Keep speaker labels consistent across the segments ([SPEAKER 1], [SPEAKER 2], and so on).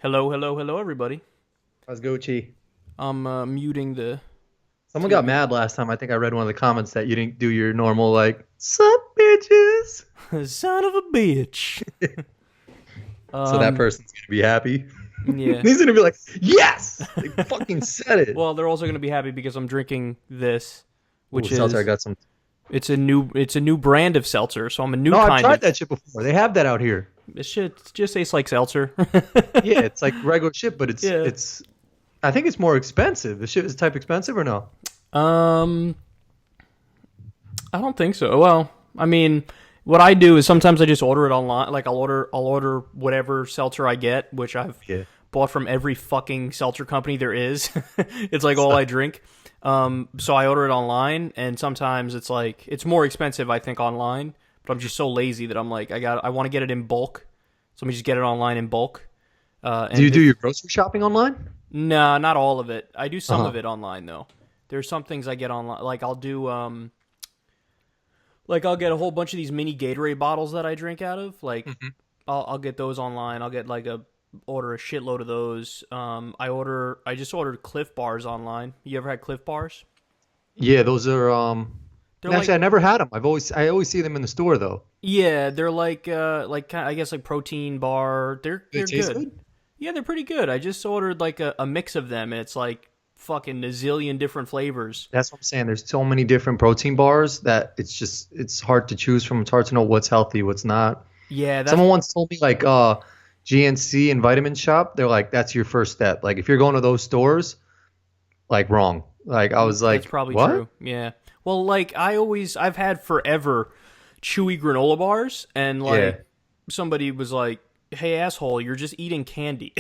[SPEAKER 1] Hello, hello, hello, everybody.
[SPEAKER 2] How's Gucci?
[SPEAKER 1] I'm muting the
[SPEAKER 2] Someone got
[SPEAKER 1] TV.
[SPEAKER 2] mad last time. I think I read one of the comments that you didn't do your normal like "sup bitches."
[SPEAKER 1] Son of a bitch.
[SPEAKER 2] So that
[SPEAKER 1] Um,
[SPEAKER 2] person's gonna be happy.
[SPEAKER 1] yeah.
[SPEAKER 2] He's gonna be like, "Yes, they fucking said it."
[SPEAKER 1] Well, they're also gonna be happy because I'm drinking this,
[SPEAKER 2] Oh,
[SPEAKER 1] which
[SPEAKER 2] seltzer! I
[SPEAKER 1] is
[SPEAKER 2] got some.
[SPEAKER 1] it's a new brand of seltzer. So I'm a new
[SPEAKER 2] No, I've
[SPEAKER 1] kind
[SPEAKER 2] tried
[SPEAKER 1] of
[SPEAKER 2] that shit before. They have that out here.
[SPEAKER 1] this shit. Just tastes like seltzer.
[SPEAKER 2] Yeah, it's like regular shit, but it's
[SPEAKER 1] Yeah.
[SPEAKER 2] it's. I think it's more expensive. The shit is type expensive or no?
[SPEAKER 1] Um, I don't think so. Well, I mean, what I do is sometimes I just order it online. Like I'll order whatever seltzer I get, which I've
[SPEAKER 2] Yeah.
[SPEAKER 1] bought from every fucking seltzer company there is. It's like all I drink. So I order it online, and sometimes it's more expensive, I think, online. But I'm just so lazy that I'm like, I want to get it in bulk, so let me just get it online in bulk.
[SPEAKER 2] Do
[SPEAKER 1] And
[SPEAKER 2] you do
[SPEAKER 1] if
[SPEAKER 2] your grocery shopping online?
[SPEAKER 1] Nah, not all of it. I do
[SPEAKER 2] Uh
[SPEAKER 1] some
[SPEAKER 2] huh.
[SPEAKER 1] of it online though. There's some things I get online, like I'll do like I'll get a whole bunch of these mini Gatorade bottles that I drink out of. Like
[SPEAKER 2] Hmm.
[SPEAKER 1] I'll get those online. I'll get like a order a shitload of those. I just ordered Cliff Bars online. You ever had Cliff Bars?
[SPEAKER 2] Yeah, those are
[SPEAKER 1] They're
[SPEAKER 2] Actually,
[SPEAKER 1] like
[SPEAKER 2] I never had them. I always see them in the store though.
[SPEAKER 1] yeah, they're like I guess like protein bar.
[SPEAKER 2] Do they
[SPEAKER 1] They're
[SPEAKER 2] taste
[SPEAKER 1] good.
[SPEAKER 2] good?
[SPEAKER 1] Yeah, they're pretty good. I just ordered like a mix of them, and it's like fucking a zillion different flavors.
[SPEAKER 2] That's what I'm saying. There's so many different protein bars that it's hard to choose from. It's hard to know what's healthy, what's not.
[SPEAKER 1] Yeah, that's
[SPEAKER 2] Someone once told me like GNC and Vitamin Shop, they're like that's your first step. Like if you're going to those stores, like wrong. Like I was
[SPEAKER 1] that's
[SPEAKER 2] like,
[SPEAKER 1] probably
[SPEAKER 2] what?
[SPEAKER 1] true. Yeah. Well, like I've had forever chewy granola bars, and
[SPEAKER 2] Yeah.
[SPEAKER 1] like somebody was like, "Hey, asshole, you're just eating candy."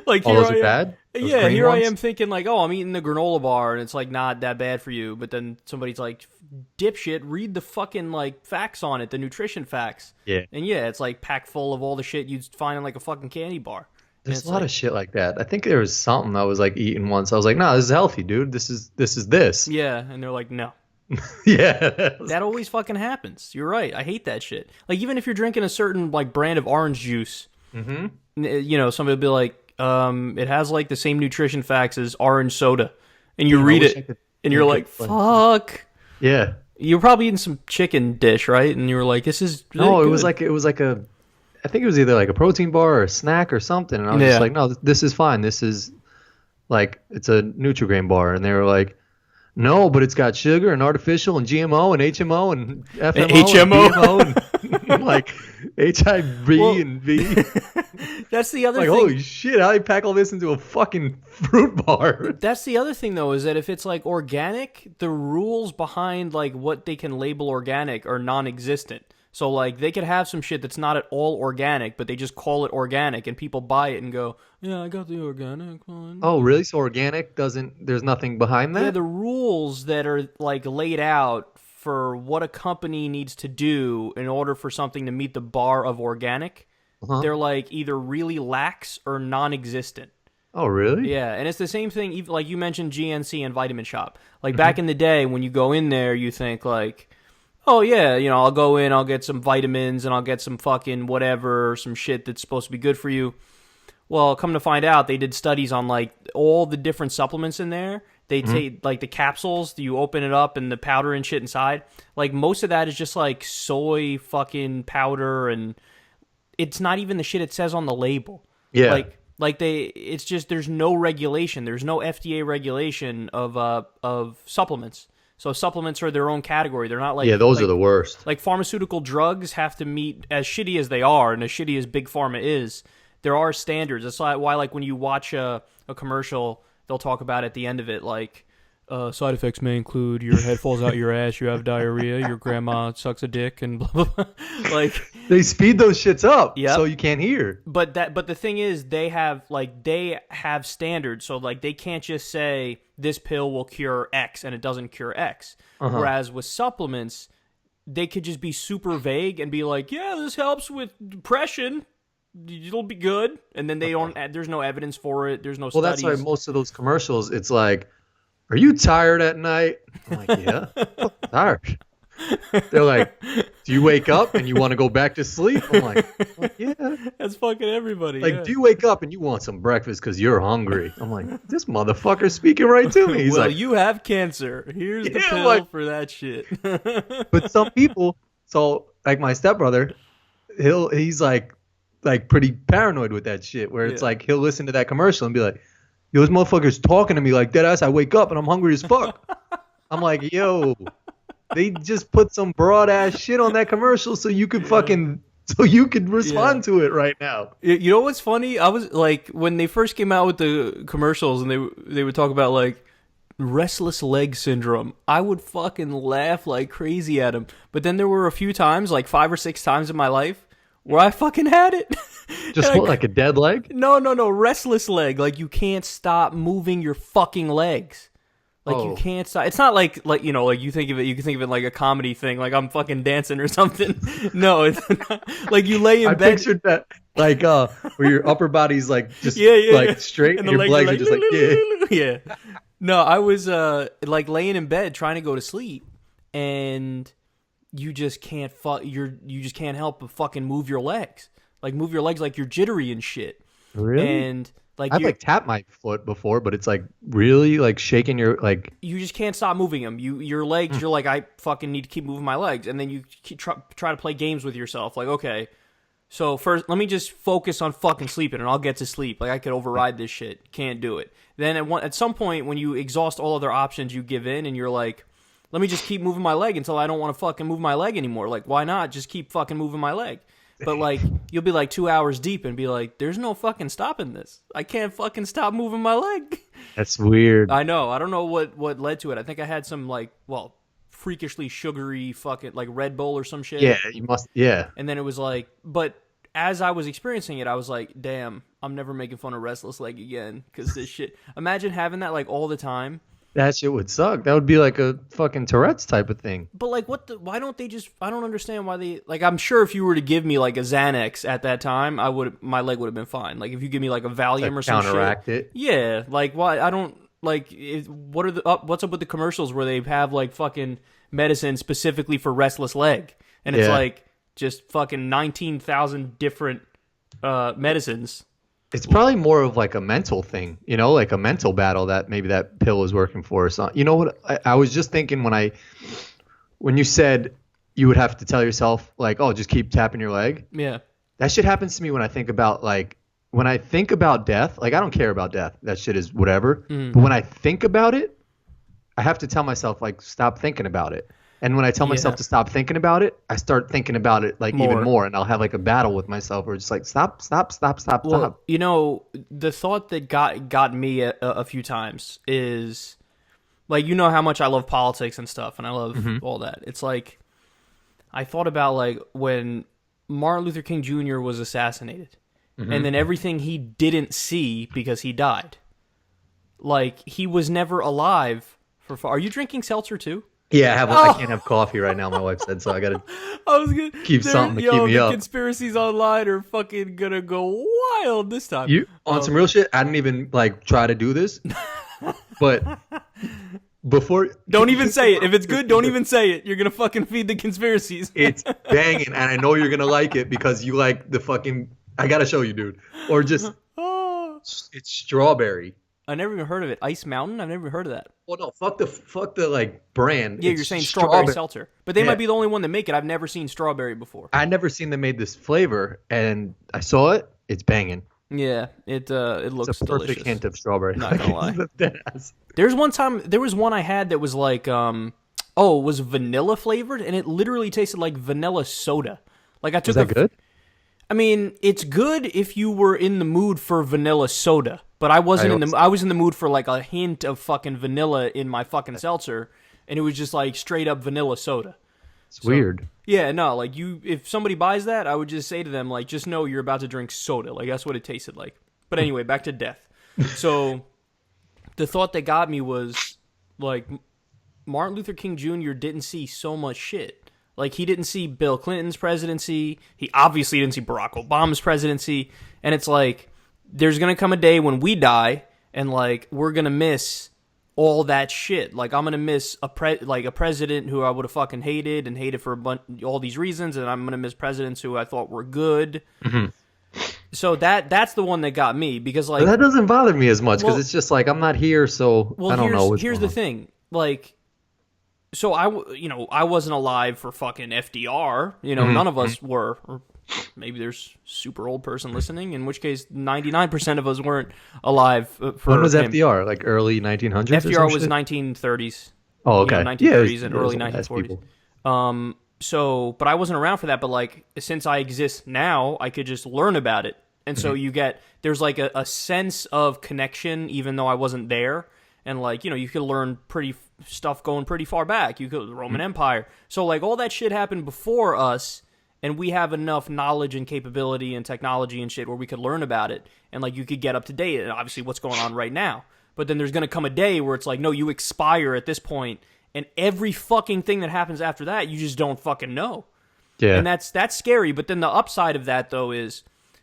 [SPEAKER 1] Like
[SPEAKER 2] Oh,
[SPEAKER 1] here
[SPEAKER 2] those
[SPEAKER 1] I
[SPEAKER 2] are
[SPEAKER 1] am.
[SPEAKER 2] bad? Those
[SPEAKER 1] Yeah,
[SPEAKER 2] green
[SPEAKER 1] here I
[SPEAKER 2] ones?
[SPEAKER 1] am thinking like, "Oh, I'm eating the granola bar, and it's like not that bad for you." But then somebody's like, "Dipshit, read the fucking like facts on it, the nutrition facts."
[SPEAKER 2] Yeah.
[SPEAKER 1] And yeah, it's like packed full of all the shit you'd find in like a fucking candy bar. And
[SPEAKER 2] There's a
[SPEAKER 1] it's
[SPEAKER 2] lot
[SPEAKER 1] like,
[SPEAKER 2] of shit like that. I think there was something I was like eating once. I was like, nah, this is healthy, dude. This is this.
[SPEAKER 1] yeah, and they're like, "No."
[SPEAKER 2] Yeah.
[SPEAKER 1] That always fucking happens. You're right. I hate that shit. Like even if you're drinking a certain like brand of orange juice,
[SPEAKER 2] Mm-hmm.
[SPEAKER 1] somebody will be like, it has like the same nutrition facts as orange soda, and you
[SPEAKER 2] Damn, I
[SPEAKER 1] read
[SPEAKER 2] wish I
[SPEAKER 1] it,
[SPEAKER 2] could
[SPEAKER 1] and you're
[SPEAKER 2] think
[SPEAKER 1] like,
[SPEAKER 2] of like
[SPEAKER 1] fuck.
[SPEAKER 2] yeah.
[SPEAKER 1] You're probably eating some chicken dish, right? And you were like, this is really
[SPEAKER 2] No, it was
[SPEAKER 1] good.
[SPEAKER 2] like a I think it was either like a protein bar or a snack or something, and I was just
[SPEAKER 1] Yeah.
[SPEAKER 2] like, no, this is fine. This is like it's a Nutri-Grain bar, and they were like, no, but it's got sugar and artificial and GMO and HMO and FMO and
[SPEAKER 1] HMO.
[SPEAKER 2] BMO and like HIV
[SPEAKER 1] Well,
[SPEAKER 2] and V.
[SPEAKER 1] that's the other
[SPEAKER 2] Like,
[SPEAKER 1] thing.
[SPEAKER 2] holy shit, how do they pack all this into a fucking fruit bar?
[SPEAKER 1] That's the other thing though, is that if it's like organic, the rules behind like what they can label organic are non-existent. So like they could have some shit that's not at all organic, but they just call it organic, and people buy it and go, "Yeah, I got the organic one."
[SPEAKER 2] Oh, really? So organic doesn't, there's nothing behind
[SPEAKER 1] Yeah,
[SPEAKER 2] that?
[SPEAKER 1] the rules that are like laid out for what a company needs to do in order for something to meet the bar of organic,
[SPEAKER 2] Uh-huh.
[SPEAKER 1] they're like either really lax or non-existent.
[SPEAKER 2] Oh, really?
[SPEAKER 1] Yeah, and it's the same thing. Like you mentioned, GNC and Vitamin Shop. Like
[SPEAKER 2] Hmm.
[SPEAKER 1] back in the day, when you go in there, you think like, "Oh yeah, I'll go in, I'll get some vitamins, and I'll get some fucking whatever, some shit that's supposed to be good for you." Well, come to find out, they did studies on like all the different supplements in there. They
[SPEAKER 2] Hmm.
[SPEAKER 1] take like the capsules, you open it up, and the powder and shit inside. Like most of that is just like soy fucking powder, and it's not even the shit it says on the label.
[SPEAKER 2] Yeah.
[SPEAKER 1] It's just there's no regulation. There's no FDA regulation of supplements. So supplements are their own category. They're not
[SPEAKER 2] Yeah, those are the worst.
[SPEAKER 1] like pharmaceutical drugs have to meet, as shitty as they are and as shitty as big pharma is, there are standards. That's why like when you watch a commercial, they'll talk about at the end of it like side effects may include your head falls out your ass, you have diarrhea, your grandma sucks a dick, and blah blah blah. Like
[SPEAKER 2] They speed those shits up
[SPEAKER 1] Yep.
[SPEAKER 2] so you can't hear.
[SPEAKER 1] but the thing is they have standards, so like they can't just say this pill will cure X and it doesn't cure X.
[SPEAKER 2] Uh-huh.
[SPEAKER 1] Whereas with supplements, they could just be super vague and be like, yeah, this helps with depression. It'll be good, and then they don't. There's no evidence for it. There's no
[SPEAKER 2] Well, that's
[SPEAKER 1] studies.
[SPEAKER 2] why most of those commercials, it's like, are you tired at night? I'm like, yeah, I'm tired. They're like, do you wake up and you want to go back to sleep? I'm like, well, yeah.
[SPEAKER 1] That's fucking everybody.
[SPEAKER 2] Like,
[SPEAKER 1] yeah.
[SPEAKER 2] do you wake up and you want some breakfast because you're hungry? I'm like, this motherfucker's speaking right to me. He's
[SPEAKER 1] well,
[SPEAKER 2] like,
[SPEAKER 1] you have cancer. Here's the pill for that shit.
[SPEAKER 2] but some people, so like my stepbrother, he's like pretty paranoid with that shit. Where it's like he'll listen to that commercial and be like, yo, this motherfucker's talking to me like dead ass. I wake up and I'm hungry as fuck. I'm like, yo, they just put some broad ass shit on that commercial so you could respond to it right now.
[SPEAKER 1] You know what's funny? I was like, when they first came out with the commercials and they would talk about like restless leg syndrome, I would fucking laugh like crazy at them. But then there were a few times, like 5 or 6 times in my life, where I fucking had it.
[SPEAKER 2] Just what, like a dead leg?
[SPEAKER 1] No, restless leg. Like you can't stop moving your fucking legs. Like you can't stop. It's not like you know, like you can think of it like a comedy thing, like I'm fucking dancing or something. No, it's not. Like you lay in bed.
[SPEAKER 2] I pictured that, like where your upper body's like just straight, and your legs are just like
[SPEAKER 1] yeah. No, I was like laying in bed trying to go to sleep, and you just can't you just can't help but fucking move your legs. Like move your legs like you're jittery and shit.
[SPEAKER 2] Really?
[SPEAKER 1] And like
[SPEAKER 2] I've like tapped my foot before, but it's like really like shaking your like.
[SPEAKER 1] You just can't stop moving them. Your legs. You're like, I fucking need to keep moving my legs, and then you try to play games with yourself. Like, okay, so first let me just focus on fucking sleeping, and I'll get to sleep. Like I could override this shit. Can't do it. Then at some point when you exhaust all other options, you give in, and you're like, let me just keep moving my leg until I don't want to fucking move my leg anymore. Like, why not just keep fucking moving my leg? But like you'll be like 2 hours deep and be like, there's no fucking stopping this. I can't fucking stop moving my leg.
[SPEAKER 2] That's weird.
[SPEAKER 1] I know. I don't know what led to it. I think I had some like, well, freakishly sugary fucking like Red Bull or some shit.
[SPEAKER 2] Yeah, you must. Yeah.
[SPEAKER 1] And then it was like, but as I was experiencing it, I was like, damn, I'm never making fun of restless leg again because this shit. Imagine having that like all the time. That
[SPEAKER 2] shit would suck. That would be like a fucking Tourette's type of thing.
[SPEAKER 1] But like, why don't they just? I don't understand why they like. I'm sure if you were to give me like a Xanax at that time, my leg would have been fine. Like if you give me like a Valium or some shit,
[SPEAKER 2] counteract it.
[SPEAKER 1] Yeah, like why? I don't like. What's up with the commercials where they have like fucking medicine specifically for restless leg, and it's like just fucking 19,000 different medicines.
[SPEAKER 2] It's probably more of like a mental thing, you know, like a mental battle that maybe that pill is working for or something. You know what? I was just thinking when you said you would have to tell yourself like, oh, just keep tapping your leg.
[SPEAKER 1] Yeah.
[SPEAKER 2] That shit happens to me when I think about death. Like I don't care about death. That shit is whatever. But when I think about it, I have to tell myself like, stop thinking about it. And when I tell myself to stop thinking about it, I start thinking about it like even more, and I'll have like a battle with myself where it's just like stop.
[SPEAKER 1] Well, you know, the thought that got me a few times is like, you know how much I love politics and stuff, and I love all that. It's like I thought about like when Martin Luther King Jr. was assassinated, and then everything he didn't see because he died. Like he was never alive for. Are you drinking seltzer too?
[SPEAKER 2] Yeah, I can't have coffee right now. My wife said so. I gotta keep something to keep me up.
[SPEAKER 1] The conspiracies online are fucking gonna go wild this time.
[SPEAKER 2] You on some real shit? I didn't even like try to do this, but before.
[SPEAKER 1] Don't even say it. If it's good, don't even say it. You're gonna fucking feed the conspiracies.
[SPEAKER 2] It's banging, and I know you're gonna like it because you like the fucking. I gotta show you, dude. Or just it's strawberry.
[SPEAKER 1] I never even heard of it. Ice Mountain? I've never even heard of that.
[SPEAKER 2] Well, no, fuck the like brand.
[SPEAKER 1] Yeah, you're saying strawberry seltzer. But they might be the only one that make it. I've never seen strawberry before.
[SPEAKER 2] I never seen them made this flavor, and I saw it. It's banging.
[SPEAKER 1] Yeah, it looks
[SPEAKER 2] it's a perfect
[SPEAKER 1] delicious.
[SPEAKER 2] Hint of strawberry.
[SPEAKER 1] Not gonna lie. There was one I had that was like, it was vanilla flavored, and it literally tasted like vanilla soda. Like I took.
[SPEAKER 2] Was that good?
[SPEAKER 1] I mean, it's good if you were in the mood for vanilla soda, but I wasn't I was in the mood for like a hint of fucking vanilla in my fucking seltzer, and it was just like straight up vanilla soda.
[SPEAKER 2] It's weird.
[SPEAKER 1] Yeah, no, like if somebody buys that, I would just say to them like, just know you're about to drink soda. Like that's what it tasted like. But anyway, back to death. So the thought that got me was like Martin Luther King Jr. didn't see so much shit. Like, he didn't see Bill Clinton's presidency. He obviously didn't see Barack Obama's presidency. And it's like, there's going to come a day when we die, and, like, we're going to miss all that shit. Like, I'm gonna miss a president who I would have fucking hated and hated for all these reasons, and I'm gonna miss presidents who I thought were good.
[SPEAKER 2] Mm-hmm.
[SPEAKER 1] So that's the one that got me, because like,
[SPEAKER 2] but that doesn't bother me as much because it's just like I'm not here, so I don't know.
[SPEAKER 1] Here's the thing, like, so I wasn't alive for fucking FDR. None of us were. Or maybe there's a super old person listening, in which case 99% of us weren't alive for
[SPEAKER 2] when was
[SPEAKER 1] him.
[SPEAKER 2] FDR? Like early 1900s?
[SPEAKER 1] FDR was 1930s.
[SPEAKER 2] Oh, okay.
[SPEAKER 1] 1930s and early 1940s. But I wasn't around for that. But like, since I exist now, I could just learn about it. And so there's like a sense of connection, even though I wasn't there. And like, you could learn stuff going pretty far back. The Roman Empire. So like, all that shit happened before us, and we have enough knowledge and capability and technology and shit where we could learn about it. And like, you could get up to date. And obviously what's going on right now. But then there's going to come a day where it's like, no, you expire at this point, and every fucking thing that happens after that, you just don't fucking know.
[SPEAKER 2] Yeah.
[SPEAKER 1] And that's scary. But then the upside of that, though, is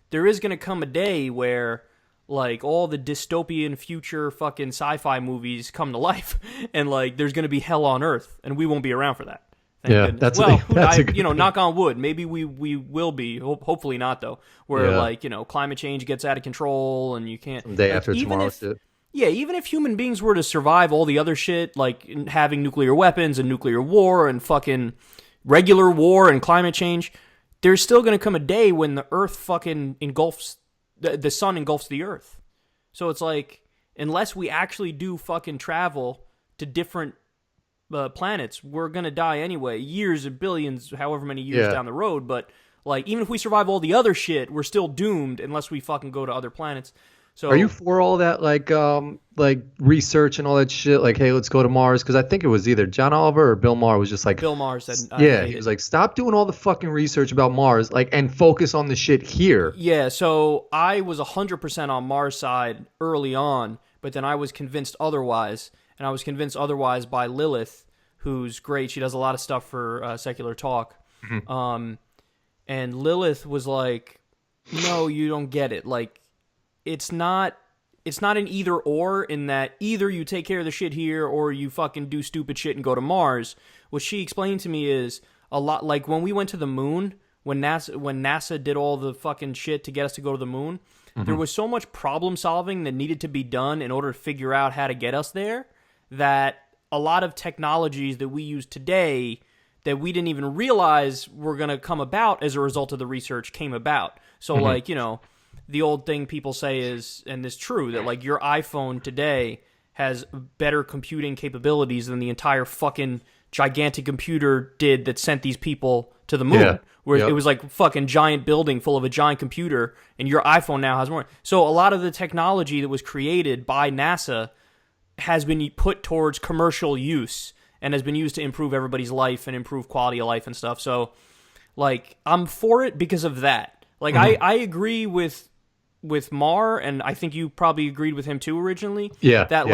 [SPEAKER 1] there is going to come a day where, like, all the dystopian future fucking sci-fi movies come to life, and like, there's going to be hell on Earth, and we won't be around for that. Thank goodness. That's a good knock on wood. Maybe we will be. Hopefully not, though. Where like, climate change gets out of control, and you can't.
[SPEAKER 2] Someday after tomorrow, shit.
[SPEAKER 1] Yeah, even if human beings were to survive all the other shit, like having nuclear weapons and nuclear war and fucking regular war and climate change, there's still going to come a day when the Earth fucking engulfs, the sun engulfs the Earth. So it's like, unless we actually do fucking travel to different planets, we're going to die anyway. Years and billions, however many years down the road. But like, even if we survive all the other shit, we're still doomed unless we fucking go to other planets. So, are
[SPEAKER 2] you for all that, like research and all that shit? Like, hey, let's go to Mars? Because I think it was either John Oliver or Bill Maher was just like,
[SPEAKER 1] Bill Maher said,
[SPEAKER 2] he was like, stop doing all the fucking research about Mars, like, and focus on the shit here.
[SPEAKER 1] Yeah, so I was 100% on Mars' side early on, but then I was convinced otherwise, and I was convinced otherwise by Lilith, who's great. She does a lot of stuff for Secular Talk, and Lilith was like, no, you don't get it, like. It's not an either or, in that either you take care of the shit here or you fucking do stupid shit and go to Mars. What she explained to me is a lot like when we went to the moon, when NASA did all the fucking shit to get us to go to the moon, there was so much problem solving that needed to be done in order to figure out how to get us there, that a lot of technologies that we use today that we didn't even realize were going to come about as a result of the research came about. So like, the old thing people say is, and it's true, that like your iPhone today has better computing capabilities than the entire fucking gigantic computer did that sent these people to the moon. Yeah. Where it was like a fucking giant building full of a giant computer, and your iPhone now has more. So a lot of the technology that was created by NASA has been put towards commercial use and has been used to improve everybody's life and improve quality of life and stuff. So like, I'm for it because of that. Like, I agree with Maher, and I think you probably agreed with him too originally.
[SPEAKER 2] Yeah.
[SPEAKER 1] That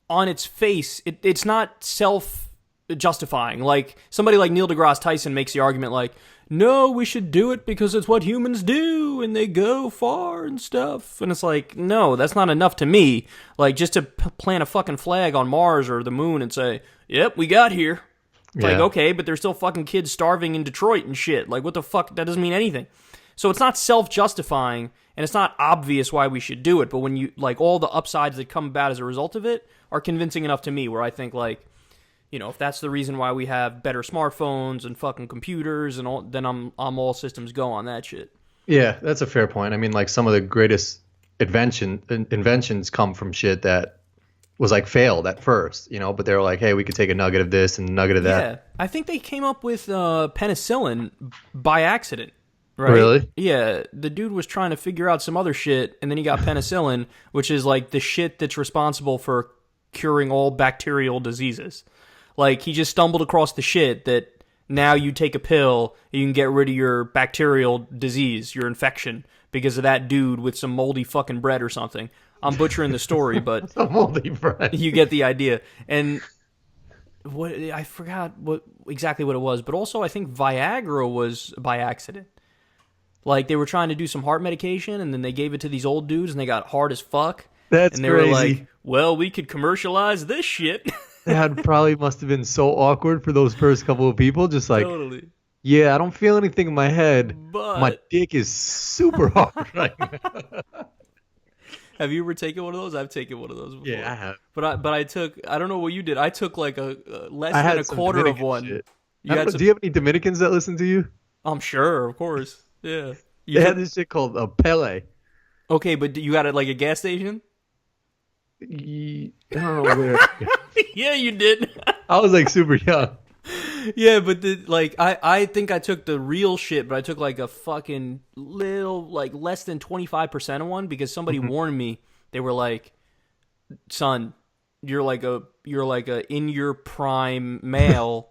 [SPEAKER 1] on its face, it's not self-justifying. Like, somebody like Neil deGrasse Tyson makes the argument like, no, we should do it because it's what humans do, and they go far and stuff. And it's like, no, that's not enough to me. Like, just to plant a fucking flag on Mars or the moon and say, yep, we got here. It's like, okay, but there's still fucking kids starving in Detroit and shit. Like, what the fuck? That doesn't mean anything. So it's not self-justifying, and it's not obvious why we should do it, but when you, like, all the upsides that come about as a result of it are convincing enough to me, where I think, like, if that's the reason why we have better smartphones and fucking computers and all, then I'm all systems go on that shit.
[SPEAKER 2] Yeah, that's a fair point. I mean, like, some of the greatest inventions come from shit that was, like, failed at first, but they were like, hey, we could take a nugget of this and a nugget of that.
[SPEAKER 1] Yeah, I think they came up with penicillin by accident. Right?
[SPEAKER 2] Really?
[SPEAKER 1] Yeah, the dude was trying to figure out some other shit, and then he got penicillin, which is like the shit that's responsible for curing all bacterial diseases. Like, he just stumbled across the shit that now you take a pill, and you can get rid of your bacterial disease, your infection, because of that dude with some moldy fucking bread or something. I'm butchering the story, but
[SPEAKER 2] some moldy bread.
[SPEAKER 1] You get the idea. And I forgot exactly what it was, but also I think Viagra was by accident. Like, they were trying to do some heart medication, and then they gave it to these old dudes, and they got hard as fuck.
[SPEAKER 2] That's
[SPEAKER 1] and they were
[SPEAKER 2] crazy.
[SPEAKER 1] like, well, we could commercialize this shit.
[SPEAKER 2] That probably must have been so awkward for those first couple of people. Just like,
[SPEAKER 1] Totally.
[SPEAKER 2] yeah, I don't feel anything in my head. My
[SPEAKER 1] But
[SPEAKER 2] dick is super hard right now.
[SPEAKER 1] have you ever taken one of those? I've taken one of those before.
[SPEAKER 2] Yeah, I have.
[SPEAKER 1] But I took, I don't know what you did. I took like a less
[SPEAKER 2] I
[SPEAKER 1] than
[SPEAKER 2] had
[SPEAKER 1] a
[SPEAKER 2] some
[SPEAKER 1] quarter of
[SPEAKER 2] Dominican
[SPEAKER 1] one.
[SPEAKER 2] shit.
[SPEAKER 1] You
[SPEAKER 2] I don't
[SPEAKER 1] had
[SPEAKER 2] know,
[SPEAKER 1] some,
[SPEAKER 2] do you have any Dominicans that listen to you?
[SPEAKER 1] I'm sure, of course. Yeah. You
[SPEAKER 2] They
[SPEAKER 1] took-
[SPEAKER 2] had this shit called a Pele.
[SPEAKER 1] okay, but you got it like a gas station?
[SPEAKER 2] I don't know where.
[SPEAKER 1] Yeah, you did.
[SPEAKER 2] I was like super young.
[SPEAKER 1] Yeah, but I think I took the real shit, but I took like a fucking little, like less than 25% of one because somebody warned me. They were like, son, you're like a in your prime male.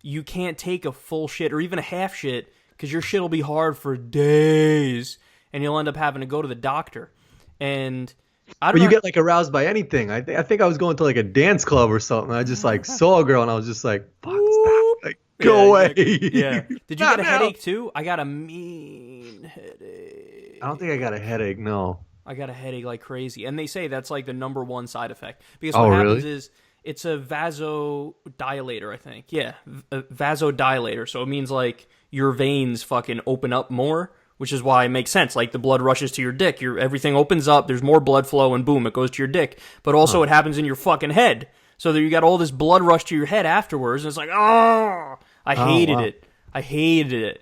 [SPEAKER 1] You can't take a full shit or even a half shit because your shit will be hard for days and you'll end up having to go to the doctor. And I don't
[SPEAKER 2] But
[SPEAKER 1] know.
[SPEAKER 2] you get like aroused by anything. I think I was going to like a dance club or something. I just like saw a girl and I was just like, fuck, stop. Like, go away.
[SPEAKER 1] Exactly. Yeah. Did you
[SPEAKER 2] Not
[SPEAKER 1] get a
[SPEAKER 2] now.
[SPEAKER 1] headache too? I got a mean headache.
[SPEAKER 2] I don't think I got a headache. No.
[SPEAKER 1] I got a headache like crazy. And they say that's like the number one side effect. Because
[SPEAKER 2] Oh,
[SPEAKER 1] what happens
[SPEAKER 2] really?
[SPEAKER 1] is it's a vasodilator, I think. Yeah, a vasodilator. So it means like your veins fucking open up more, which is why it makes sense. Like the blood rushes to your dick. Everything opens up, there's more blood flow, and boom, it goes to your dick. But also it happens in your fucking head. So that you got all this blood rush to your head afterwards, and it's like, oh! I hated
[SPEAKER 2] wow.
[SPEAKER 1] it. I hated it.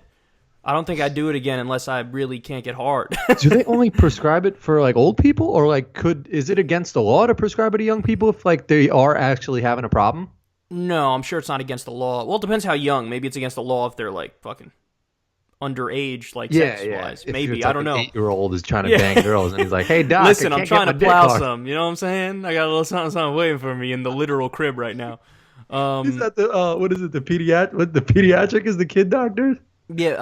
[SPEAKER 1] I don't think I'd do it again unless I really can't get hard.
[SPEAKER 2] Do they only prescribe it for like old people, or like is it against the law to prescribe it to young people if like they are actually having a problem?
[SPEAKER 1] No, I'm sure it's not against the law. Well, it depends how young. Maybe it's against the law if they're like fucking underage, like sex-wise.
[SPEAKER 2] If
[SPEAKER 1] Maybe,
[SPEAKER 2] it's,
[SPEAKER 1] I
[SPEAKER 2] like,
[SPEAKER 1] don't
[SPEAKER 2] an
[SPEAKER 1] know.
[SPEAKER 2] 8-year-old is trying to
[SPEAKER 1] Yeah.
[SPEAKER 2] bang girls, and he's like, "Hey, doc,
[SPEAKER 1] Listen,
[SPEAKER 2] I
[SPEAKER 1] I'm
[SPEAKER 2] can't
[SPEAKER 1] trying
[SPEAKER 2] get
[SPEAKER 1] to
[SPEAKER 2] my dick
[SPEAKER 1] plow
[SPEAKER 2] hard."
[SPEAKER 1] some. You know what I'm saying? I got a little something waiting for me in the literal crib right now.
[SPEAKER 2] Is that the what is it? The pediatric is the kid doctor?
[SPEAKER 1] Yeah,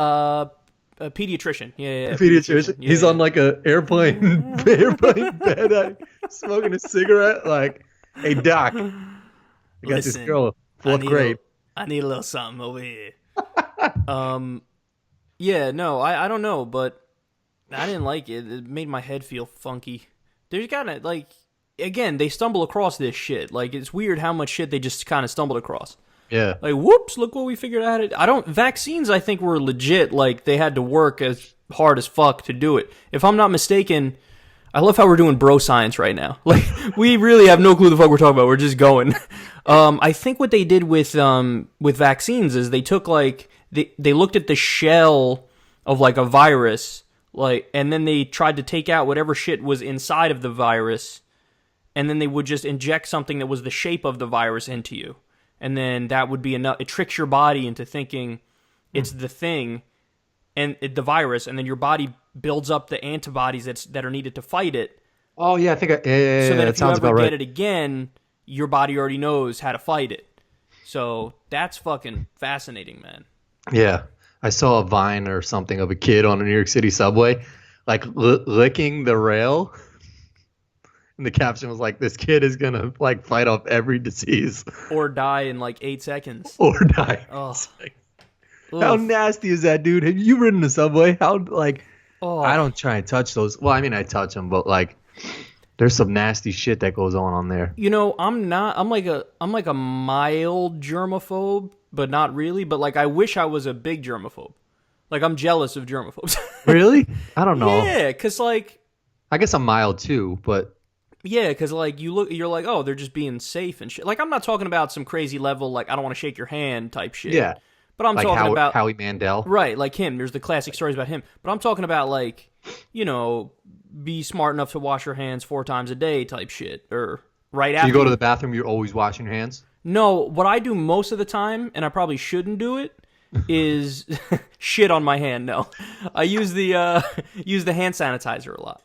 [SPEAKER 1] a pediatrician. Yeah.
[SPEAKER 2] Pediatrician.
[SPEAKER 1] Yeah,
[SPEAKER 2] He's
[SPEAKER 1] yeah.
[SPEAKER 2] on like a airplane bed, smoking a cigarette. Like, hey doc, I got this
[SPEAKER 1] Listen,
[SPEAKER 2] girl, fourth grade.
[SPEAKER 1] I need a little something over here. Yeah, no, I don't know, but I didn't like it. It made my head feel funky. There's gotta, like, again, they stumble across this shit. Like, it's weird how much shit they just kind of stumbled across.
[SPEAKER 2] Yeah.
[SPEAKER 1] Like, whoops, look what we figured out. Vaccines, I think, were legit. Like, they had to work as hard as fuck to do it. If I'm not mistaken, I love how we're doing bro science right now. Like, we really have no clue the fuck we're talking about. We're just going. I think what they did with vaccines is they took, like, they looked at the shell of, like, a virus, like, and then they tried to take out whatever shit was inside of the virus, and then they would just inject something that was the shape of the virus into you. And then that would be enough. It tricks your body into thinking it's the thing and the virus, and then your body builds up the antibodies that are needed to fight it.
[SPEAKER 2] Oh yeah, I think yeah,
[SPEAKER 1] So that
[SPEAKER 2] that
[SPEAKER 1] if you
[SPEAKER 2] sounds
[SPEAKER 1] ever
[SPEAKER 2] about
[SPEAKER 1] get
[SPEAKER 2] right.
[SPEAKER 1] it again, your body already knows how to fight it. So that's fucking fascinating, man.
[SPEAKER 2] Yeah, I saw a Vine or something of a kid on a New York City subway, like licking the rail. And the caption was like, "This kid is gonna like fight off every disease
[SPEAKER 1] Or die in like 8 seconds.
[SPEAKER 2] or die."
[SPEAKER 1] Oh.
[SPEAKER 2] It's like, how
[SPEAKER 1] Oof.
[SPEAKER 2] nasty is that, dude? Have you ridden the subway? How like?
[SPEAKER 1] Oh.
[SPEAKER 2] I don't try and touch those. Well, I mean, I touch them, but like, there's some nasty shit that goes on there.
[SPEAKER 1] You know, I'm like a mild germaphobe, but not really. But like, I wish I was a big germaphobe. Like, I'm jealous of germaphobes.
[SPEAKER 2] Really? I don't know.
[SPEAKER 1] Yeah, cause like,
[SPEAKER 2] I guess I'm mild too, but
[SPEAKER 1] yeah, cause like you're like, oh, they're just being safe and shit. Like, I'm not talking about some crazy level, like I don't want to shake your hand type shit.
[SPEAKER 2] yeah,
[SPEAKER 1] but I'm
[SPEAKER 2] like
[SPEAKER 1] talking about
[SPEAKER 2] Howie Mandel.
[SPEAKER 1] right, like him. There's the classic stories about him. But I'm talking about like, you know, be smart enough to wash your hands 4 times a day type shit, or right after
[SPEAKER 2] You go to the bathroom, you're always washing your hands.
[SPEAKER 1] No, what I do most of the time, and I probably shouldn't do it, is shit on my hand. No, I use the hand sanitizer a lot.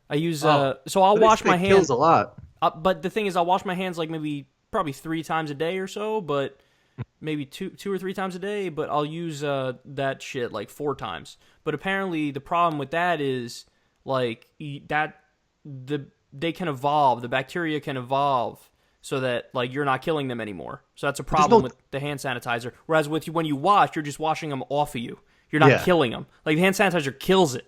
[SPEAKER 1] I use so I'll wash my hands.
[SPEAKER 2] Kills a lot.
[SPEAKER 1] But the thing is, I'll wash my hands like probably 3 times a day or so, but maybe two or 3 times a day. But I'll use that shit like 4 times. But apparently, the problem with that is like they can evolve. The bacteria can evolve so that like you're not killing them anymore. So that's a problem with the hand sanitizer. Whereas with when you wash, you're just washing them off of you. You're not killing them. Like the hand sanitizer kills it.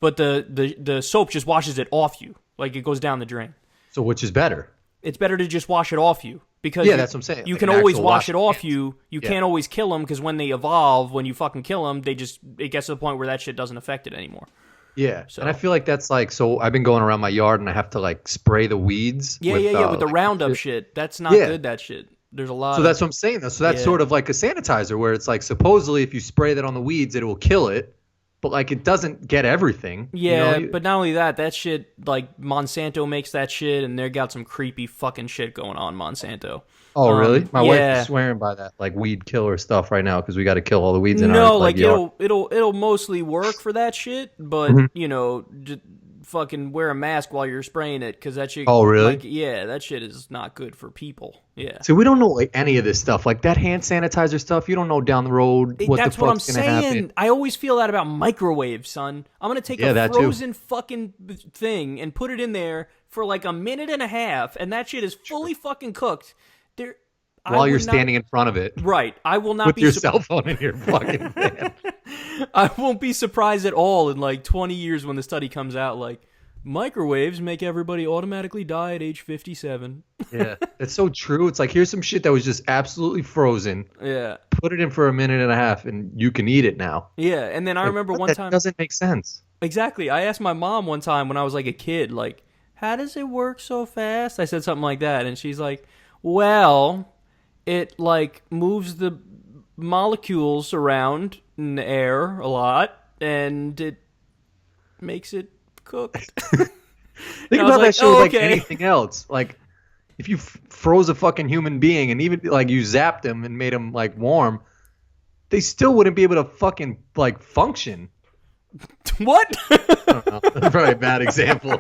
[SPEAKER 1] but the soap just washes it off you. Like, it goes down the drain.
[SPEAKER 2] So which is better?
[SPEAKER 1] It's better to just wash it off you. Because
[SPEAKER 2] that's what I'm saying.
[SPEAKER 1] You
[SPEAKER 2] like
[SPEAKER 1] can always wash it off you. You can't always kill them, because when they evolve, when you fucking kill them, it gets to the point where that shit doesn't affect it anymore.
[SPEAKER 2] Yeah, so. And I feel like that's like, so I've been going around my yard and I have to like spray the weeds.
[SPEAKER 1] With the
[SPEAKER 2] like,
[SPEAKER 1] Roundup shit. That's not good, that shit. There's a lot.
[SPEAKER 2] So that's what I'm saying though. So that's sort of like a sanitizer, where it's like, supposedly if you spray that on the weeds, it will kill it. But, like, it doesn't get everything.
[SPEAKER 1] Yeah, but not only that shit, like, Monsanto makes that shit, and they got some creepy fucking shit going on, Monsanto.
[SPEAKER 2] Oh, really? My wife is swearing by that, like, weed killer stuff right now, because we got to kill all the weeds in our
[SPEAKER 1] No, like,
[SPEAKER 2] yard.
[SPEAKER 1] it'll mostly work for that shit, but, you know, just fucking wear a mask while you're spraying it, because that shit...
[SPEAKER 2] Oh, really?
[SPEAKER 1] Like, yeah, that shit is not good for people. Yeah.
[SPEAKER 2] So we don't know, like, any of this stuff. Like, that hand sanitizer stuff, you don't know down the road what the fuck's going to happen.
[SPEAKER 1] I always feel that about microwaves, son. I'm going to take a frozen fucking thing and put it in there for, like, a minute and a half, and that shit is fully fucking cooked.
[SPEAKER 2] While you're standing in front of it.
[SPEAKER 1] Right. I will not
[SPEAKER 2] with
[SPEAKER 1] be...
[SPEAKER 2] your cell phone in your fucking hand.
[SPEAKER 1] I won't be surprised at all in, like, 20 years when the study comes out, like, microwaves make everybody automatically die at age 57.
[SPEAKER 2] Yeah, that's so true. It's like, here's some shit that was just absolutely frozen.
[SPEAKER 1] Yeah.
[SPEAKER 2] Put it in for a minute and a half, and you can eat it now.
[SPEAKER 1] Yeah, and then I remember one time...
[SPEAKER 2] That doesn't make sense.
[SPEAKER 1] Exactly. I asked my mom one time when I was, like, a kid, like, how does it work so fast? I said something like that, and she's like, well, it, like, moves the molecules around in the air a lot, and it makes it cooked.
[SPEAKER 2] Think about that shit like anything else. Like, if you froze a fucking human being and even, like, you zapped them and made them, like, warm, they still wouldn't be able to fucking, like, function.
[SPEAKER 1] What?
[SPEAKER 2] I don't know. That's probably a bad example.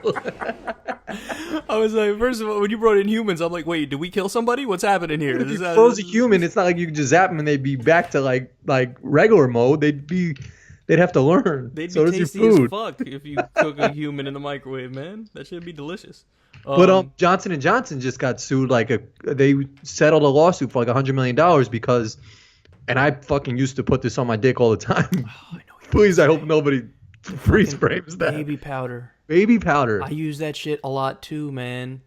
[SPEAKER 1] I was like, first of all, when you brought in humans, I'm like, wait, did we kill somebody? What's happening here?
[SPEAKER 2] If you froze a human, it's not like you could just zap them and they'd be back to like regular mode. They'd have to learn.
[SPEAKER 1] They'd
[SPEAKER 2] so
[SPEAKER 1] be tasty as fuck if you cook a human in the microwave, man. That should be delicious.
[SPEAKER 2] But Johnson & Johnson just got sued. They settled a lawsuit for like $100 million because, and I fucking used to put this on my dick all the time. Oh, I know. Please, I hope nobody freeze frames that.
[SPEAKER 1] Baby powder.
[SPEAKER 2] Baby powder.
[SPEAKER 1] I use that shit a lot too, man.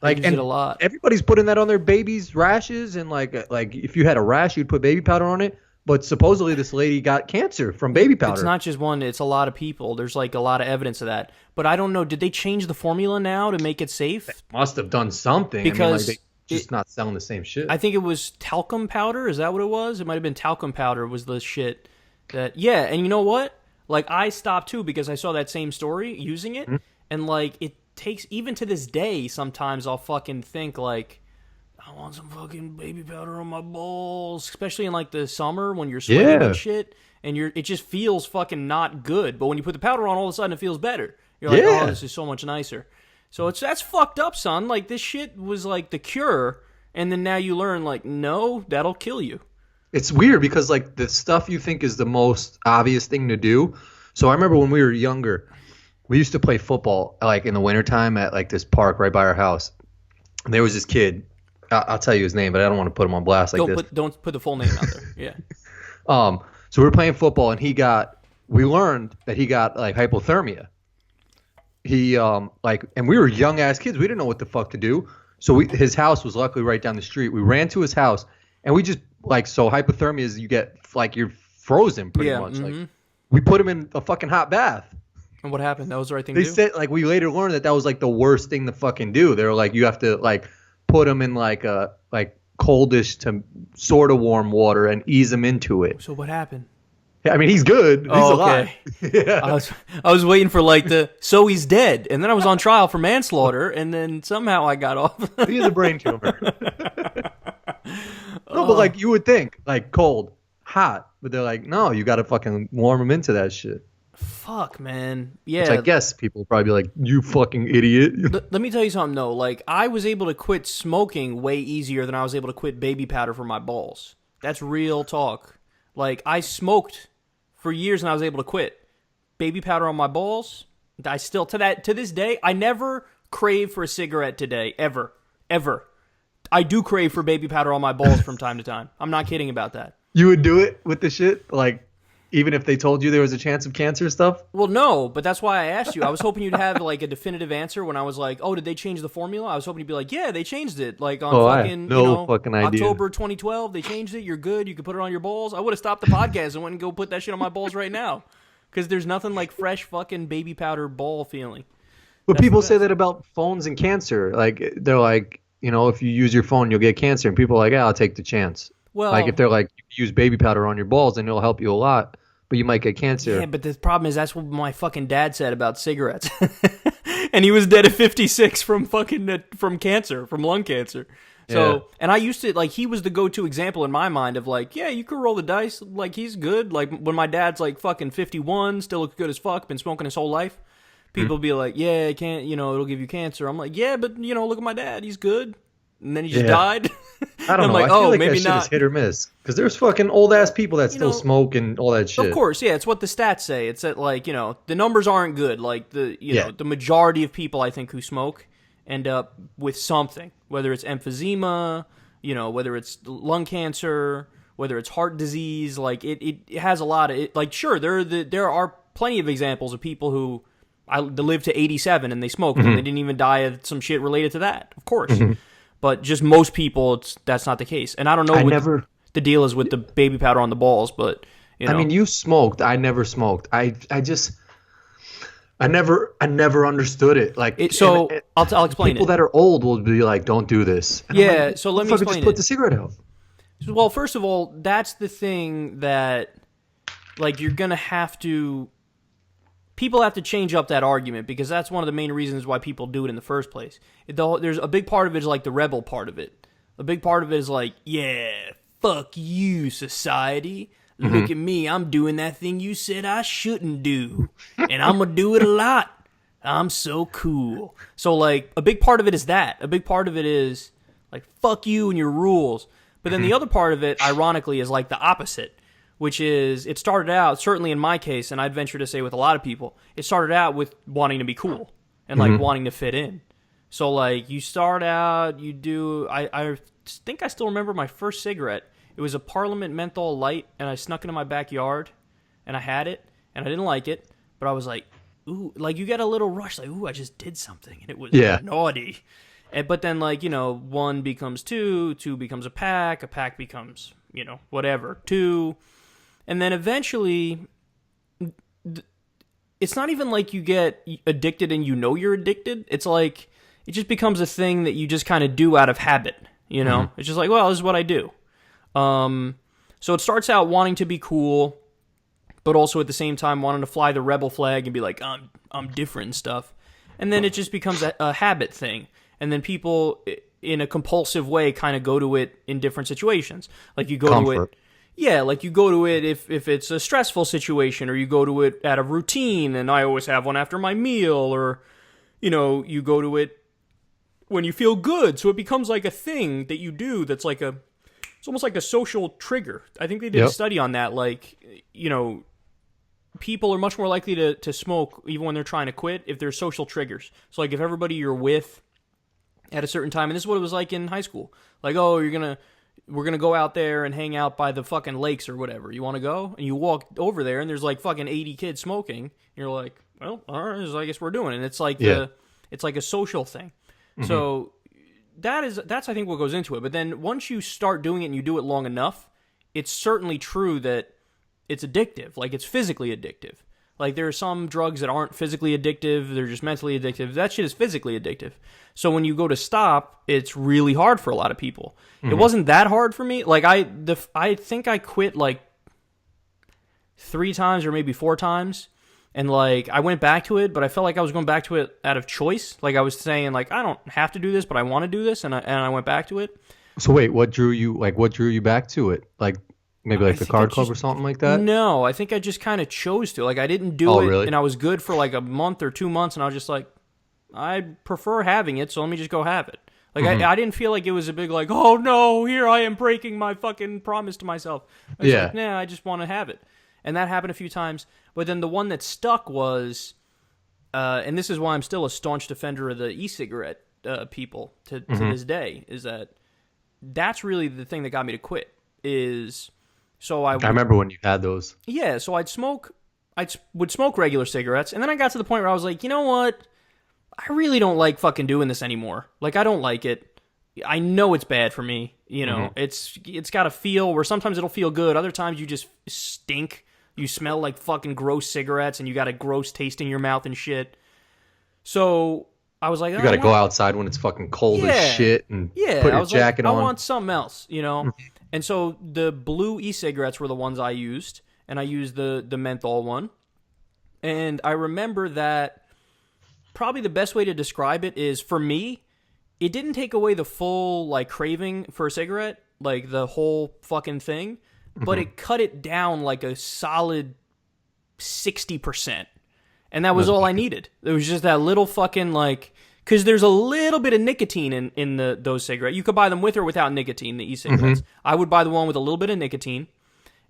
[SPEAKER 1] I
[SPEAKER 2] Like,
[SPEAKER 1] use
[SPEAKER 2] and
[SPEAKER 1] it a lot.
[SPEAKER 2] Everybody's putting that on their babies' rashes, and like if you had a rash, you'd put baby powder on it. But supposedly this lady got cancer from baby powder.
[SPEAKER 1] It's not just one. It's a lot of people. There's like a lot of evidence of that. But I don't know. Did they change the formula now to make it safe?
[SPEAKER 2] They must have done something.
[SPEAKER 1] Because
[SPEAKER 2] they just not selling the same shit.
[SPEAKER 1] I think it was talcum powder. Is that what it was? It might have been talcum powder was the shit that... Yeah, and you know what? Like, I stopped too because I saw that same story using it. Mm-hmm. And like, it takes... Even to this day, sometimes I'll fucking think like... I want some fucking baby powder on my balls, especially in like the summer when you're sweating and shit, and it just feels fucking not good. But when you put the powder on, all of a sudden it feels better. You're like, oh, this is so much nicer. So that's fucked up, son. Like, this shit was like the cure, and then now you learn like, no, that'll kill you.
[SPEAKER 2] It's weird because like the stuff you think is the most obvious thing to do. So I remember when we were younger, we used to play football like in the wintertime at like this park right by our house. And there was this kid. I'll tell you his name, but I don't want to put him on blast like this.
[SPEAKER 1] Don't put the full name out there. Yeah.
[SPEAKER 2] So we were playing football, and we learned that he got like hypothermia. He and we were young ass kids. We didn't know what the fuck to do. So his house was luckily right down the street. We ran to his house, and we just so hypothermia is you get like you're frozen pretty much. Mm-hmm. Like we put him in a fucking hot bath.
[SPEAKER 1] And what happened? That was the right thing to do?
[SPEAKER 2] They said like we later learned that was like the worst thing to fucking do. They were like, you have to like put him in like a coldish to sort of warm water and ease him into it.
[SPEAKER 1] So what happened?
[SPEAKER 2] Yeah, I mean, he's good. He's alive.
[SPEAKER 1] Yeah. I was waiting for like so he's dead, and then I was on trial for manslaughter, and then somehow I got off.
[SPEAKER 2] He has a brain tumor. No, but like you would think like cold, hot, but they're like, no, you got to fucking warm him into that shit.
[SPEAKER 1] Fuck, man. Yeah.
[SPEAKER 2] Which I guess people will probably be like, you fucking idiot.
[SPEAKER 1] Let me tell you something, though. Like, I was able to quit smoking way easier than I was able to quit baby powder for my balls. That's real talk. Like, I smoked for years and I was able to quit. Baby powder on my balls, I still, to this day, I never crave for a cigarette today. Ever. Ever. I do crave for baby powder on my balls from time to time. I'm not kidding about that.
[SPEAKER 2] You would do it with the shit? Like... even if they told you there was a chance of cancer stuff?
[SPEAKER 1] Well, no, but that's why I asked you. I was hoping you'd have like a definitive answer when I was like, "Oh, did they change the formula?" I was hoping you'd be like, "Yeah, they changed it. Like on
[SPEAKER 2] I have no fucking idea.
[SPEAKER 1] October 2012, they changed it. You're good. You can put it on your balls." I would have stopped the podcast and went and go put that shit on my balls right now, because there's nothing like fresh fucking baby powder ball feeling.
[SPEAKER 2] But people say that about phones and cancer. Like they're like, if you use your phone, you'll get cancer, and people are like, "Yeah, I'll take the chance."
[SPEAKER 1] Well,
[SPEAKER 2] like if they're like, use baby powder on your balls, and it'll help you a lot. But you might get cancer.
[SPEAKER 1] Yeah, but the problem is that's what my fucking dad said about cigarettes, and he was dead at 56 from cancer, from lung cancer. So, and I used to he was the go-to example in my mind of like, yeah, you could roll the dice, like he's good. Like when my dad's like fucking 51, still looks good as fuck, been smoking his whole life. People be like, yeah, it can't, it'll give you cancer. I'm like, yeah, but look at my dad, he's good. And then he just died.
[SPEAKER 2] I don't know.
[SPEAKER 1] Like,
[SPEAKER 2] I feel like
[SPEAKER 1] maybe
[SPEAKER 2] that shit
[SPEAKER 1] not.
[SPEAKER 2] is hit or miss. Because there's fucking old ass people that still smoke and all that shit.
[SPEAKER 1] Of course, yeah. It's what the stats say. It's that the numbers aren't good. Like the majority of people I think who smoke end up with something, whether it's emphysema, whether it's lung cancer, whether it's heart disease. Like it has a lot of it. Like sure, there are plenty of examples of people who they lived to 87 and they smoked and they didn't even die of some shit related to that. Of course. But just most people, that's not the case. And I don't know what the deal is with the baby powder on the balls, but,
[SPEAKER 2] I mean, you smoked. I never smoked. I never understood it. Like,
[SPEAKER 1] I'll explain
[SPEAKER 2] people that are old will be like, don't do this.
[SPEAKER 1] And so let me explain
[SPEAKER 2] just put the cigarette out.
[SPEAKER 1] Well, first of all, that's the thing that, like, you're going to have to... People have to change up that argument because that's one of the main reasons why people do it in the first place. There's a big part of it is like the rebel part of it. A big part of it is like, yeah, fuck you, society. Look at me, I'm doing that thing you said I shouldn't do. And I'm going to do it a lot. I'm so cool. So like, a big part of it is that. A big part of it is like, fuck you and your rules. But then the other part of it, ironically, is like the opposite. Which is, it started out, certainly in my case, and I'd venture to say with a lot of people, it started out with wanting to be cool and like wanting to fit in. So like you start out, you do, I think I still remember my first cigarette. It was a Parliament menthol light and I snuck it in my backyard and I had it and I didn't like it, but I was like, ooh, like you get a little rush, like, ooh, I just did something and it was naughty. But then like, one becomes two becomes a pack becomes, whatever, two. And then eventually, it's not even like you get addicted and you're addicted. It's like, it just becomes a thing that you just kind of do out of habit, It's just like, well, this is what I do. So it starts out wanting to be cool, but also at the same time wanting to fly the rebel flag and be like, I'm different and stuff. And then it just becomes a habit thing. And then people, in a compulsive way, kind of go to it in different situations. Like you go to it... Yeah, like you go to it if it's a stressful situation, or you go to it out of routine, and I always have one after my meal, or, you go to it when you feel good. So it becomes like a thing that you do that's like it's almost like a social trigger. I think they did a study on that, like, people are much more likely to smoke even when they're trying to quit if there's social triggers. So like if everybody you're with at a certain time, and this is what it was like in high school, like, oh, we're going to go out there and hang out by the fucking lakes or whatever. You want to go? And you walk over there and there's like fucking 80 kids smoking. You're like, well, all right, so I guess we're doing it. And it's like it's like a social thing. So that's I think what goes into it. But then once you start doing it and you do it long enough, it's certainly true that it's addictive. Like it's physically addictive. Like there are some drugs that aren't physically addictive, they're just mentally addictive. That shit is physically addictive. So when you go to stop, it's really hard for a lot of people. It wasn't that hard for me. Like I think I quit like 3 times or maybe 4 times. And like I went back to it, but I felt like I was going back to it out of choice. Like I was saying like I don't have to do this, but I want to do this, and I went back to it.
[SPEAKER 2] So wait, what drew you back to it? Like maybe like the card club or something like that?
[SPEAKER 1] No, I think I just kind of chose to. Like I didn't do it, really? And I was good for like a month or 2 months, and I was just like, I prefer having it, so let me just go have it. Like I didn't feel like it was a big like, oh no, here I am breaking my fucking promise to myself. I was like, nah, I just want to have it. And that happened a few times. But then the one that stuck was, and this is why I'm still a staunch defender of the e-cigarette people to this day, is that's really the thing that got me to quit. Is So I
[SPEAKER 2] remember when you had those.
[SPEAKER 1] Yeah, so would smoke regular cigarettes, and then I got to the point where I was like, you know what? I really don't like fucking doing this anymore. Like, I don't like it. I know it's bad for me. You know, it's got a feel where sometimes it'll feel good. Other times you just stink. You smell like fucking gross cigarettes, and you got a gross taste in your mouth and shit. So I was like,
[SPEAKER 2] you got to go outside when it's fucking cold as shit and put your jacket on.
[SPEAKER 1] I want something else, you know? And so the blue e-cigarettes were the ones I used, and I used the menthol one. And I remember that probably the best way to describe it is, for me, it didn't take away the full, like, craving for a cigarette, like the whole fucking thing, but it cut it down like a solid 60%. And that was all I needed. It was just that little fucking, like, because there's a little bit of nicotine in those cigarettes. You could buy them with or without nicotine, the e-cigarettes. I would buy the one with a little bit of nicotine,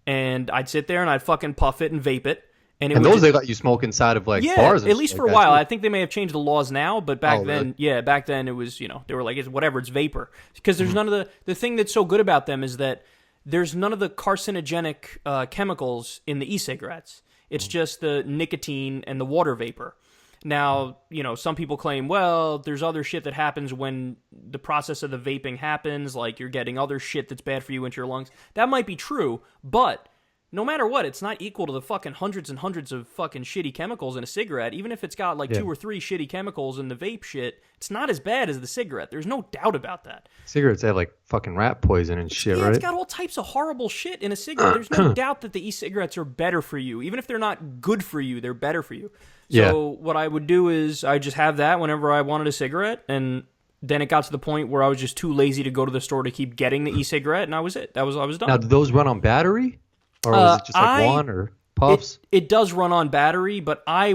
[SPEAKER 1] and I'd sit there and I'd fucking puff it and vape it. And those
[SPEAKER 2] they let you smoke inside of like bars.
[SPEAKER 1] At least for a while. I think they may have changed the laws now, but back then it was, you know, they were like, it's whatever, it's vapor. Because there's none of the thing that's so good about them is that there's none of the carcinogenic chemicals in the e-cigarettes. It's just the nicotine and the water vapor. Now, you know, some people claim, well, there's other shit that happens when the process of the vaping happens, like you're getting other shit that's bad for you into your lungs. That might be true, but no matter what, it's not equal to the fucking hundreds and hundreds of fucking shitty chemicals in a cigarette. Even if it's got like 2 or 3 shitty chemicals in the vape shit, it's not as bad as the cigarette. There's no doubt about that.
[SPEAKER 2] Cigarettes have like fucking rat poison and shit, right?
[SPEAKER 1] It's got all types of horrible shit in a cigarette. There's no doubt that the e-cigarettes are better for you. Even if they're not good for you, they're better for you. So what I would do is I just have that whenever I wanted a cigarette, and then it got to the point where I was just too lazy to go to the store to keep getting the e-cigarette, and I was it. I was done.
[SPEAKER 2] Now, do those run on battery? Or was it just like one or puffs?
[SPEAKER 1] It does run on battery, but I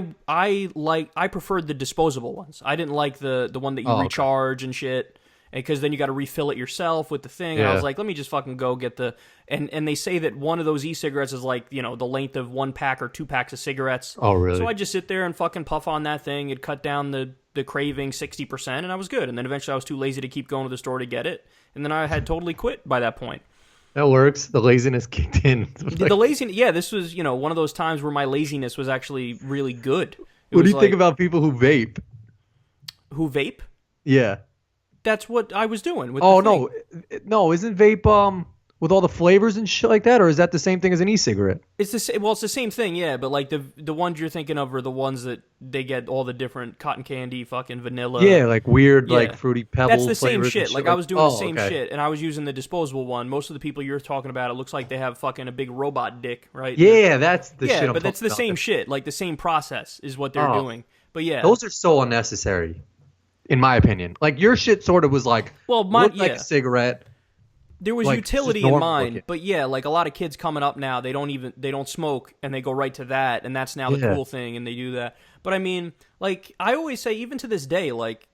[SPEAKER 1] preferred the disposable ones. I didn't like the one that you recharge and shit, because then you got to refill it yourself with the thing. And I was like, let me just fucking go get the and they say that one of those e-cigarettes is like, you know, the length of 1 pack or 2 packs of cigarettes.
[SPEAKER 2] Oh, really?
[SPEAKER 1] So I just sit there and fucking puff on that thing. It cut down the craving 60%, and I was good. And then eventually I was too lazy to keep going to the store to get it, and then I had totally quit by that point.
[SPEAKER 2] That works. The laziness kicked in.
[SPEAKER 1] The laziness, this was, you know, one of those times where my laziness was actually really good.
[SPEAKER 2] What do you think about people who vape?
[SPEAKER 1] Who vape?
[SPEAKER 2] Yeah.
[SPEAKER 1] That's what I was doing. With
[SPEAKER 2] no, isn't vape with all the flavors and shit like that, or is that the same thing as an e-cigarette?
[SPEAKER 1] It's the same. Well, it's the same thing, yeah. But like the ones you're thinking of are the ones that they get all the different cotton candy, fucking vanilla.
[SPEAKER 2] Yeah, like weird, like fruity pebbles.
[SPEAKER 1] That's the same shit. Like I was doing the same
[SPEAKER 2] okay.
[SPEAKER 1] shit, and I was using the disposable one. Most of the people you're talking about, it looks like they have fucking a big robot dick, right?
[SPEAKER 2] Yeah, that's the shit.
[SPEAKER 1] Yeah, but that's the same shit. Like the same process is what they're doing. But yeah,
[SPEAKER 2] those are so unnecessary, in my opinion. Like your shit sort of was like, looked like a cigarette.
[SPEAKER 1] There was utility in mine, but yeah, like a lot of kids coming up now, they don't smoke, and they go right to that, and that's now the cool thing, and they do that. But I mean, like I always say, even to this day, like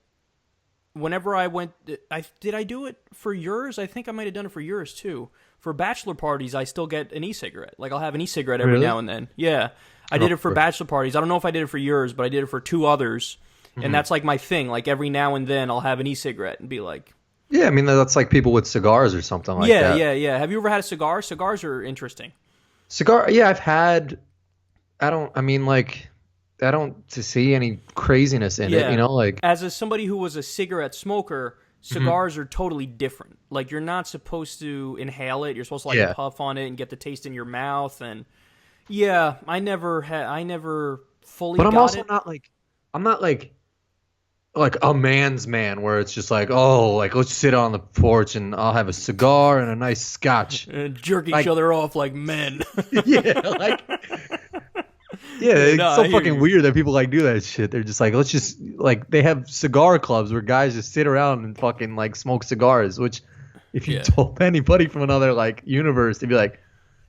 [SPEAKER 1] whenever I went, did I do it for yours? I think I might have done it for yours too. For bachelor parties, I still get an e-cigarette. Like I'll have an e-cigarette every now and then. Yeah, I did it for bachelor parties. I don't know if I did it for yours, but I did it for 2 others, and that's like my thing. Like every now and then, I'll have an e-cigarette and be like.
[SPEAKER 2] Yeah, I mean, that's like people with cigars or something like that.
[SPEAKER 1] Yeah. Have you ever had a cigar? Cigars are interesting.
[SPEAKER 2] Yeah, I've had. I don't see any craziness in it, you know? Like,
[SPEAKER 1] as somebody who was a cigarette smoker, cigars are totally different. Like, you're not supposed to inhale it. You're supposed to, like, puff on it and get the taste in your mouth. And, yeah, I never fully got it.
[SPEAKER 2] But I'm also not like a man's man where it's just like, oh, like let's sit on the porch and I'll have a cigar and a nice scotch
[SPEAKER 1] and jerk each other off like men.
[SPEAKER 2] It's so fucking weird that people like do that shit. They're just like, let's just like they have cigar clubs where guys just sit around and fucking like smoke cigars. Which, if you told anybody from another like universe, they'd be like,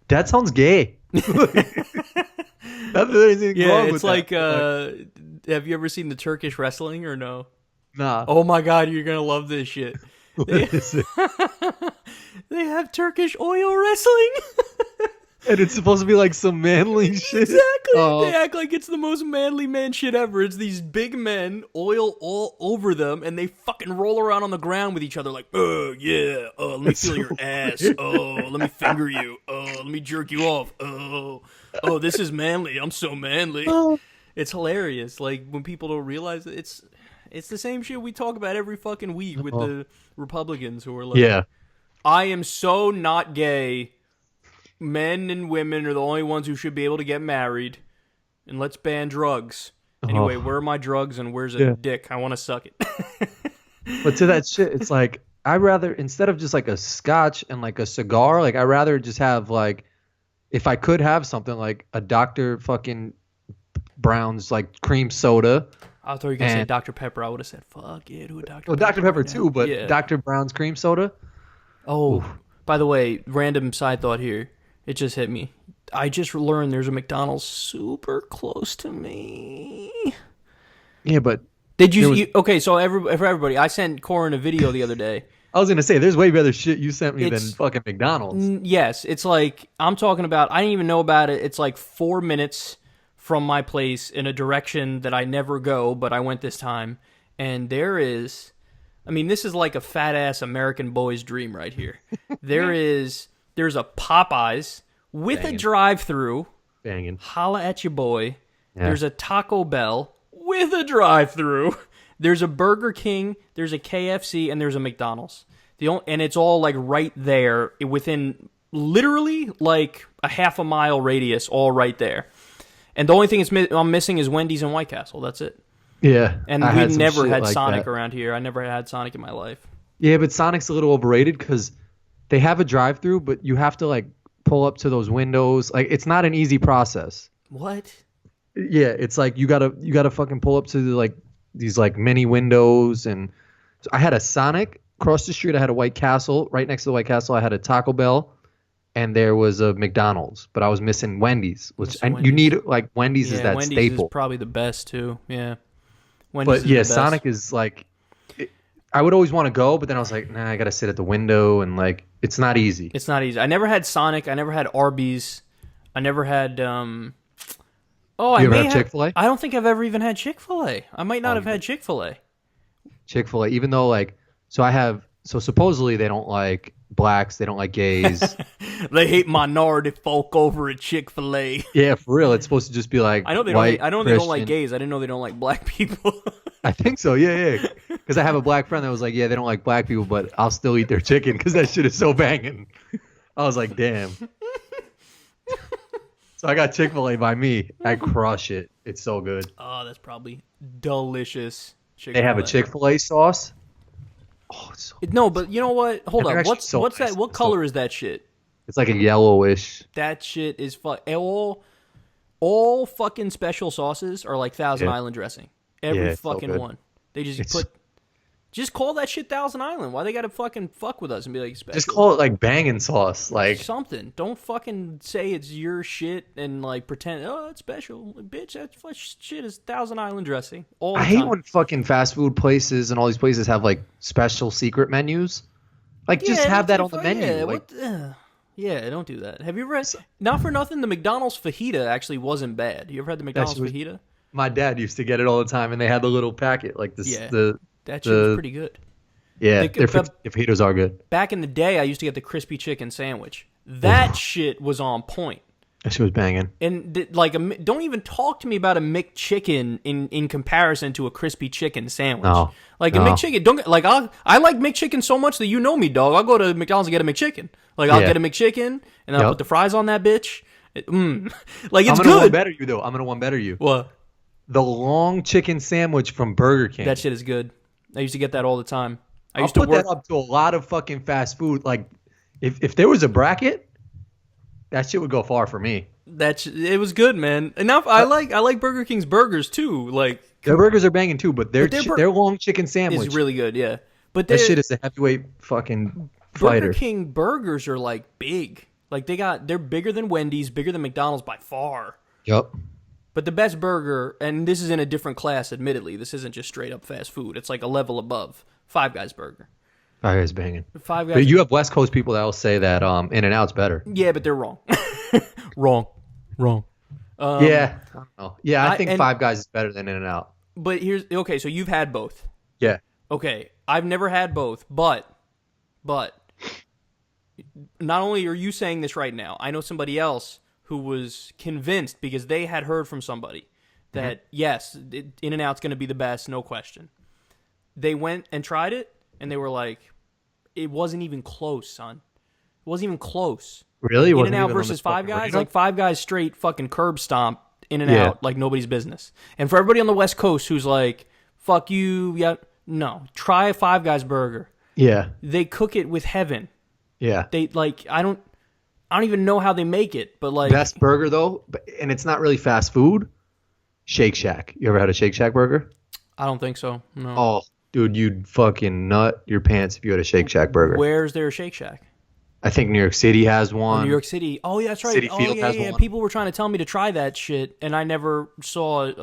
[SPEAKER 2] that sounds gay.
[SPEAKER 1] It's like have you ever seen the Turkish wrestling or no?
[SPEAKER 2] Nah.
[SPEAKER 1] Oh my god, you're gonna love this shit. They have Turkish oil wrestling.
[SPEAKER 2] And it's supposed to be like some manly shit.
[SPEAKER 1] Exactly.
[SPEAKER 2] Oh.
[SPEAKER 1] They act like it's the most manly man shit ever. It's these big men, oil all over them, and they fucking roll around on the ground with each other like, oh, yeah, oh, let me feel your ass. Oh, let me finger you. Oh, let me jerk you off. Oh, this is manly. I'm so manly.
[SPEAKER 2] Oh.
[SPEAKER 1] It's hilarious. Like, when people don't realize it, it's the same shit we talk about every fucking week with the Republicans who are like,
[SPEAKER 2] Yeah.
[SPEAKER 1] I am so not gay. Men and women are the only ones who should be able to get married, and let's ban drugs. Anyway, where are my drugs and where's a dick? I want to suck it.
[SPEAKER 2] But to that shit, it's like, I'd rather, instead of just like a scotch and like a cigar, like I'd rather just have like, if I could have something like a Dr. fucking Brown's like cream soda.
[SPEAKER 1] I thought you were going to say Dr. Pepper. I would have said, fuck it, who Dr.
[SPEAKER 2] Well, Dr. Pepper too, but
[SPEAKER 1] yeah.
[SPEAKER 2] Dr. Brown's cream soda.
[SPEAKER 1] Oh, by the way, random side thought here. It just hit me. I just learned there's a McDonald's super close to me.
[SPEAKER 2] Yeah, but
[SPEAKER 1] did you? Okay, so for everybody, I sent Corin a video the other day.
[SPEAKER 2] I was gonna say, there's way better shit you sent me than fucking McDonald's.
[SPEAKER 1] Yes, it's like I'm talking about. I didn't even know about it. It's like 4 minutes from my place in a direction that I never go, but I went this time, and there is. I mean, this is like a fat ass American boy's dream right here. There's a Popeyes with a drive-through.
[SPEAKER 2] Banging.
[SPEAKER 1] Holla at your boy.
[SPEAKER 2] Yeah.
[SPEAKER 1] There's a Taco Bell with a drive-through. There's a Burger King. There's a KFC, and there's a McDonald's. And it's all like right there within literally like a half a mile radius, all right there. And the only thing I'm missing is Wendy's and White Castle. That's it.
[SPEAKER 2] Yeah.
[SPEAKER 1] And we never had Sonic around here. I never had Sonic in my life.
[SPEAKER 2] Yeah, but Sonic's a little overrated because they have a drive-through, but you have to like pull up to those windows. Like, it's not an easy process.
[SPEAKER 1] What?
[SPEAKER 2] Yeah, it's like you gotta fucking pull up to these like mini windows. And so I had a Sonic across the street. I had a White Castle right next to the White Castle. I had a Taco Bell, and there was a McDonald's, but I was missing Wendy's, you need like Wendy's is that
[SPEAKER 1] Wendy's
[SPEAKER 2] staple.
[SPEAKER 1] Is probably the best too. Yeah. Wendy's
[SPEAKER 2] but yeah, Sonic is like. I would always want to go, but then I was like, nah, I gotta sit at the window, and like, it's not easy.
[SPEAKER 1] It's not easy. I never had Sonic. I never had Arby's. I never had. You
[SPEAKER 2] ever had Chick-fil-A?
[SPEAKER 1] I don't think I've ever even had Chick-fil-A. I might not have had Chick-fil-A.
[SPEAKER 2] Chick-fil-A, even though like, so supposedly they don't like blacks, they don't like gays.
[SPEAKER 1] They hate minority folk over at Chick-fil-A.
[SPEAKER 2] Yeah, for real. It's supposed to just be like.
[SPEAKER 1] I know they
[SPEAKER 2] white,
[SPEAKER 1] don't. I know they don't like gays. I didn't know they don't like black people.
[SPEAKER 2] I think so. Yeah. Because I have a black friend that was like, yeah, they don't like black people, but I'll still eat their chicken because that shit is so banging. I was like, damn. So I got Chick-fil-A by me. I crush it. It's so good.
[SPEAKER 1] Oh, that's probably delicious.
[SPEAKER 2] Chick-fil-A. They have a Chick-fil-A sauce. Oh, it's so
[SPEAKER 1] no, but you know what? Hold on. What's
[SPEAKER 2] nice.
[SPEAKER 1] that? What color is that shit?
[SPEAKER 2] It's like a yellowish.
[SPEAKER 1] That shit is all fucking special sauces are like Thousand Island dressing. Every fucking one. They just call that shit Thousand Island. Why they gotta fucking fuck with us and be like special?
[SPEAKER 2] Just call it like banging sauce, like
[SPEAKER 1] something. Don't fucking say it's your shit and like pretend it's special. Like, bitch, that shit is Thousand Island dressing. I
[SPEAKER 2] hate when fucking fast food places and all these places have like special secret menus. Like just have that on the menu.
[SPEAKER 1] Yeah, don't do that. Have you ever had? Not for nothing, the McDonald's fajita actually wasn't bad. You ever had the McDonald's fajita?
[SPEAKER 2] My dad used to get it all the time, and they had the little packet like this.
[SPEAKER 1] Yeah, that shit was pretty good.
[SPEAKER 2] Yeah, their fajitas are good.
[SPEAKER 1] Back in the day, I used to get the crispy chicken sandwich. That shit was on point.
[SPEAKER 2] That shit was banging.
[SPEAKER 1] And like, don't even talk to me about a McChicken in comparison to a crispy chicken sandwich.
[SPEAKER 2] No,
[SPEAKER 1] a McChicken. I like McChicken so much that you know me, dog. I'll go to McDonald's and get a McChicken. Like I'll get a McChicken and then I'll put the fries on that bitch. Like it's good.
[SPEAKER 2] I'm gonna one better you.
[SPEAKER 1] What?
[SPEAKER 2] The long chicken sandwich from Burger King.
[SPEAKER 1] That shit is good. I used to get that all the time.
[SPEAKER 2] I used to put that up to a lot of fucking fast food. Like, if there was a bracket, that shit would go far for me.
[SPEAKER 1] It was good, man. Enough. I like Burger King's burgers too. Like
[SPEAKER 2] their burgers are banging too, but their long chicken sandwich
[SPEAKER 1] is really good. Yeah, but
[SPEAKER 2] that shit is a heavyweight fucking fighter.
[SPEAKER 1] Burger King burgers are like big. Like they're bigger than Wendy's, bigger than McDonald's by far.
[SPEAKER 2] Yep.
[SPEAKER 1] But the best burger, and this is in a different class, admittedly. This isn't just straight up fast food. It's like a level above. Five Guys burger.
[SPEAKER 2] Five Guys banging.
[SPEAKER 1] Five Guys.
[SPEAKER 2] But you have West Coast people that will say that In-N-Out's better.
[SPEAKER 1] Yeah, but they're wrong. Wrong.
[SPEAKER 2] Yeah. I don't know. Yeah, I think
[SPEAKER 1] and-
[SPEAKER 2] Five Guys is better than In-N-Out.
[SPEAKER 1] But here's okay. So you've had both.
[SPEAKER 2] Yeah.
[SPEAKER 1] Okay, I've never had both, but not only are you saying this right now, I know somebody else who was convinced because they had heard from somebody that yes, In-N-Out's going to be the best, no question. They went and tried it, and they were like, it wasn't even close, son. It wasn't even close.
[SPEAKER 2] Really?
[SPEAKER 1] In-N-Out versus Five Guys? Like Five Guys straight fucking curb stomp In-N-Out like nobody's business. And for everybody on the West Coast who's like, fuck you, yeah, no. Try a Five Guys burger.
[SPEAKER 2] Yeah.
[SPEAKER 1] They cook it with heaven.
[SPEAKER 2] Yeah.
[SPEAKER 1] They like I don't even know how they make it, but like
[SPEAKER 2] Best burger though, and it's not really fast food. Shake Shack. You ever had a Shake Shack burger?
[SPEAKER 1] I don't think so. No.
[SPEAKER 2] Oh, dude, you'd fucking nut your pants if you had a Shake Shack burger.
[SPEAKER 1] Where's there a Shake Shack?
[SPEAKER 2] I think New York City has one.
[SPEAKER 1] New York City. Oh, yeah, that's right.
[SPEAKER 2] City Field has one.
[SPEAKER 1] People were trying to tell me to try that shit, and I never saw it.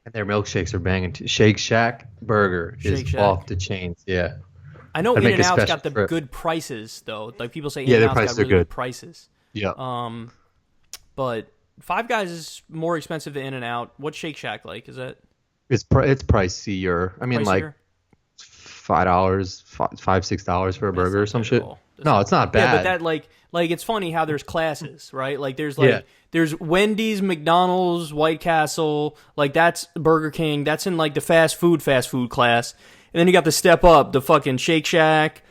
[SPEAKER 2] And their milkshakes are banging too. Shake Shack burger is off the chains. Yeah.
[SPEAKER 1] I know
[SPEAKER 2] I'd make a
[SPEAKER 1] In-N-Out's
[SPEAKER 2] special
[SPEAKER 1] got the
[SPEAKER 2] trip.
[SPEAKER 1] good prices though. Like people say,
[SPEAKER 2] Yeah, their
[SPEAKER 1] In-N-Out's
[SPEAKER 2] prices
[SPEAKER 1] got
[SPEAKER 2] are
[SPEAKER 1] really
[SPEAKER 2] good.
[SPEAKER 1] prices.
[SPEAKER 2] Yeah.
[SPEAKER 1] But Five Guys is more expensive than In-N-Out. What's Shake Shack like? Is that
[SPEAKER 2] It's pricier. I mean, like
[SPEAKER 1] pricier?
[SPEAKER 2] $5, $6 for a burger or some shit.
[SPEAKER 1] That's
[SPEAKER 2] No, it's not bad.
[SPEAKER 1] Yeah, but that like it's funny how there's classes, right? Like there's there's Wendy's, McDonald's, White Castle, like that's Burger King. That's in like the fast food class. And then you got the step up, the fucking Shake Shack,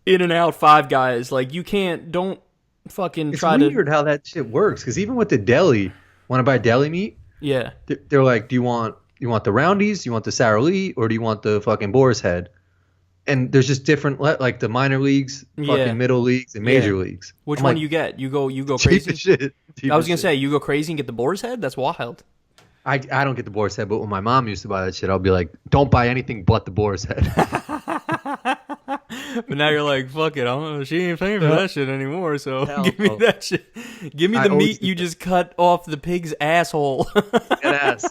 [SPEAKER 1] In-N-Out, Five Guys. Like you don't fucking
[SPEAKER 2] it's
[SPEAKER 1] try to.
[SPEAKER 2] It's weird how that shit works because even with the deli, want to buy deli meat?
[SPEAKER 1] Yeah.
[SPEAKER 2] They're like, do you want the roundies, you want the Sara Lee, or do you want the fucking boar's head? And there's just different, like the minor leagues, fucking middle leagues, and major leagues.
[SPEAKER 1] Which
[SPEAKER 2] I'm
[SPEAKER 1] one
[SPEAKER 2] like,
[SPEAKER 1] you get? You go
[SPEAKER 2] cheap
[SPEAKER 1] crazy.
[SPEAKER 2] as shit.
[SPEAKER 1] I was gonna say you go crazy and get the boar's head. That's wild.
[SPEAKER 2] I don't get the boar's head, but when my mom used to buy that shit, I'll be like, don't buy anything but the boar's head.
[SPEAKER 1] But now you're like, fuck it. She ain't paying for that shit anymore, so give me that shit. Give me the meat you just cut off the pig's asshole.
[SPEAKER 2] Ass.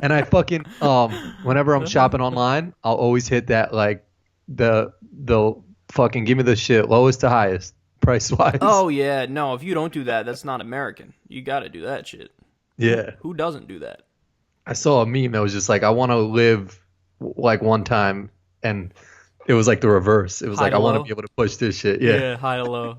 [SPEAKER 2] And I fucking whenever I'm shopping online, I'll always hit that like the fucking give me the shit lowest to highest price wise.
[SPEAKER 1] Oh yeah, no, if you don't do that, that's not American. You got to do that shit.
[SPEAKER 2] Yeah.
[SPEAKER 1] Who doesn't do that?
[SPEAKER 2] I saw a meme that was just like I want to live like one time, and it was like the reverse. It was
[SPEAKER 1] high
[SPEAKER 2] like I want to be able to push this shit. Yeah,
[SPEAKER 1] high to low.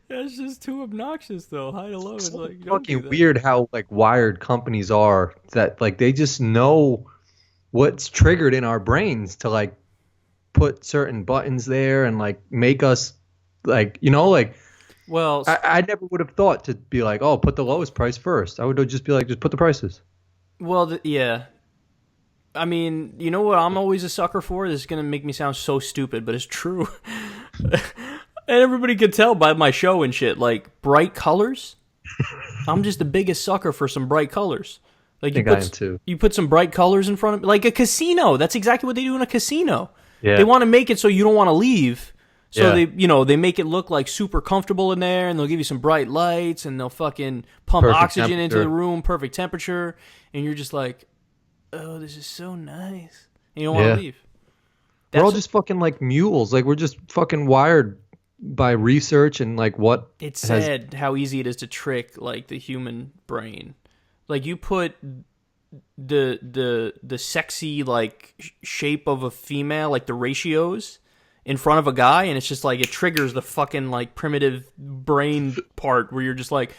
[SPEAKER 1] That's just too obnoxious, though. High to low is like
[SPEAKER 2] fucking weird how like wired companies are that like they just know what's triggered in our brains to like put certain buttons there and like make us like like.
[SPEAKER 1] Well,
[SPEAKER 2] I never would have thought to be like, oh, put the lowest price first. I would just be like, just put the prices.
[SPEAKER 1] Well, yeah. I mean, you know what I'm always a sucker for? This is going to make me sound so stupid, but it's true. And everybody could tell by my show and shit. Like, bright colors. I'm just the biggest sucker for some bright colors. Like
[SPEAKER 2] I am too.
[SPEAKER 1] You put some bright colors in front of like a casino. That's exactly what they do in a casino.
[SPEAKER 2] Yeah.
[SPEAKER 1] They want to make it so you don't want to leave. So
[SPEAKER 2] yeah.
[SPEAKER 1] they make it look like super comfortable in there, and they'll give you some bright lights, and they'll fucking pump
[SPEAKER 2] Perfect
[SPEAKER 1] oxygen into the room, perfect temperature, and you're just like, oh, this is so nice. And you don't want to leave.
[SPEAKER 2] We're all just fucking like mules. Like we're just fucking wired by research and like what.
[SPEAKER 1] It's sad how easy it is to trick like the human brain. Like you put the sexy like shape of a female, like the ratios, in front of a guy, and it's just like it triggers the fucking like primitive brain part where you're just like,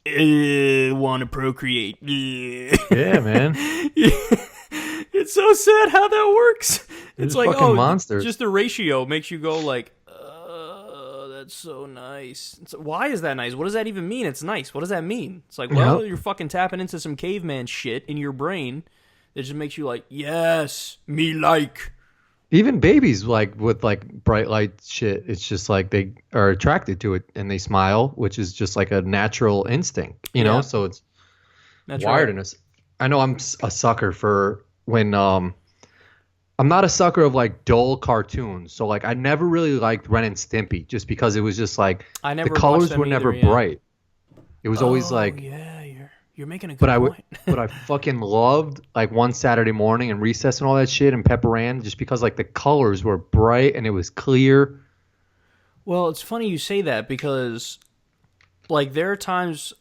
[SPEAKER 1] want to procreate.
[SPEAKER 2] Yeah, man.
[SPEAKER 1] It's so sad how that works. It's like,
[SPEAKER 2] fucking monsters.
[SPEAKER 1] Just the ratio makes you go like, that's so nice. Why is that nice? What does that even mean? It's nice. What does that mean? It's like, well, you're fucking tapping into some caveman shit in your brain that just makes you like, yes, me like.
[SPEAKER 2] Even babies like with like bright light shit, it's just like they are attracted to it and they smile, which is just like a natural instinct, you know? So it's
[SPEAKER 1] That's
[SPEAKER 2] wired
[SPEAKER 1] right.
[SPEAKER 2] in us. I know I'm a sucker for when I'm not a sucker of like dull cartoons. So like I never really liked Ren and Stimpy just because it was just like
[SPEAKER 1] I never
[SPEAKER 2] the colors
[SPEAKER 1] watched them
[SPEAKER 2] were never
[SPEAKER 1] either,
[SPEAKER 2] bright. It was always like
[SPEAKER 1] You're making a
[SPEAKER 2] But
[SPEAKER 1] good
[SPEAKER 2] I would,
[SPEAKER 1] point.
[SPEAKER 2] but I fucking loved like one Saturday morning and recess and all that shit and Pepper Ann just because like the colors were bright and it was clear.
[SPEAKER 1] Well, it's funny you say that because, like, there are times.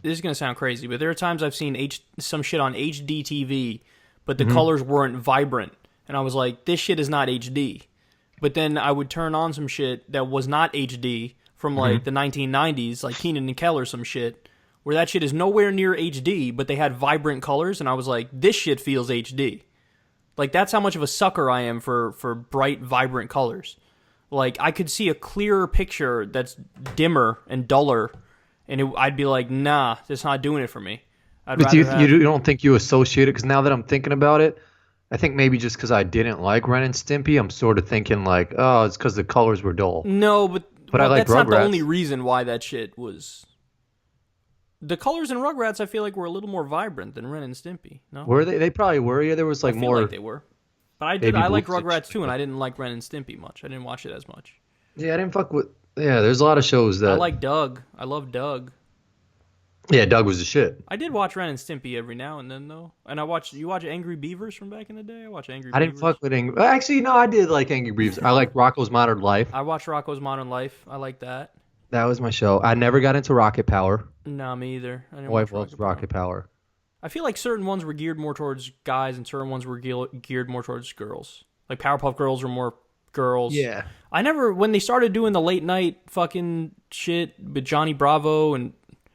[SPEAKER 1] This is gonna sound crazy, but there are times I've seen some shit on HD TV, but the colors weren't vibrant, and I was like, "This shit is not HD." But then I would turn on some shit that was not HD from like the 1990s, like Keenan and Kel or some shit, where that shit is nowhere near HD, but they had vibrant colors, and I was like, "This shit feels HD." Like that's how much of a sucker I am for bright, vibrant colors. Like I could see a clearer picture that's dimmer and duller. And I'd be like, nah, that's not doing it for me.
[SPEAKER 2] But you don't think you associate it? Because now that I'm thinking about it, I think maybe just because I didn't like Ren and Stimpy, I'm sort of thinking like, oh, it's because the colors were dull.
[SPEAKER 1] No, but
[SPEAKER 2] I like
[SPEAKER 1] that's
[SPEAKER 2] Rugrats.
[SPEAKER 1] not the only reason why that shit was. The colors in Rugrats, I feel like, were a little more vibrant than Ren and Stimpy. No,
[SPEAKER 2] Were they? They probably were. Yeah, there was like
[SPEAKER 1] I feel
[SPEAKER 2] more.
[SPEAKER 1] like they were. But I like Rugrats too, and I didn't like Ren and Stimpy much. I didn't watch it as much.
[SPEAKER 2] Yeah, I didn't fuck with. Yeah, there's a lot of shows that.
[SPEAKER 1] I like Doug. I love Doug.
[SPEAKER 2] Yeah, Doug was the shit.
[SPEAKER 1] I did watch Ren and Stimpy every now and then, though. And you watch Angry Beavers from back in the day? I watch Angry Beavers.
[SPEAKER 2] I didn't fuck with Angry. Actually, no, I did like Angry Beavers. I like Rocko's Modern Life.
[SPEAKER 1] I watched Rocko's Modern Life. I like that.
[SPEAKER 2] That was my show. I never got into Rocket Power.
[SPEAKER 1] No, me either.
[SPEAKER 2] My wife loves Rocket Power.
[SPEAKER 1] I feel like certain ones were geared more towards guys and certain ones were geared more towards girls. Like Powerpuff Girls were more girls.
[SPEAKER 2] Yeah.
[SPEAKER 1] When they started doing the late night fucking shit with Johnny Bravo and...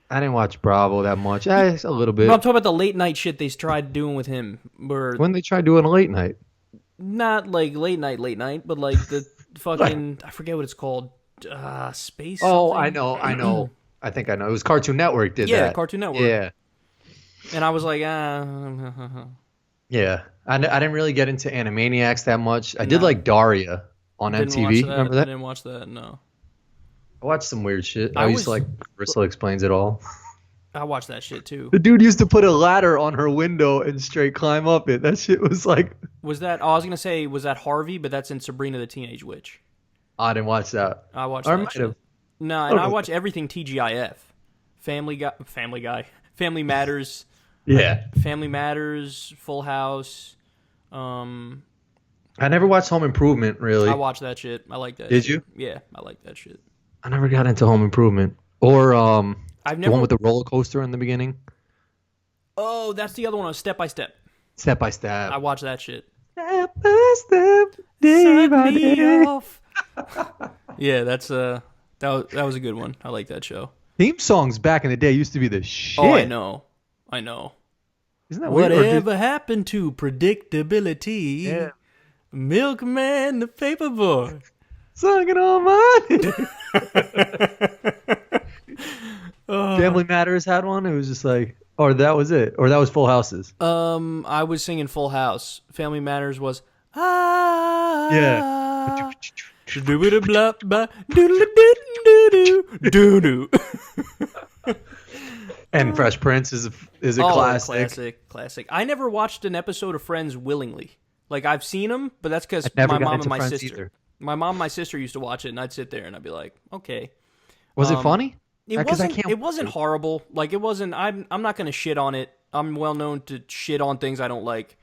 [SPEAKER 2] I didn't watch Bravo that much. A little bit.
[SPEAKER 1] But I'm talking about the late night shit they tried doing with him.
[SPEAKER 2] When they tried doing a late night?
[SPEAKER 1] Not like late night, but like the fucking... I forget what it's called. Space
[SPEAKER 2] Oh,
[SPEAKER 1] something?
[SPEAKER 2] I know. I think I know. It was Cartoon Network did that.
[SPEAKER 1] Yeah, Cartoon Network.
[SPEAKER 2] Yeah.
[SPEAKER 1] And I was like,
[SPEAKER 2] Yeah. I didn't really get into Animaniacs that much. I did like Daria on MTV. Remember that?
[SPEAKER 1] I didn't watch that, no.
[SPEAKER 2] I watched some weird shit. I used to like Crystal Explains It All.
[SPEAKER 1] I watched that shit too.
[SPEAKER 2] The dude used to put a ladder on her window and straight climb up it. That shit was like...
[SPEAKER 1] Was that... I was going to say, was that Harvey? But that's in Sabrina the Teenage Witch.
[SPEAKER 2] I didn't watch that.
[SPEAKER 1] I watched that shit. No, and I watch everything TGIF. Family Guy. Family Matters.
[SPEAKER 2] Yeah.
[SPEAKER 1] Family Matters, Full House.
[SPEAKER 2] I never watched Home Improvement, really.
[SPEAKER 1] I watched that shit. I like that
[SPEAKER 2] Did
[SPEAKER 1] shit.
[SPEAKER 2] you?
[SPEAKER 1] Yeah, I like that shit.
[SPEAKER 2] I never got into Home Improvement. Or
[SPEAKER 1] the
[SPEAKER 2] one with the roller coaster in the beginning.
[SPEAKER 1] Oh, that's the other one. Step by Step.
[SPEAKER 2] Step by Step.
[SPEAKER 1] I watched that shit.
[SPEAKER 2] Step by step, day by day.
[SPEAKER 1] Off. Yeah, that was a good one. I like that show.
[SPEAKER 2] Theme songs back in the day used to be the shit.
[SPEAKER 1] Oh, I know.
[SPEAKER 2] Isn't that weird?
[SPEAKER 1] Whatever happened to predictability?
[SPEAKER 2] Yeah.
[SPEAKER 1] Milkman, the paperboy.
[SPEAKER 2] Sucking on my Family Matters had one. It was just like, or that was it, or that was Full Houses.
[SPEAKER 1] I was singing Full House. Family Matters was
[SPEAKER 2] Yeah. And Fresh Prince is a classic.
[SPEAKER 1] Classic. I never watched an episode of Friends willingly. Like I've seen them, but that's because my mom and my sister.
[SPEAKER 2] Either.
[SPEAKER 1] My mom and my sister used to watch it, and I'd sit there and I'd be like, okay.
[SPEAKER 2] Was it funny?
[SPEAKER 1] It wasn't horrible. Like it wasn't. I'm not gonna shit on it. I'm well known to shit on things I don't like.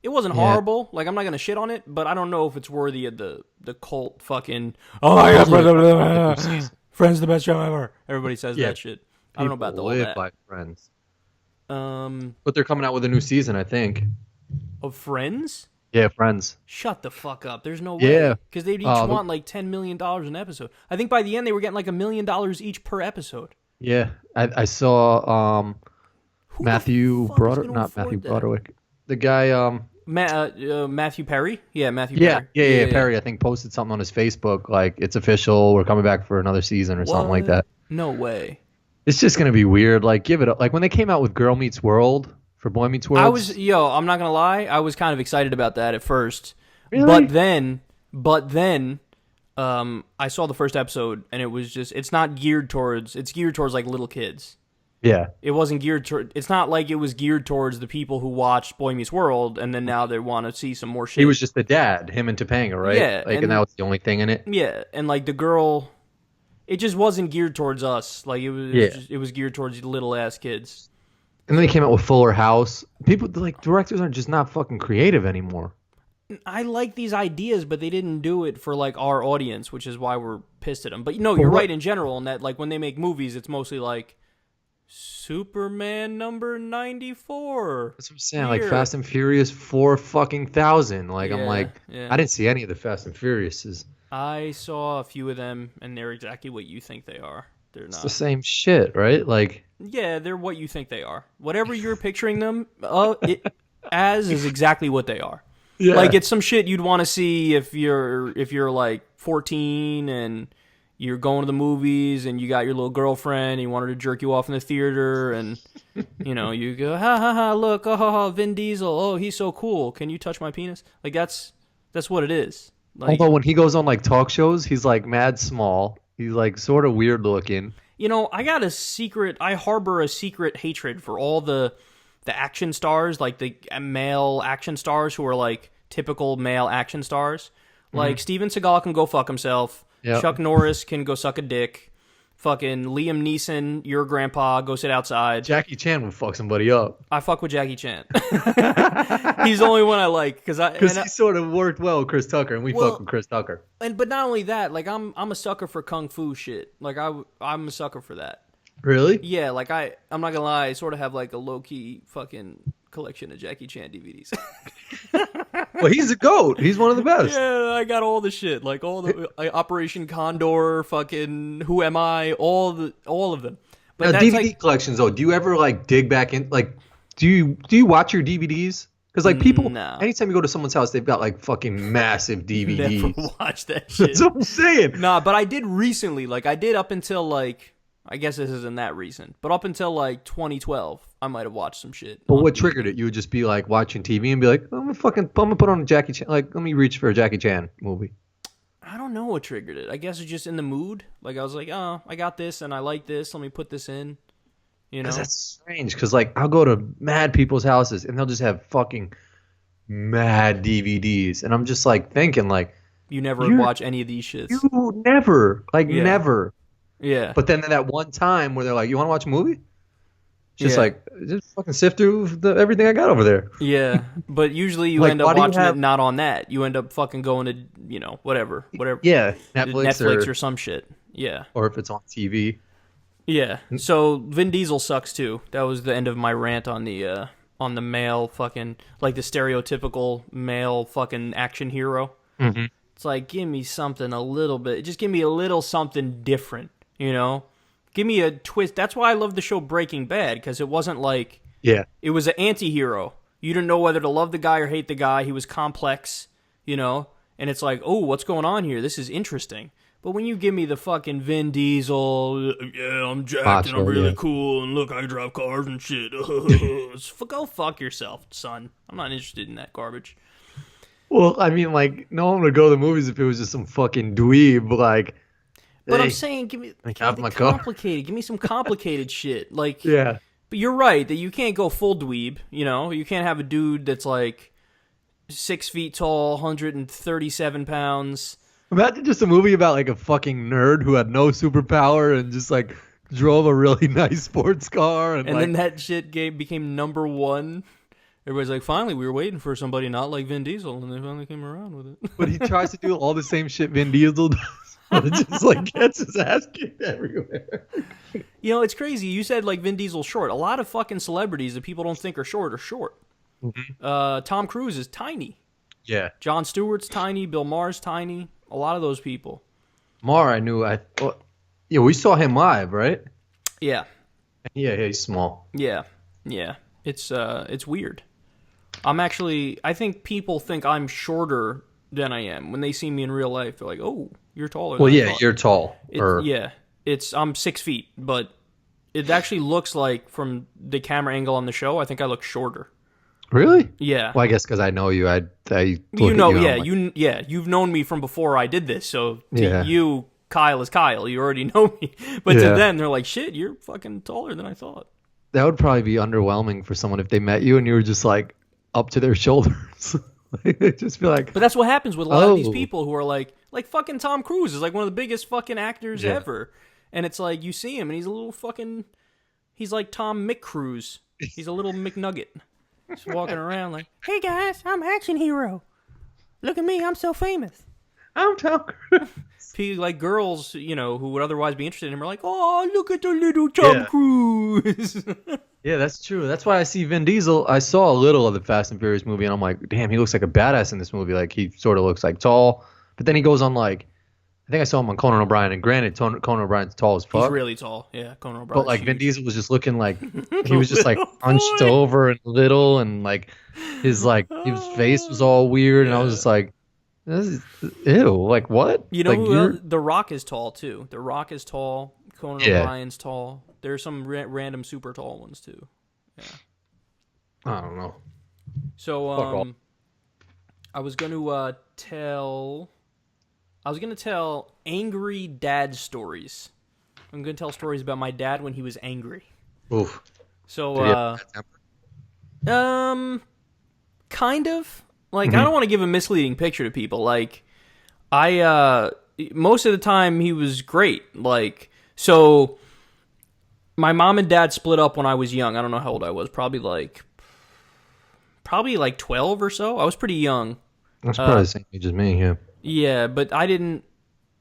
[SPEAKER 1] It wasn't horrible. Like I'm not gonna shit on it, but I don't know if it's worthy of the cult fucking. Oh my god, Friends the best show ever. Everybody says that shit. I don't know about all that.
[SPEAKER 2] By Friends. But they're coming out with a new season, I think.
[SPEAKER 1] Of Friends?
[SPEAKER 2] Yeah, Friends.
[SPEAKER 1] Shut the fuck up. There's no way.
[SPEAKER 2] Yeah.
[SPEAKER 1] Because they'd each want like $10 million an episode. I think by the end they were getting like $1 million each per episode.
[SPEAKER 2] Yeah. I saw Matthew Broderick. Not Matthew Broderick. The guy...
[SPEAKER 1] Matthew Perry? Yeah, Matthew Perry.
[SPEAKER 2] Yeah, Perry, I think, posted something on his Facebook like, it's official, we're coming back for another season or something like that.
[SPEAKER 1] No way.
[SPEAKER 2] It's just going to be weird. Like, give it up. Like, when they came out with Girl Meets World for Boy Meets World.
[SPEAKER 1] I'm not going to lie, I was kind of excited about that at first.
[SPEAKER 2] Really?
[SPEAKER 1] But then, I saw the first episode, and it was just, it's geared towards like little kids.
[SPEAKER 2] Yeah.
[SPEAKER 1] It wasn't geared toward, it's not like it was geared towards the people who watched Boy Meets World, and then now they want to see some more shit.
[SPEAKER 2] He was just the dad, him and Topanga, right?
[SPEAKER 1] Yeah.
[SPEAKER 2] Like, and that was the only thing in it?
[SPEAKER 1] Yeah, and like the girl, it just wasn't geared towards us. Like, it was geared towards little ass kids.
[SPEAKER 2] And then he came out with Fuller House. People like directors are just not fucking creative anymore.
[SPEAKER 1] I like these ideas, but they didn't do it for like our audience, which is why we're pissed at them. But no, you're right in general in that like when they make movies, it's mostly like Superman number 94.
[SPEAKER 2] That's what I'm saying. Like Fast and Furious 4 fucking thousand. Like I'm like,
[SPEAKER 1] yeah.
[SPEAKER 2] I didn't see any of the Fast and Furiouses.
[SPEAKER 1] I saw a few of them, and they're exactly what you think they are. They're
[SPEAKER 2] It's
[SPEAKER 1] not.
[SPEAKER 2] the same shit, right? Like,
[SPEAKER 1] Yeah, they're what you think they are. Whatever you're picturing them as is exactly what they are.
[SPEAKER 2] yeah.
[SPEAKER 1] Like it's some shit you'd want to see if you're like 14 and you're going to the movies and you got your little girlfriend and you want her to jerk you off in the theater and you know you go ha ha ha look Vin Diesel, oh he's so cool, can you touch my penis? Like that's what it is. Like,
[SPEAKER 2] although when he goes on like talk shows, he's like mad small. He's like sort of weird looking.
[SPEAKER 1] you know, I harbor a secret hatred for all the action stars, like the male action stars who are like typical male action stars. Like Steven Seagal can go fuck himself.
[SPEAKER 2] Yep.
[SPEAKER 1] Chuck Norris can go suck a dick. Fucking Liam Neeson, your grandpa, go sit outside.
[SPEAKER 2] Jackie Chan would fuck somebody up.
[SPEAKER 1] I fuck with Jackie Chan. He's the only one I like because
[SPEAKER 2] he sort of worked well with Chris Tucker, and we fuck with Chris Tucker.
[SPEAKER 1] But not only that, like I'm a sucker for kung fu shit. Like I'm a sucker for that.
[SPEAKER 2] Really?
[SPEAKER 1] Yeah, like I'm not gonna lie, I sort of have like a low key fucking collection of Jackie Chan DVDs.
[SPEAKER 2] Well, he's a goat. He's one of the best.
[SPEAKER 1] Yeah, I got all the shit, like all the Operation Condor, fucking Who Am I, all of them. But
[SPEAKER 2] now,
[SPEAKER 1] that's
[SPEAKER 2] DVD
[SPEAKER 1] like,
[SPEAKER 2] collections, though, do you ever like dig back in? Like, do you watch your DVDs? Because like people,
[SPEAKER 1] No.
[SPEAKER 2] anytime you go to someone's house, they've got like fucking massive DVDs.
[SPEAKER 1] never watched that shit.
[SPEAKER 2] That's what I'm saying.
[SPEAKER 1] Nah, but I did recently. Like I did up until like I guess this isn't that recent, but up until like 2012, I might have watched some shit.
[SPEAKER 2] But what triggered it? You would just be like watching TV and be like, I'm gonna put on a Jackie Chan. Like, let me reach for a Jackie Chan movie.
[SPEAKER 1] I don't know what triggered it. I guess it's just in the mood. Like I was like, oh, I got this and I like this. Let me put this in. You know,
[SPEAKER 2] Because that's strange. Because like I'll go to mad people's houses and they'll just have fucking mad DVDs, and I'm just like thinking like,
[SPEAKER 1] you never watch any of these shits.
[SPEAKER 2] you never, like never.
[SPEAKER 1] Yeah.
[SPEAKER 2] But then that one time where they're like, you want to watch a movie? Just like, just fucking sift through everything I got over there.
[SPEAKER 1] Yeah, but usually you
[SPEAKER 2] Like,
[SPEAKER 1] end up
[SPEAKER 2] why do you
[SPEAKER 1] watching
[SPEAKER 2] have-
[SPEAKER 1] it not on that. You end up fucking going to, you know, whatever.
[SPEAKER 2] Yeah, Netflix
[SPEAKER 1] or some shit. Yeah.
[SPEAKER 2] or if it's on TV.
[SPEAKER 1] Yeah. So Vin Diesel sucks too. That was the end of my rant on the male fucking, like the stereotypical male fucking action hero.
[SPEAKER 2] Mm-hmm.
[SPEAKER 1] It's like, give me something a little bit. Just give me a little something different, you know? Give me a twist. That's why I love the show Breaking Bad, because it wasn't like...
[SPEAKER 2] Yeah.
[SPEAKER 1] It was an anti-hero. You didn't know whether to love the guy or hate the guy. He was complex, you know? And it's like, oh, what's going on here? This is interesting. But when you give me the fucking Vin Diesel, yeah, I'm jacked and I'm really cool, and look, I drive cars and shit. Go fuck yourself, son. I'm not interested in that garbage.
[SPEAKER 2] Well, I mean, like, no one would go to the movies if it was just some fucking dweeb, like...
[SPEAKER 1] But
[SPEAKER 2] hey,
[SPEAKER 1] I'm saying, give me
[SPEAKER 2] my
[SPEAKER 1] complicated. Give me some complicated shit. Like,
[SPEAKER 2] yeah.
[SPEAKER 1] But you're right that you can't go full dweeb. You know, you can't have a dude that's like 6 feet tall, 137 pounds.
[SPEAKER 2] Imagine just a movie about like a fucking nerd who had no superpower and just like drove a really nice sports car, and like,
[SPEAKER 1] then that shit became number one. Everybody's like, finally, we were waiting for somebody not like Vin Diesel, and they finally came around with it.
[SPEAKER 2] But he tries to do all the same shit Vin Diesel does. But it just like gets his ass kicked everywhere.
[SPEAKER 1] You know, it's crazy. You said like Vin Diesel's short. A lot of fucking celebrities that people don't think are short are short. Mm-hmm. Tom Cruise is tiny.
[SPEAKER 2] Yeah.
[SPEAKER 1] Jon Stewart's tiny. Bill Maher's tiny. A lot of those people.
[SPEAKER 2] Maher, I knew. Yeah, we saw him live, right?
[SPEAKER 1] Yeah.
[SPEAKER 2] Yeah, he's small.
[SPEAKER 1] Yeah. It's weird. I think people think I'm shorter than I am. When they see me in real life, they're like, oh, you're taller
[SPEAKER 2] Well,
[SPEAKER 1] than I
[SPEAKER 2] yeah,
[SPEAKER 1] thought.
[SPEAKER 2] you're tall.
[SPEAKER 1] I'm 6 feet, but it actually looks like from the camera angle on the show, I think I look shorter.
[SPEAKER 2] Really?
[SPEAKER 1] Yeah.
[SPEAKER 2] Well, I guess because I know you, I
[SPEAKER 1] you know, you've known me from before I did this, so to you, Kyle is Kyle. You already know me. But to them, they're like, shit, you're fucking taller than I thought.
[SPEAKER 2] That would probably be underwhelming for someone if they met you and you were just like up to their shoulders. They'd just be like,
[SPEAKER 1] but that's what happens with a lot of these people who are like fucking Tom Cruise is like one of the biggest fucking actors ever. And it's like, you see him and he's a little fucking, he's like Tom McCruise. He's a little McNugget. Just walking around like, hey guys, I'm action hero. Look at me, I'm so famous.
[SPEAKER 2] I'm Tom Cruise.
[SPEAKER 1] Like girls, who would otherwise be interested in him are like, oh, look at the little Tom Cruise.
[SPEAKER 2] Yeah, that's true. That's why I see Vin Diesel. I saw a little of the Fast and Furious movie, and I'm like, damn, he looks like a badass in this movie. Like, he sort of looks like tall, but then he goes on like, I think I saw him on Conan O'Brien, and granted, Conan O'Brien's tall as fuck.
[SPEAKER 1] He's really tall. Yeah, Conan O'Brien.
[SPEAKER 2] But like Vin Diesel was just looking like he was just like hunched over and little, and like his face was all weird, and I was just like, this is, ew, like what?
[SPEAKER 1] The Rock is tall too. The Rock is tall. Conan O'Brien's tall. There's some random super tall ones too. Yeah.
[SPEAKER 2] I don't know.
[SPEAKER 1] So I was going to tell angry dad stories. I'm going to tell stories about my dad when he was angry.
[SPEAKER 2] Oof.
[SPEAKER 1] So kind of. Like, I don't want to give a misleading picture to people. Like, most of the time he was great. Like, so my mom and dad split up when I was young. I don't know how old I was. Probably like 12 or so. I was pretty young.
[SPEAKER 2] That's probably the same age as me, yeah.
[SPEAKER 1] Yeah, but I didn't.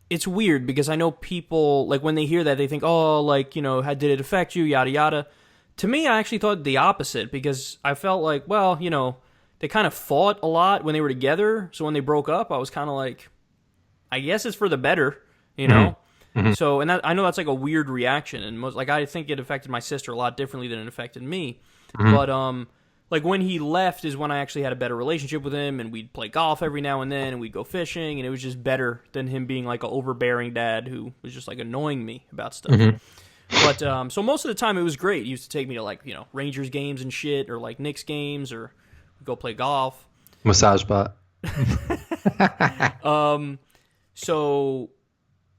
[SPEAKER 1] It's weird because I know people, like, when they hear that, they think, oh, like, how did it affect you, yada, yada. To me, I actually thought the opposite because I felt like, well, they kind of fought a lot when they were together. So when they broke up, I was kind of like, I guess it's for the better, Mm-hmm. So, and that, I know that's like a weird reaction. And I think it affected my sister a lot differently than it affected me. Mm-hmm. But, like when he left is when I actually had a better relationship with him, and we'd play golf every now and then, and we'd go fishing, and it was just better than him being like an overbearing dad who was just like annoying me about stuff. Mm-hmm. But, so most of the time it was great. He used to take me to like, Rangers games and shit, or like Knicks games, or go play golf.
[SPEAKER 2] Massage spot.
[SPEAKER 1] So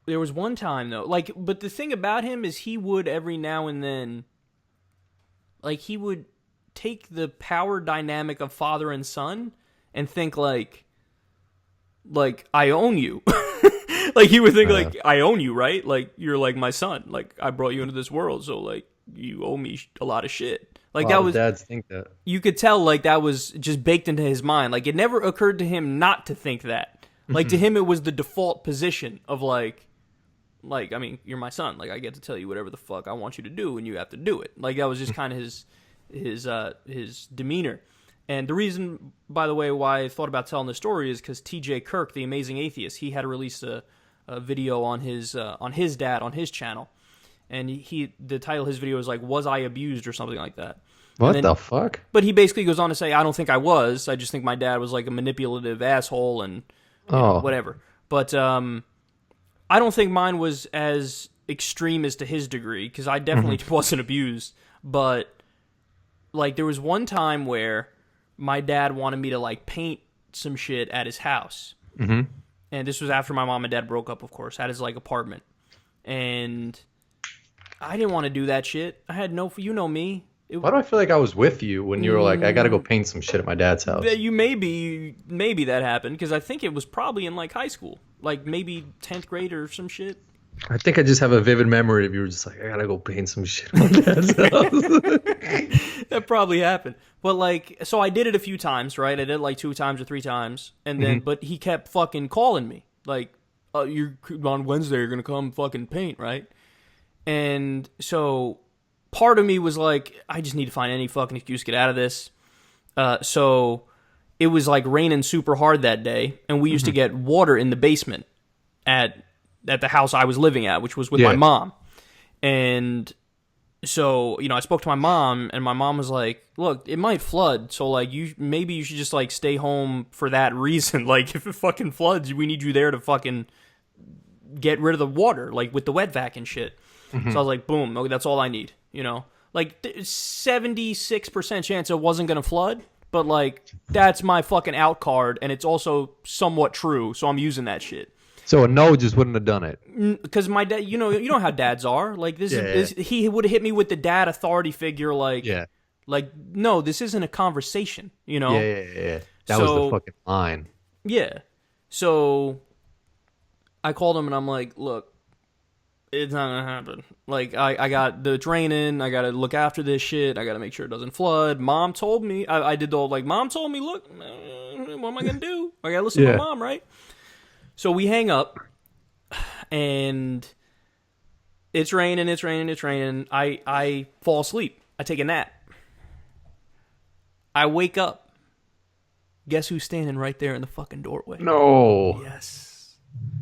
[SPEAKER 1] there was one time though, but the thing about him is he would every now and then, he would take the power dynamic of father and son and think like I own you. Like he would think I own you, right? Like you're like my son. Like I brought you into this world, so like you owe me a lot of shit. Like that was
[SPEAKER 2] dads think that.
[SPEAKER 1] You could tell like that was just baked into his mind. Like it never occurred to him not to think that. Like to him it was the default position of like I mean, you're my son. Like I get to tell you whatever the fuck I want you to do and you have to do it. Like that was just kind of his demeanor. And the reason, by the way, why I thought about telling this story is because T.J. Kirk, the Amazing Atheist, he had released a video on his dad on his channel. And the title of his video is like, "Was I abused?" or something like that.
[SPEAKER 2] What the fuck?
[SPEAKER 1] But he basically goes on to say, "I don't think I was. I just think my dad was like a manipulative asshole and whatever." But I don't think mine was as extreme as to his degree because I definitely wasn't abused. But like there was one time where my dad wanted me to like paint some shit at his house, and this was after my mom and dad broke up, of course, at his like apartment, and I didn't want to do that shit. I had no, me.
[SPEAKER 2] Why do I feel like I was with you when you were like, I gotta go paint some shit at my dad's house?
[SPEAKER 1] Maybe that happened because I think it was probably in like high school, like maybe 10th grade or some shit.
[SPEAKER 2] I think I just have a vivid memory of you were just like, I gotta go paint some shit at my dad's house.
[SPEAKER 1] That probably happened. But like, so I did it a few times, right? I did it like 2 times or 3 times, and then but he kept fucking calling me like, "You're on Wednesday. You're gonna come fucking paint, right?" And so part of me was like, I just need to find any fucking excuse to get out of this. So it was like raining super hard that day, and we used to get water in the basement at the house I was living at, which was with my mom. And so, I spoke to my mom, and my mom was like, "Look, it might flood, so like maybe you should just like stay home for that reason. Like if it fucking floods, we need you there to fucking get rid of the water, like with the wet vac and shit." So I was like, boom, okay, that's all I need, Like 76% chance it wasn't going to flood, but like that's my fucking out card, and it's also somewhat true, so I'm using that shit.
[SPEAKER 2] So a no just wouldn't have done it.
[SPEAKER 1] Because my dad, you know how dads are. Like he would have hit me with the dad authority figure, like, like no, this isn't a conversation,
[SPEAKER 2] Yeah. That was the fucking line.
[SPEAKER 1] Yeah. So I called him and I'm like, look, it's not gonna happen. Like, I got the draining, I gotta look after this shit, I gotta make sure it doesn't flood. Mom told me, I did the whole, like, Mom told me, look, what am I gonna do? I gotta listen to my mom, right? So we hang up, and it's raining. I fall asleep. I take a nap. I wake up. Guess who's standing right there in the fucking doorway?
[SPEAKER 2] No.
[SPEAKER 1] Yes.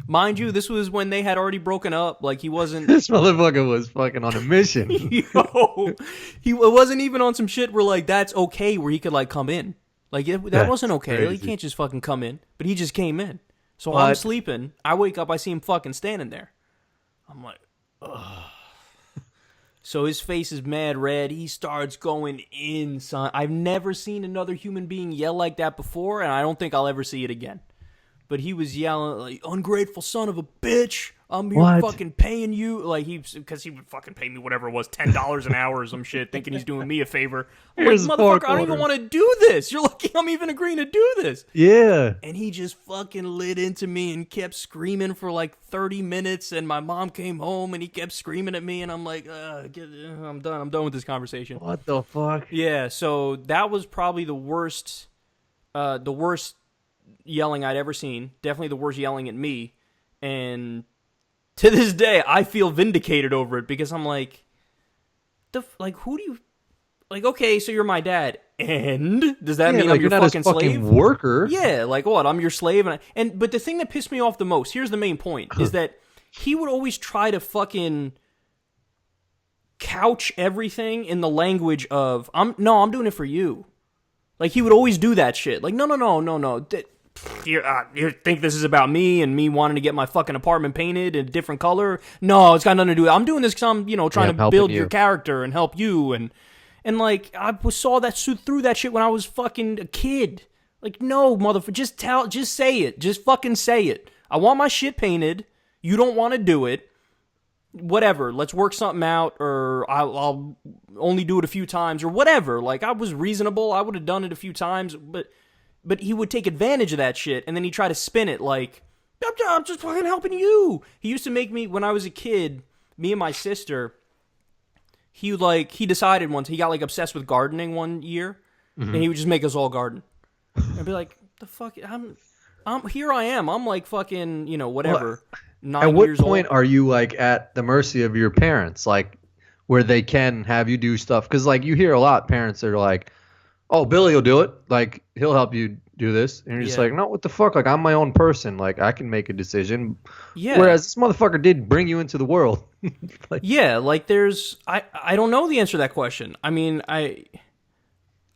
[SPEAKER 1] Mind you, this was when they had already broken up. Like, he wasn't...
[SPEAKER 2] This motherfucker was fucking on a mission.
[SPEAKER 1] Yo, he wasn't even on some shit where, like, that's okay, where he could, like, come in. Like, that wasn't okay. Like, he can't just fucking come in. But he just came in. So I'm sleeping. I wake up, I see him fucking standing there. I'm like, ugh. So his face is mad red. He starts going in, son. I've never seen another human being yell like that before, and I don't think I'll ever see it again. But he was yelling, like, ungrateful son of a bitch. I'm here fucking paying you. Like, because he would fucking pay me whatever it was, $10 an hour or some shit, thinking he's doing me a favor. I'm like, motherfucker, I don't even want to do this. You're lucky I'm even agreeing to do this.
[SPEAKER 2] Yeah.
[SPEAKER 1] And he just fucking lit into me and kept screaming for like 30 minutes. And my mom came home and he kept screaming at me. And I'm like, I'm done. I'm done with this conversation.
[SPEAKER 2] What the fuck?
[SPEAKER 1] Yeah, so that was probably the worst yelling I'd ever seen. Definitely the worst yelling at me. And to this day, I feel vindicated over it because I'm like, who do you... Like, okay, so you're my dad, and does that mean I'm your fucking slave?
[SPEAKER 2] Worker?
[SPEAKER 1] Yeah, like what? I'm your slave, but the thing that pissed me off the most, here's the main point, is that he would always try to fucking couch everything in the language of, I'm doing it for you. Like, he would always do that shit. Like, no. You think this is about me and me wanting to get my fucking apartment painted in a different color? No, it's got nothing to do with it. I'm doing this because I'm, trying to build your character and help you. And like, I saw that through that shit when I was fucking a kid. Like, no, motherfucker, just say it. Just fucking say it. I want my shit painted. You don't want to do it. Whatever. Let's work something out, or I'll only do it a few times, or whatever. Like, I was reasonable. I would have done it a few times, but he would take advantage of that shit, and then he'd try to spin it like, I'm just fucking helping you. He used to make me, when I was a kid, me and my sister, he decided once, he got like obsessed with gardening one year, and he would just make us all garden. I'd be like, the fuck, here I am. I'm like fucking, whatever, 9 years old.
[SPEAKER 2] At what point are you like at the mercy of your parents, like where they can have you do stuff? Because like you hear a lot, parents are like, oh, Billy will do it. Like, he'll help you do this. And you're just like, no, what the fuck? Like, I'm my own person. Like, I can make a decision. Yeah. Whereas this motherfucker did bring you into the world.
[SPEAKER 1] Like, yeah, like there's... I don't know the answer to that question. I mean, I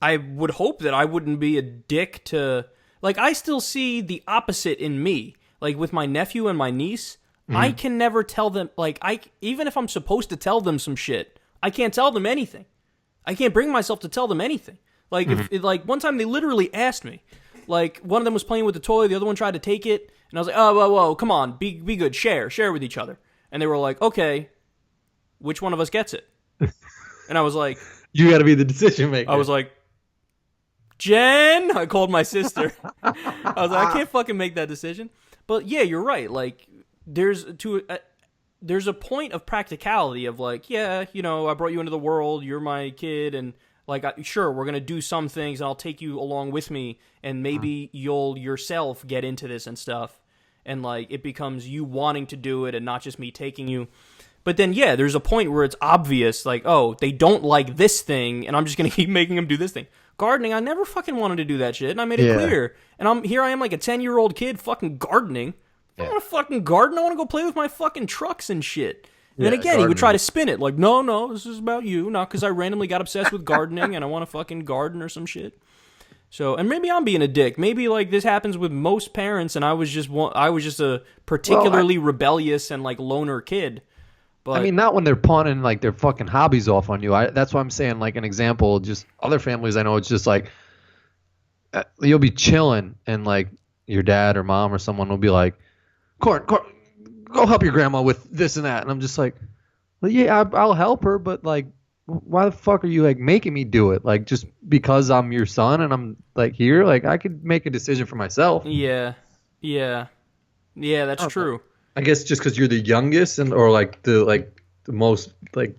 [SPEAKER 1] would hope that I wouldn't be a dick to... Like, I still see the opposite in me. Like, with my nephew and my niece, I can never tell them... Like, even if I'm supposed to tell them some shit, I can't tell them anything. I can't bring myself to tell them anything. Like, like one time they literally asked me, like, one of them was playing with the toy, the other one tried to take it, and I was like, oh, whoa, come on, be good, share with each other. And they were like, okay, which one of us gets it? And I was like...
[SPEAKER 2] You gotta be the decision maker.
[SPEAKER 1] I was like, Jen? I called my sister. I was like, I can't fucking make that decision. But yeah, you're right, like, there's a point of practicality of like, yeah, I brought you into the world, you're my kid, and... Like, sure, we're going to do some things, and I'll take you along with me, and maybe you'll yourself get into this and stuff. And, like, it becomes you wanting to do it and not just me taking you. But then, yeah, there's a point where it's obvious, like, oh, they don't like this thing, and I'm just going to keep making them do this thing. Gardening, I never fucking wanted to do that shit, and I made it clear. And I am like a 10-year-old kid fucking gardening. I don't want to fucking garden. I want to go play with my fucking trucks and shit. And then again, he would try to spin it. Like, no, this is about you. Not because I randomly got obsessed with gardening and I want to fucking garden or some shit. So, and maybe I'm being a dick. Maybe, like, this happens with most parents and I was just a particularly rebellious and, like, loner kid. But,
[SPEAKER 2] I mean, not when they're pawning, like, their fucking hobbies off on you. That's why I'm saying, like, an example, just other families I know, it's just, like, you'll be chilling and, like, your dad or mom or someone will be like, Corin, go help your grandma with this and that. And I'm just like, well, yeah, I'll help her, but like, why the fuck are you like making me do it? Like, just because I'm your son and I'm like here, like I could make a decision for myself.
[SPEAKER 1] Yeah, that's true.
[SPEAKER 2] I guess just because you're the youngest or the most like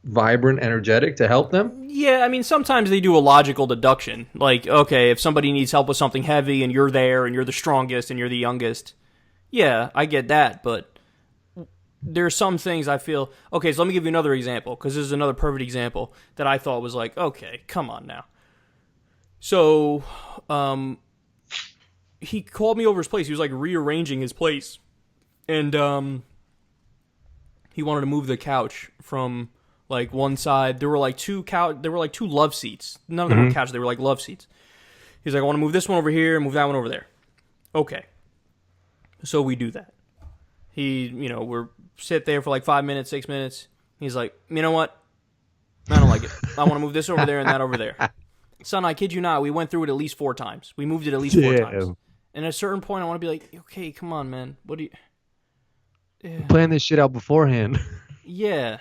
[SPEAKER 2] vibrant, energetic to help them.
[SPEAKER 1] Yeah, I mean, sometimes they do a logical deduction. Like, okay, if somebody needs help with something heavy and you're there and you're the strongest and you're the youngest, yeah, I get that. But there's some things I feel... Okay, so let me give you another example, because this is another perfect example that I thought was like, okay, come on now. So, he called me over his place. He was like rearranging his place. And he wanted to move the couch from... like one side, there were like two love seats. None of them were couches, they were like love seats. He's like, I want to move this one over here and move that one over there. Okay. So we do that. We're sit there for like 5 minutes, 6 minutes. He's like, you know what? I don't like it. I want to move this over there and that over there. Son, I kid you not, we went through it at least 4 times. We moved it at least 4 times. And at a certain point, I want to be like, okay, come on, man. What do you...
[SPEAKER 2] Yeah. Plan this shit out beforehand.
[SPEAKER 1] Yeah.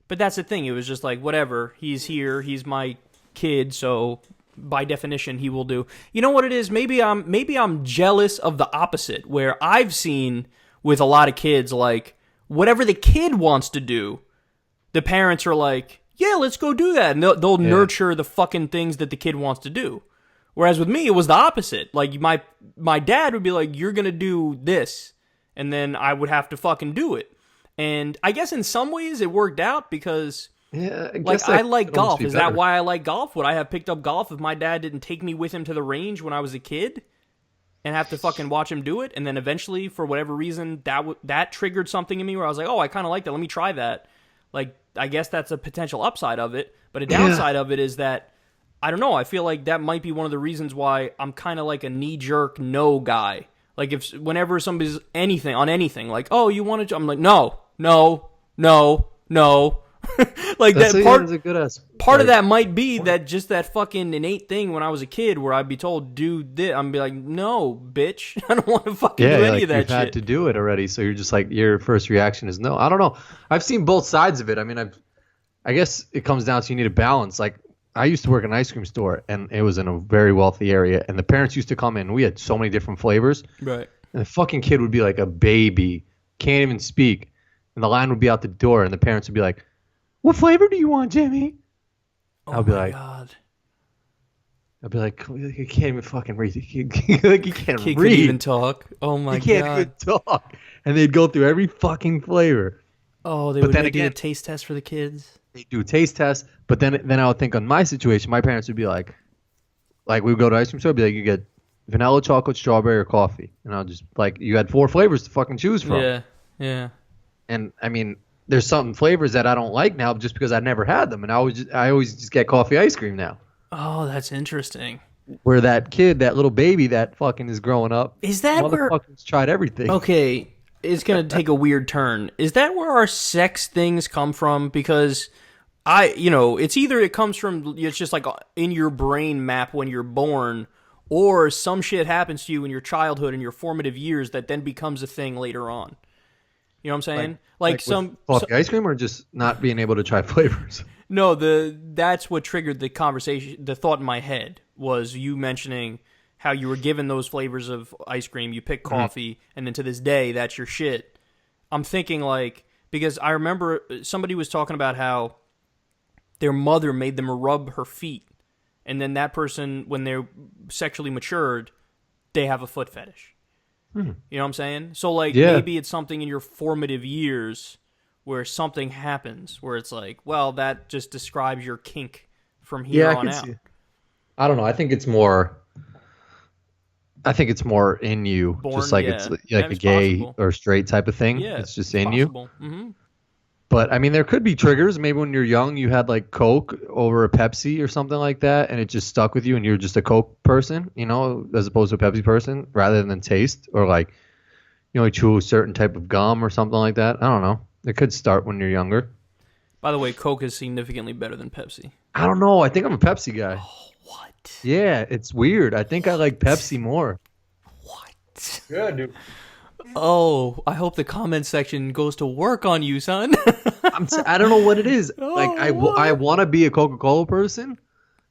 [SPEAKER 1] But that's the thing. It was just like, whatever. He's here. He's my kid, so by definition, he will do. You know what it is? Maybe I'm jealous of the opposite, where I've seen with a lot of kids, like, whatever the kid wants to do, the parents are like, yeah, let's go do that. And they'll nurture the fucking things that the kid wants to do. Whereas with me, it was the opposite. Like, my dad would be like, you're going to do this. And then I would have to fucking do it. And I guess in some ways it worked out because, I like golf. Is that why I like golf? Would I have picked up golf if my dad didn't take me with him to the range when I was a kid and have to fucking watch him do it? And then eventually, for whatever reason, that triggered something in me where I was like, oh, I kind of like that. Let me try that. Like, I guess that's a potential upside of it. But a downside of it is that, I don't know, I feel like that might be one of the reasons why I'm kind of like a knee-jerk no guy. Like, whenever somebody's on anything, like, oh, you want to... I'm like, no. Like, that's part of that might be that just that fucking innate thing when I was a kid where I'd be told, do this. I'm be like, no, bitch. I don't want to fucking do any of that shit.
[SPEAKER 2] You've had to do it already, so you're just like, your first reaction is no. I don't know. I've seen both sides of it. I mean, I guess it comes down to you need a balance. Like, I used to work in an ice cream store, and it was in a very wealthy area, and the parents used to come in. We had so many different flavors.
[SPEAKER 1] Right.
[SPEAKER 2] And the fucking kid would be like a baby, can't even speak. And the line would be out the door, and the parents would be like, what flavor do you want, Jimmy?
[SPEAKER 1] I'll be like, God.
[SPEAKER 2] I'd be like, you can't even fucking read. Like, you can't
[SPEAKER 1] Kid
[SPEAKER 2] read.
[SPEAKER 1] Could even talk. Oh, my God. You can't even
[SPEAKER 2] talk. And they'd go through every fucking flavor.
[SPEAKER 1] Oh, they would do a taste test for the kids?
[SPEAKER 2] They do a taste test, but then I would think on my situation, my parents would be like we would go to ice cream store, be like, you get vanilla, chocolate, strawberry, or coffee. And I'll just, like, you had 4 flavors to fucking choose from.
[SPEAKER 1] Yeah.
[SPEAKER 2] And I mean, there's some flavors that I don't like now just because I never had them, and I always just get coffee ice cream now.
[SPEAKER 1] Oh, that's interesting.
[SPEAKER 2] Where that kid, that little baby that fucking is growing up,
[SPEAKER 1] is that where
[SPEAKER 2] motherfuckers tried everything?
[SPEAKER 1] Okay, it's gonna take a weird turn. Is that where our sex things come from? Because it's either it comes from, it's just like in your brain map when you're born, or some shit happens to you in your childhood and your formative years that then becomes a thing later on. You know what I'm saying? Like some
[SPEAKER 2] coffee ice cream, or just not being able to try flavors.
[SPEAKER 1] No, that's what triggered the conversation. The thought in my head was you mentioning how you were given those flavors of ice cream. You picked coffee, and then to this day, that's your shit. I'm thinking because I remember somebody was talking about how their mother made them rub her feet, and then that person, when they're sexually matured, they have a foot fetish. You know what I'm saying? So, maybe it's something in your formative years where something happens where it's like, well, that just describes your kink from here on out.
[SPEAKER 2] I don't know. I think it's more in you. Just like it's like a gay possible. Or straight type of thing. Yeah, it's just in possible. You. Mm-hmm. But, I mean, there could be triggers. Maybe when you're young, you had, like, Coke over a Pepsi or something like that, and it just stuck with you, and you're just a Coke person, as opposed to a Pepsi person, rather than taste. Or, like, you only chew a certain type of gum or something like that. I don't know. It could start when you're younger.
[SPEAKER 1] By the way, Coke is significantly better than Pepsi.
[SPEAKER 2] I don't know. I think I'm a Pepsi guy.
[SPEAKER 1] Oh, what?
[SPEAKER 2] Yeah, it's weird. I think I like Pepsi more.
[SPEAKER 1] What?
[SPEAKER 2] Yeah, dude.
[SPEAKER 1] Oh, I hope the comment section goes to work on you, son.
[SPEAKER 2] I don't know what it is. I want to be a Coca-Cola person,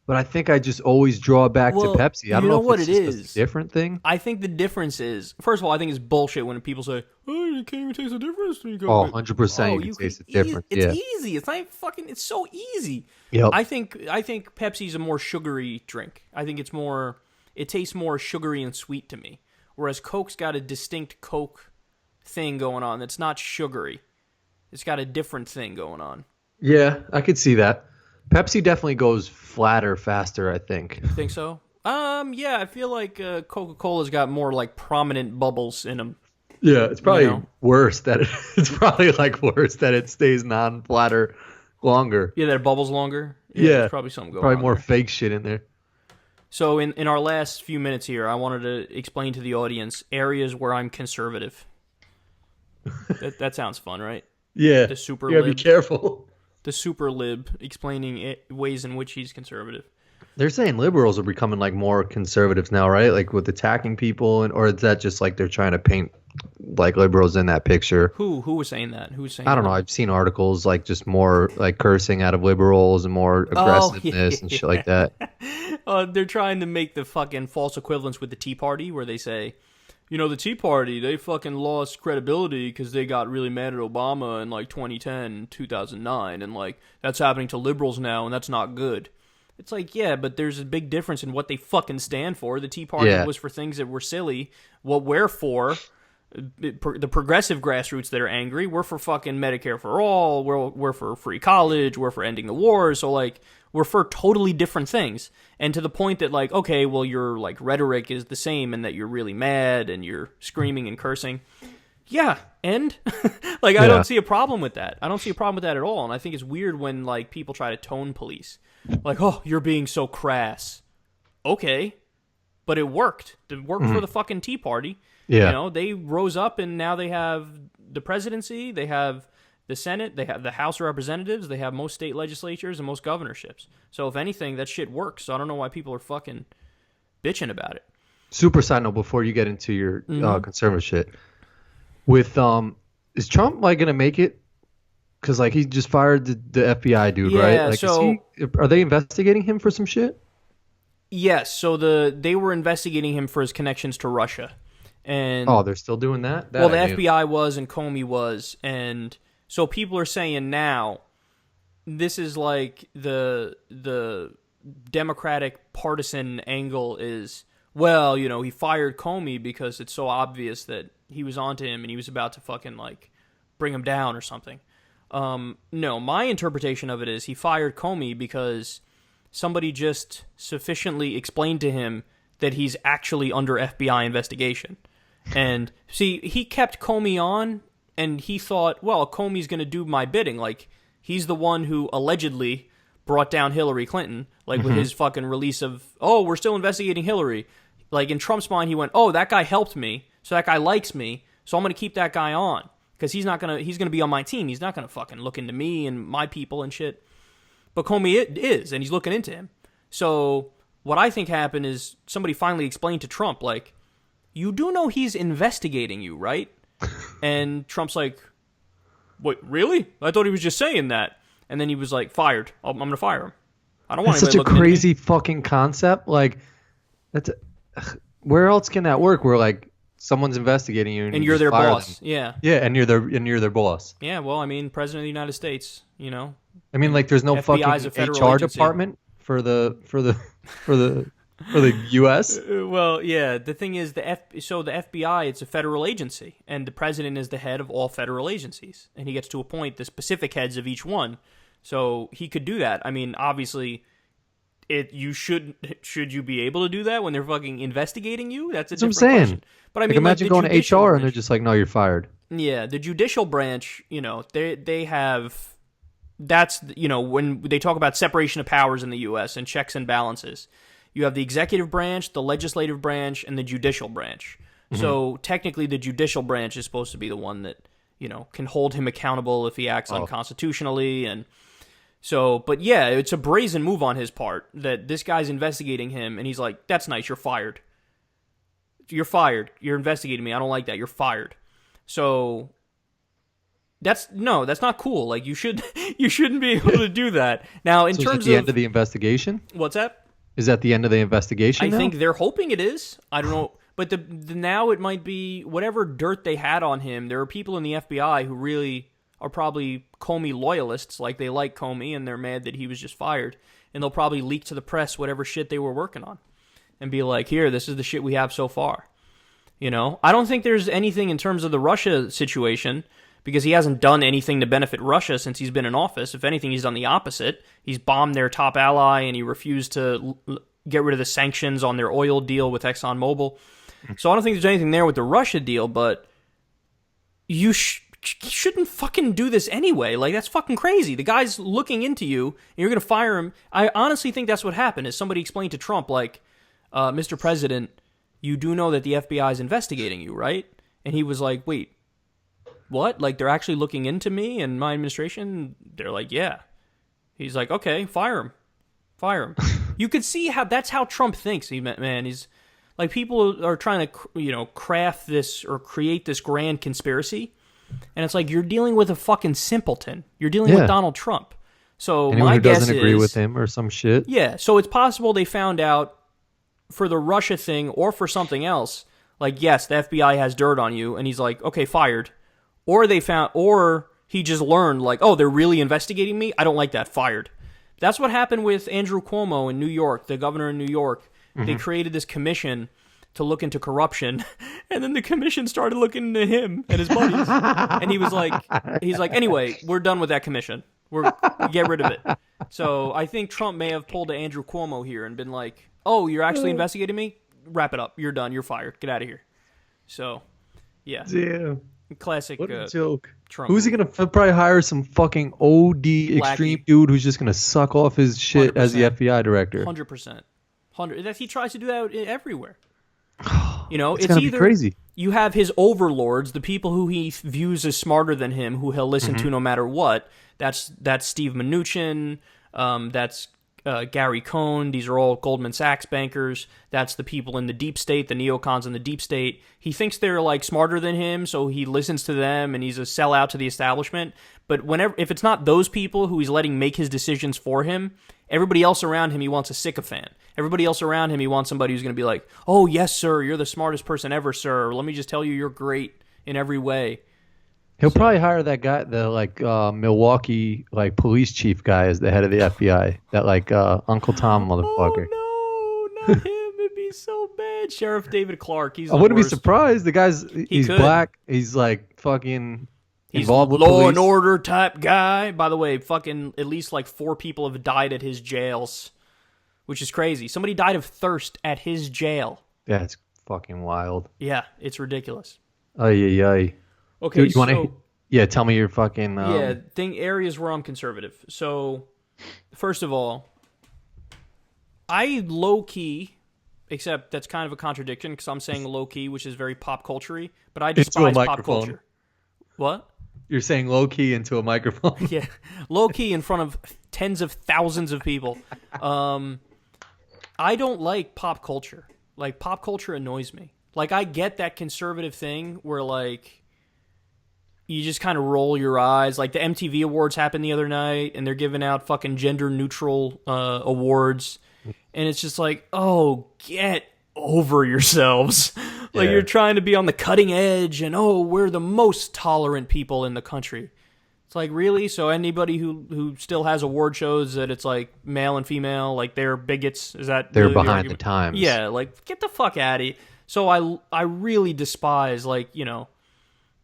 [SPEAKER 2] But I think I just always draw back to
[SPEAKER 1] Well,
[SPEAKER 2] Pepsi. I
[SPEAKER 1] you
[SPEAKER 2] don't know
[SPEAKER 1] know
[SPEAKER 2] if
[SPEAKER 1] what
[SPEAKER 2] it's
[SPEAKER 1] it
[SPEAKER 2] just a
[SPEAKER 1] is.
[SPEAKER 2] different thing.
[SPEAKER 1] I think the difference is, first of all, I think it's bullshit when people say, "Oh, you can't even taste the difference." When you
[SPEAKER 2] Oh,
[SPEAKER 1] go,
[SPEAKER 2] 100%
[SPEAKER 1] "Oh,
[SPEAKER 2] you can
[SPEAKER 1] you can
[SPEAKER 2] taste the
[SPEAKER 1] easy."
[SPEAKER 2] difference.
[SPEAKER 1] It's
[SPEAKER 2] Yeah.
[SPEAKER 1] easy. It's not even fucking. It's so easy.
[SPEAKER 2] Yep.
[SPEAKER 1] I think Pepsi's a more sugary drink. I think it's more. It tastes more sugary and sweet to me. Whereas Coke's got a distinct Coke thing going on that's not sugary. It's got a different thing going on.
[SPEAKER 2] Yeah, I could see that. Pepsi definitely goes flatter faster, I think.
[SPEAKER 1] You think so? Yeah, I feel like Coca-Cola's got more like prominent bubbles in them.
[SPEAKER 2] Yeah, it's
[SPEAKER 1] You
[SPEAKER 2] probably
[SPEAKER 1] know?
[SPEAKER 2] worse that it's probably like worse that it stays non-flatter longer.
[SPEAKER 1] Yeah, that it bubbles longer. Yeah, there's
[SPEAKER 2] Yeah,
[SPEAKER 1] probably something going
[SPEAKER 2] probably
[SPEAKER 1] on
[SPEAKER 2] more
[SPEAKER 1] there.
[SPEAKER 2] fake shit in there.
[SPEAKER 1] So in our last few minutes here, I wanted to explain to the audience areas where I'm conservative. That sounds fun, right?
[SPEAKER 2] Yeah,
[SPEAKER 1] The super
[SPEAKER 2] you gotta be
[SPEAKER 1] lib,
[SPEAKER 2] careful.
[SPEAKER 1] the super lib explaining ways in which he's conservative.
[SPEAKER 2] They're saying liberals are becoming like more conservatives now, right? Like with attacking people, and or is that just like they're trying to paint like liberals in that picture?
[SPEAKER 1] Who was saying that? Who was saying
[SPEAKER 2] I don't know.
[SPEAKER 1] that?
[SPEAKER 2] I've seen articles like just more like cursing out of liberals and more
[SPEAKER 1] Oh
[SPEAKER 2] aggressiveness and shit like
[SPEAKER 1] yeah.
[SPEAKER 2] that.
[SPEAKER 1] They're trying to make the fucking false equivalence with the Tea Party, where they say, you know, the Tea Party, they fucking lost credibility because they got really mad at Obama in like 2010, 2009, and like that's happening to liberals now, and that's not good. It's like, yeah, but there's a big difference in what they fucking stand for. The Tea Party
[SPEAKER 2] Yeah.
[SPEAKER 1] was for things that were silly. What we're for, the progressive grassroots that are angry, we're for fucking Medicare for all. We're for free college. We're for ending the war. So like, we're for totally different things. And to the point that like, okay, well, your like rhetoric is the same, and that you're really mad and you're screaming and cursing. Yeah, and like I
[SPEAKER 2] Yeah.
[SPEAKER 1] don't see a problem with that. I don't see a problem with that at all. And I think it's weird when like people try to tone police, like, oh, you're being so crass. Okay, but it worked. It worked for the fucking Tea Party.
[SPEAKER 2] Yeah.
[SPEAKER 1] You know, they rose up and now they have the presidency, they have the Senate, they have the House of Representatives, they have most state legislatures and most governorships. So if anything, that shit works. So I don't know why people are fucking bitching about it.
[SPEAKER 2] Super side note before you get into your conservative shit. With is Trump like gonna make it? Because like he just fired the FBI dude, right?
[SPEAKER 1] Yeah,
[SPEAKER 2] Like,
[SPEAKER 1] so
[SPEAKER 2] are they investigating him for some shit?
[SPEAKER 1] yes, so they were investigating him for his connections to Russia. And
[SPEAKER 2] Oh, they're still doing that?
[SPEAKER 1] well, the
[SPEAKER 2] I knew.
[SPEAKER 1] FBI was and Comey was, and so people are saying now this is like the Democratic partisan angle is, well, you know, he fired Comey because it's so obvious that he was onto him and he was about to fucking like bring him down or something. No, my interpretation of it is he fired Comey because somebody just sufficiently explained to him that he's actually under FBI investigation. And see, he kept Comey on, and he thought, well, Comey's going to do my bidding. Like, he's the one who allegedly brought down Hillary Clinton, like with his fucking release of, oh, we're still investigating Hillary. Like, in Trump's mind, he went, oh, that guy helped me, so that guy likes me, so I'm going to keep that guy on. Because he's going to be on my team. He's not going to fucking look into me and my people and shit. But Comey is, and he's looking into him. So what I think happened is somebody finally explained to Trump, like, you do know he's investigating you, right? And Trump's like, wait, really? I thought he was just saying that. And then he was like, fired. I'm going to fire him. I don't want
[SPEAKER 2] That's such
[SPEAKER 1] anybody
[SPEAKER 2] a
[SPEAKER 1] looking into me.
[SPEAKER 2] crazy fucking concept. Like, that's where else can that work? Where like someone's investigating you
[SPEAKER 1] And
[SPEAKER 2] you
[SPEAKER 1] you're
[SPEAKER 2] just
[SPEAKER 1] their
[SPEAKER 2] fire
[SPEAKER 1] boss.
[SPEAKER 2] them.
[SPEAKER 1] Yeah.
[SPEAKER 2] Yeah, and you're their boss.
[SPEAKER 1] Yeah, well, I mean, President of the United States, you know.
[SPEAKER 2] I mean, like, there's no
[SPEAKER 1] FBI is a
[SPEAKER 2] fucking
[SPEAKER 1] federal
[SPEAKER 2] HR
[SPEAKER 1] agency.
[SPEAKER 2] department for the U.S.
[SPEAKER 1] Well, yeah, the thing is, the FBI, it's a federal agency, and the president is the head of all federal agencies, and he gets to appoint the specific heads of each one. So he could do that. I mean, obviously, should you be able to do that when they're fucking investigating you? That's a
[SPEAKER 2] That's what I'm
[SPEAKER 1] different
[SPEAKER 2] saying.
[SPEAKER 1] question. But I
[SPEAKER 2] Like,
[SPEAKER 1] mean,
[SPEAKER 2] imagine
[SPEAKER 1] the
[SPEAKER 2] going to
[SPEAKER 1] judicial
[SPEAKER 2] HR and they're
[SPEAKER 1] branch-
[SPEAKER 2] just like, no, you're fired.
[SPEAKER 1] yeah, the judicial branch, you know, they have. That's, you know, when they talk about separation of powers in the U.S. and checks and balances, you have the executive branch, the legislative branch, and the judicial branch. So technically, the judicial branch is supposed to be the one that, you know, can hold him accountable if he acts unconstitutionally. And so, but yeah, it's a brazen move on his part that this guy's investigating him, and he's like, "That's nice, you're fired. You're fired. You're investigating me. I don't like that. You're fired." So That's not cool. Like you shouldn't be able to do that. Now, in terms
[SPEAKER 2] is that the end of the investigation?
[SPEAKER 1] What's that?
[SPEAKER 2] Is that the end of the investigation?
[SPEAKER 1] I
[SPEAKER 2] now?
[SPEAKER 1] think they're hoping it is. I don't know, but the now it might be whatever dirt they had on him. There are people in the FBI who really are probably Comey loyalists, like they like Comey and they're mad that he was just fired, and they'll probably leak to the press whatever shit they were working on, and be like, "Here, this is the shit we have so far." You know, I don't think there's anything in terms of the Russia situation, because he hasn't done anything to benefit Russia since he's been in office. If anything, he's done the opposite. He's bombed their top ally, and he refused to get rid of the sanctions on their oil deal with ExxonMobil. So I don't think there's anything there with the Russia deal, but you shouldn't fucking do this anyway. Like, that's fucking crazy. The guy's looking into you, and you're going to fire him. I honestly think that's what happened, is somebody explained to Trump, like, Mr. President, you do know that the FBI is investigating you, right? And he was like, wait, what? Like, they're actually looking into me and my administration? They're like, yeah. He's like, okay, fire him. Fire him. You could see how that's how Trump thinks. He's like, people are trying to, craft this or create this grand conspiracy. And it's like, you're dealing with a fucking simpleton. You're dealing with Donald Trump. So
[SPEAKER 2] anyone
[SPEAKER 1] my
[SPEAKER 2] who
[SPEAKER 1] guess
[SPEAKER 2] doesn't agree with him or some shit.
[SPEAKER 1] Yeah, so it's possible they found out for the Russia thing or for something else, like, yes, the FBI has dirt on you, and he's like, okay, fired. Or he just learned, like, oh, they're really investigating me? I don't like that, fired. That's what happened with Andrew Cuomo in New York, the governor in New York. Mm-hmm. They created this commission to look into corruption, and then the commission started looking into him and his buddies. And he's like, anyway, we're done with that commission. Get rid of it. So I think Trump may have pulled to Andrew Cuomo here and been like, oh, you're actually investigating me? Wrap it up. You're done. You're fired. Get out of here. So, yeah.
[SPEAKER 2] Yeah.
[SPEAKER 1] Classic.
[SPEAKER 2] What a joke.
[SPEAKER 1] Trump.
[SPEAKER 2] Who's he going to probably hire? Some fucking OD extreme dude who's just going to suck off his shit 100%. As the FBI director.
[SPEAKER 1] 100%. He tries to do that everywhere.
[SPEAKER 2] It's going to be crazy.
[SPEAKER 1] You have his overlords, the people who he views as smarter than him, who he'll listen to no matter what. That's Steve Mnuchin. That's Gary Cohn. These are all Goldman Sachs bankers. That's the people in the deep state, the neocons in the deep state. He thinks they're like smarter than him, so he listens to them, and he's a sellout to the establishment. But if it's not those people who he's letting make his decisions for him, everybody else around him, he wants a sycophant. Everybody else around him, he wants somebody who's going to be like, oh, yes, sir, you're the smartest person ever, sir. Let me just tell you, you're great in every way.
[SPEAKER 2] He'll probably hire that guy, the Milwaukee police chief guy, as the head of the FBI. That Uncle Tom motherfucker.
[SPEAKER 1] Oh no, not him! It'd be so bad. Sheriff David Clark. I
[SPEAKER 2] wouldn't be surprised. The guy's he's black. He's fucking involved with
[SPEAKER 1] law
[SPEAKER 2] police.
[SPEAKER 1] and order type guy. By the way, fucking at least 4 people have died at his jails, which is crazy. Somebody died of thirst at his jail.
[SPEAKER 2] Yeah, it's fucking wild.
[SPEAKER 1] Yeah, it's ridiculous.
[SPEAKER 2] Ay.
[SPEAKER 1] Okay,
[SPEAKER 2] you want to? Yeah, tell me your fucking.
[SPEAKER 1] Areas where I'm conservative. So, first of all, I low key, except that's kind of a contradiction because I'm saying low key, which is very pop culture-y, but I despise pop culture. What?
[SPEAKER 2] You're saying low key into a microphone.
[SPEAKER 1] Yeah, low key in front of tens of thousands of people. I don't like pop culture. Pop culture annoys me. I get that conservative thing where you just kind of roll your eyes. The MTV Awards happened the other night, and they're giving out fucking gender-neutral awards. And it's just oh, get over yourselves. You're trying to be on the cutting edge, and we're the most tolerant people in the country. It's really? So anybody who still has award shows that it's male and female, they're bigots? Is that
[SPEAKER 2] they're behind the times?
[SPEAKER 1] Yeah, get the fuck out of here. So I really despise,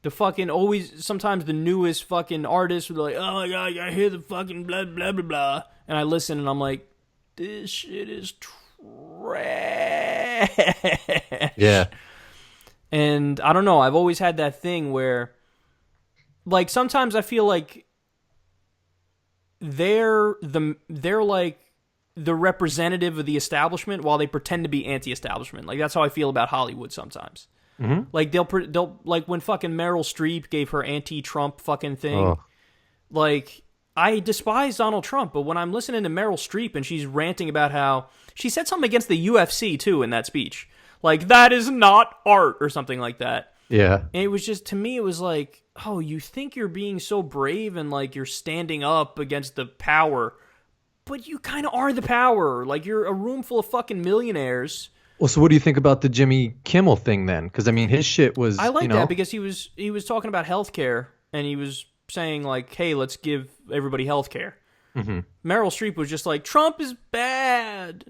[SPEAKER 1] the fucking always, sometimes the newest fucking artists will be oh my god, I hear the fucking blah, blah, blah, blah. And I listen and I'm like, this shit is trash.
[SPEAKER 2] Yeah.
[SPEAKER 1] And I don't know, I've always had that thing where, sometimes I feel they're the representative of the establishment while they pretend to be anti-establishment. That's how I feel about Hollywood sometimes. Mm-hmm. They'll when fucking Meryl Streep gave her anti-Trump fucking thing. Oh. I despise Donald Trump, but when I'm listening to Meryl Streep and she's ranting about how she said something against the UFC too in that speech, that is not art or something like that.
[SPEAKER 2] Yeah.
[SPEAKER 1] And it was just, to me, it was oh, you think you're being so brave and like you're standing up against the power, but you kind of are the power. Like you're a room full of fucking millionaires.
[SPEAKER 2] Well, so what do you think about the Jimmy Kimmel thing then? Because I mean, his shit was.
[SPEAKER 1] I like
[SPEAKER 2] you know,
[SPEAKER 1] that because he was talking about healthcare and he was saying like, hey, let's give everybody healthcare.
[SPEAKER 2] Mm-hmm.
[SPEAKER 1] Meryl Streep was just like, Trump is bad.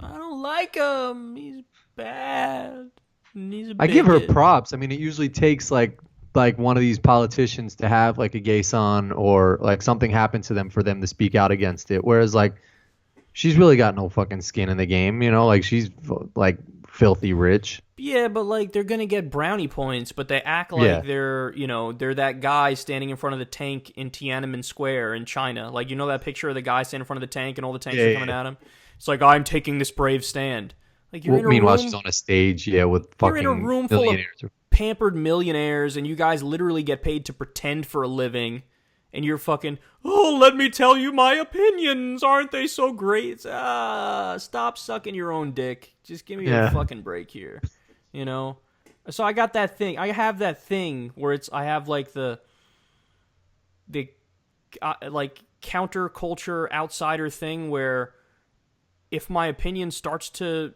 [SPEAKER 1] I don't like him. He's bad. And he's a
[SPEAKER 2] I give her
[SPEAKER 1] bigot.
[SPEAKER 2] props. I mean, it usually takes like one of these politicians to have like a gay son or like something happen to them for them to speak out against it. Whereas like she's really got no fucking skin in the game, you know, like she's like filthy rich.
[SPEAKER 1] Yeah, but like they're gonna get brownie points, but they act like they're that guy standing in front of the tank in Tiananmen Square in China. Like that picture of the guy standing in front of the tank and all the tanks are coming at him. It's like I'm taking this brave stand. Like you're in a
[SPEAKER 2] meanwhile
[SPEAKER 1] room,
[SPEAKER 2] she's on a stage, with fucking
[SPEAKER 1] you're in a room full of pampered millionaires, and you guys literally get paid to pretend for a living. And you're fucking, oh, let me tell you my opinions. Aren't they so great? Stop sucking your own dick. Just give me a fucking break here. So I got that thing. I have that thing where I have like the like counterculture outsider thing where if my opinion starts to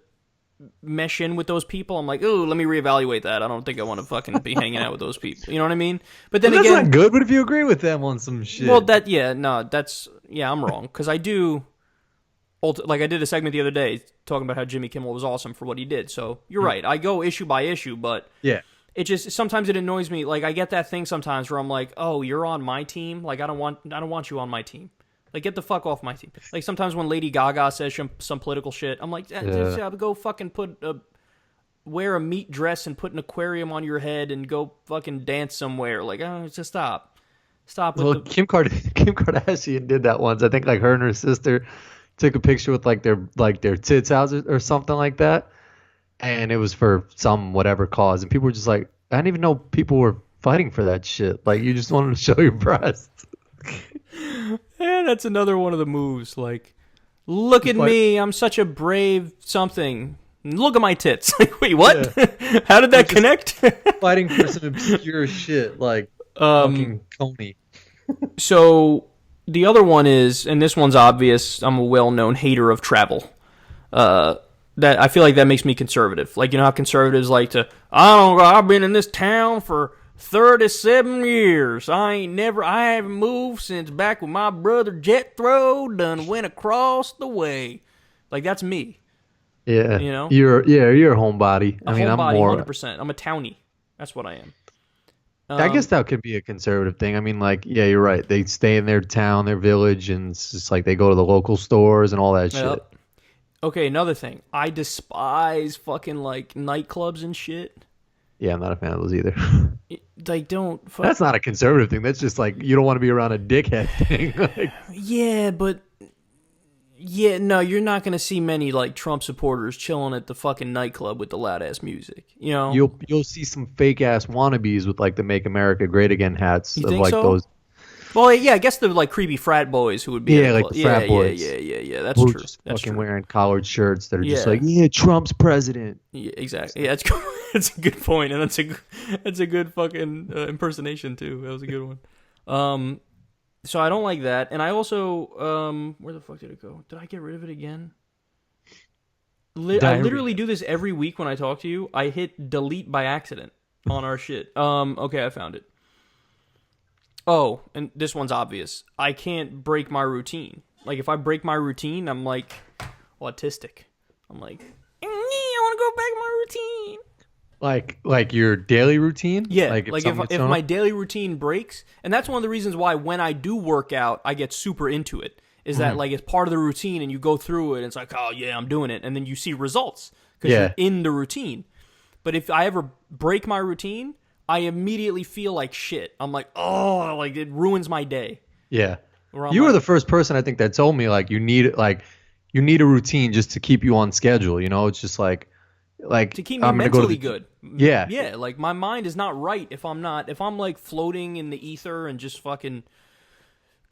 [SPEAKER 1] mesh in with those people, I'm like, oh, let me reevaluate that. I don't think I want to fucking be hanging out with those people. You know what I mean? But then
[SPEAKER 2] that's
[SPEAKER 1] again,
[SPEAKER 2] not good. But if you agree with them on some shit,
[SPEAKER 1] well, I'm wrong because I do. Like I did a segment the other day talking about how Jimmy Kimmel was awesome for what he did. So you're right. I go issue by issue, but it just sometimes it annoys me. Like I get that thing sometimes where I'm like, oh, you're on my team. Like I don't want you on my team. Like get the fuck off my team. Like sometimes when Lady Gaga says some political shit, I'm like, just go fucking wear a meat dress and put an aquarium on your head and go fucking dance somewhere. Like just stop.
[SPEAKER 2] Well, Kim Kardashian did that once. I think like her and her sister took a picture with like their tits out or something like that, and it was for some whatever cause, and people were just like, I didn't even know people were fighting for that shit. Like you just wanted to show your breasts.
[SPEAKER 1] Yeah, that's another one of the moves. Like, look at me, I'm such a brave something. Look at my tits. Like, wait, what? Yeah. How did that connect?
[SPEAKER 2] Fighting for some obscure shit like fucking Coney.
[SPEAKER 1] So the other one is, and this one's obvious, I'm a well-known hater of travel. That I feel like that makes me conservative. Like, you know how conservatives like to, I've been in this town for 37 years. I haven't moved since back when my brother Jethro done went across the way. Like, that's me.
[SPEAKER 2] Yeah.
[SPEAKER 1] You know?
[SPEAKER 2] You're a homebody. I'm more
[SPEAKER 1] 100%. I'm a townie. That's what I am.
[SPEAKER 2] I guess that could be a conservative thing. I mean, like, yeah, you're right. They stay in their town, their village, and it's just like they go to the local stores and all that shit.
[SPEAKER 1] Okay, another thing. I despise fucking, like, nightclubs and shit.
[SPEAKER 2] Yeah, I'm not a fan of those either.
[SPEAKER 1] Like, don't...
[SPEAKER 2] That's not a conservative thing. That's just, like, you don't want to be around a dickhead thing. Like,
[SPEAKER 1] yeah, but... Yeah, no, you're not going to see many, like, Trump supporters chilling at the fucking nightclub with the loud-ass music, you know?
[SPEAKER 2] You'll see some fake-ass wannabes with, like, the Make America Great Again hats.
[SPEAKER 1] You
[SPEAKER 2] of,
[SPEAKER 1] think
[SPEAKER 2] like,
[SPEAKER 1] so?
[SPEAKER 2] Those.
[SPEAKER 1] Well, yeah, I guess they're, like, creepy frat boys who would be...
[SPEAKER 2] Yeah, like the frat boys.
[SPEAKER 1] Yeah, that's true.
[SPEAKER 2] Just
[SPEAKER 1] that's
[SPEAKER 2] fucking
[SPEAKER 1] true.
[SPEAKER 2] wearing collared shirts that are just like, yeah, Trump's president.
[SPEAKER 1] Yeah, exactly. Yeah, that's a good point, and that's a good fucking impersonation, too. That was a good one. So I don't like that, and I also where the fuck did it go? Did I get rid of it again? I literally do this every week when I talk to you. I hit delete by accident on our shit. Okay, I found it. Oh, and this one's obvious. I can't break my routine. Like if I break my routine, I'm like autistic. I'm like, I want to go back to my routine.
[SPEAKER 2] Like your daily routine?
[SPEAKER 1] Yeah, like if my daily routine breaks, and that's one of the reasons why when I do work out, I get super into it, is that like it's part of the routine and you go through it and it's like, oh yeah, I'm doing it, and then you see results because you're in the routine. But if I ever break my routine, I immediately feel like shit. I'm like, oh, like it ruins my day.
[SPEAKER 2] Yeah. You were the first person I think that told me like you need a routine just to keep you on schedule, you know? It's just like
[SPEAKER 1] to keep me mentally good.
[SPEAKER 2] Yeah.
[SPEAKER 1] Yeah, like my mind is not right if I'm like floating in the ether and just fucking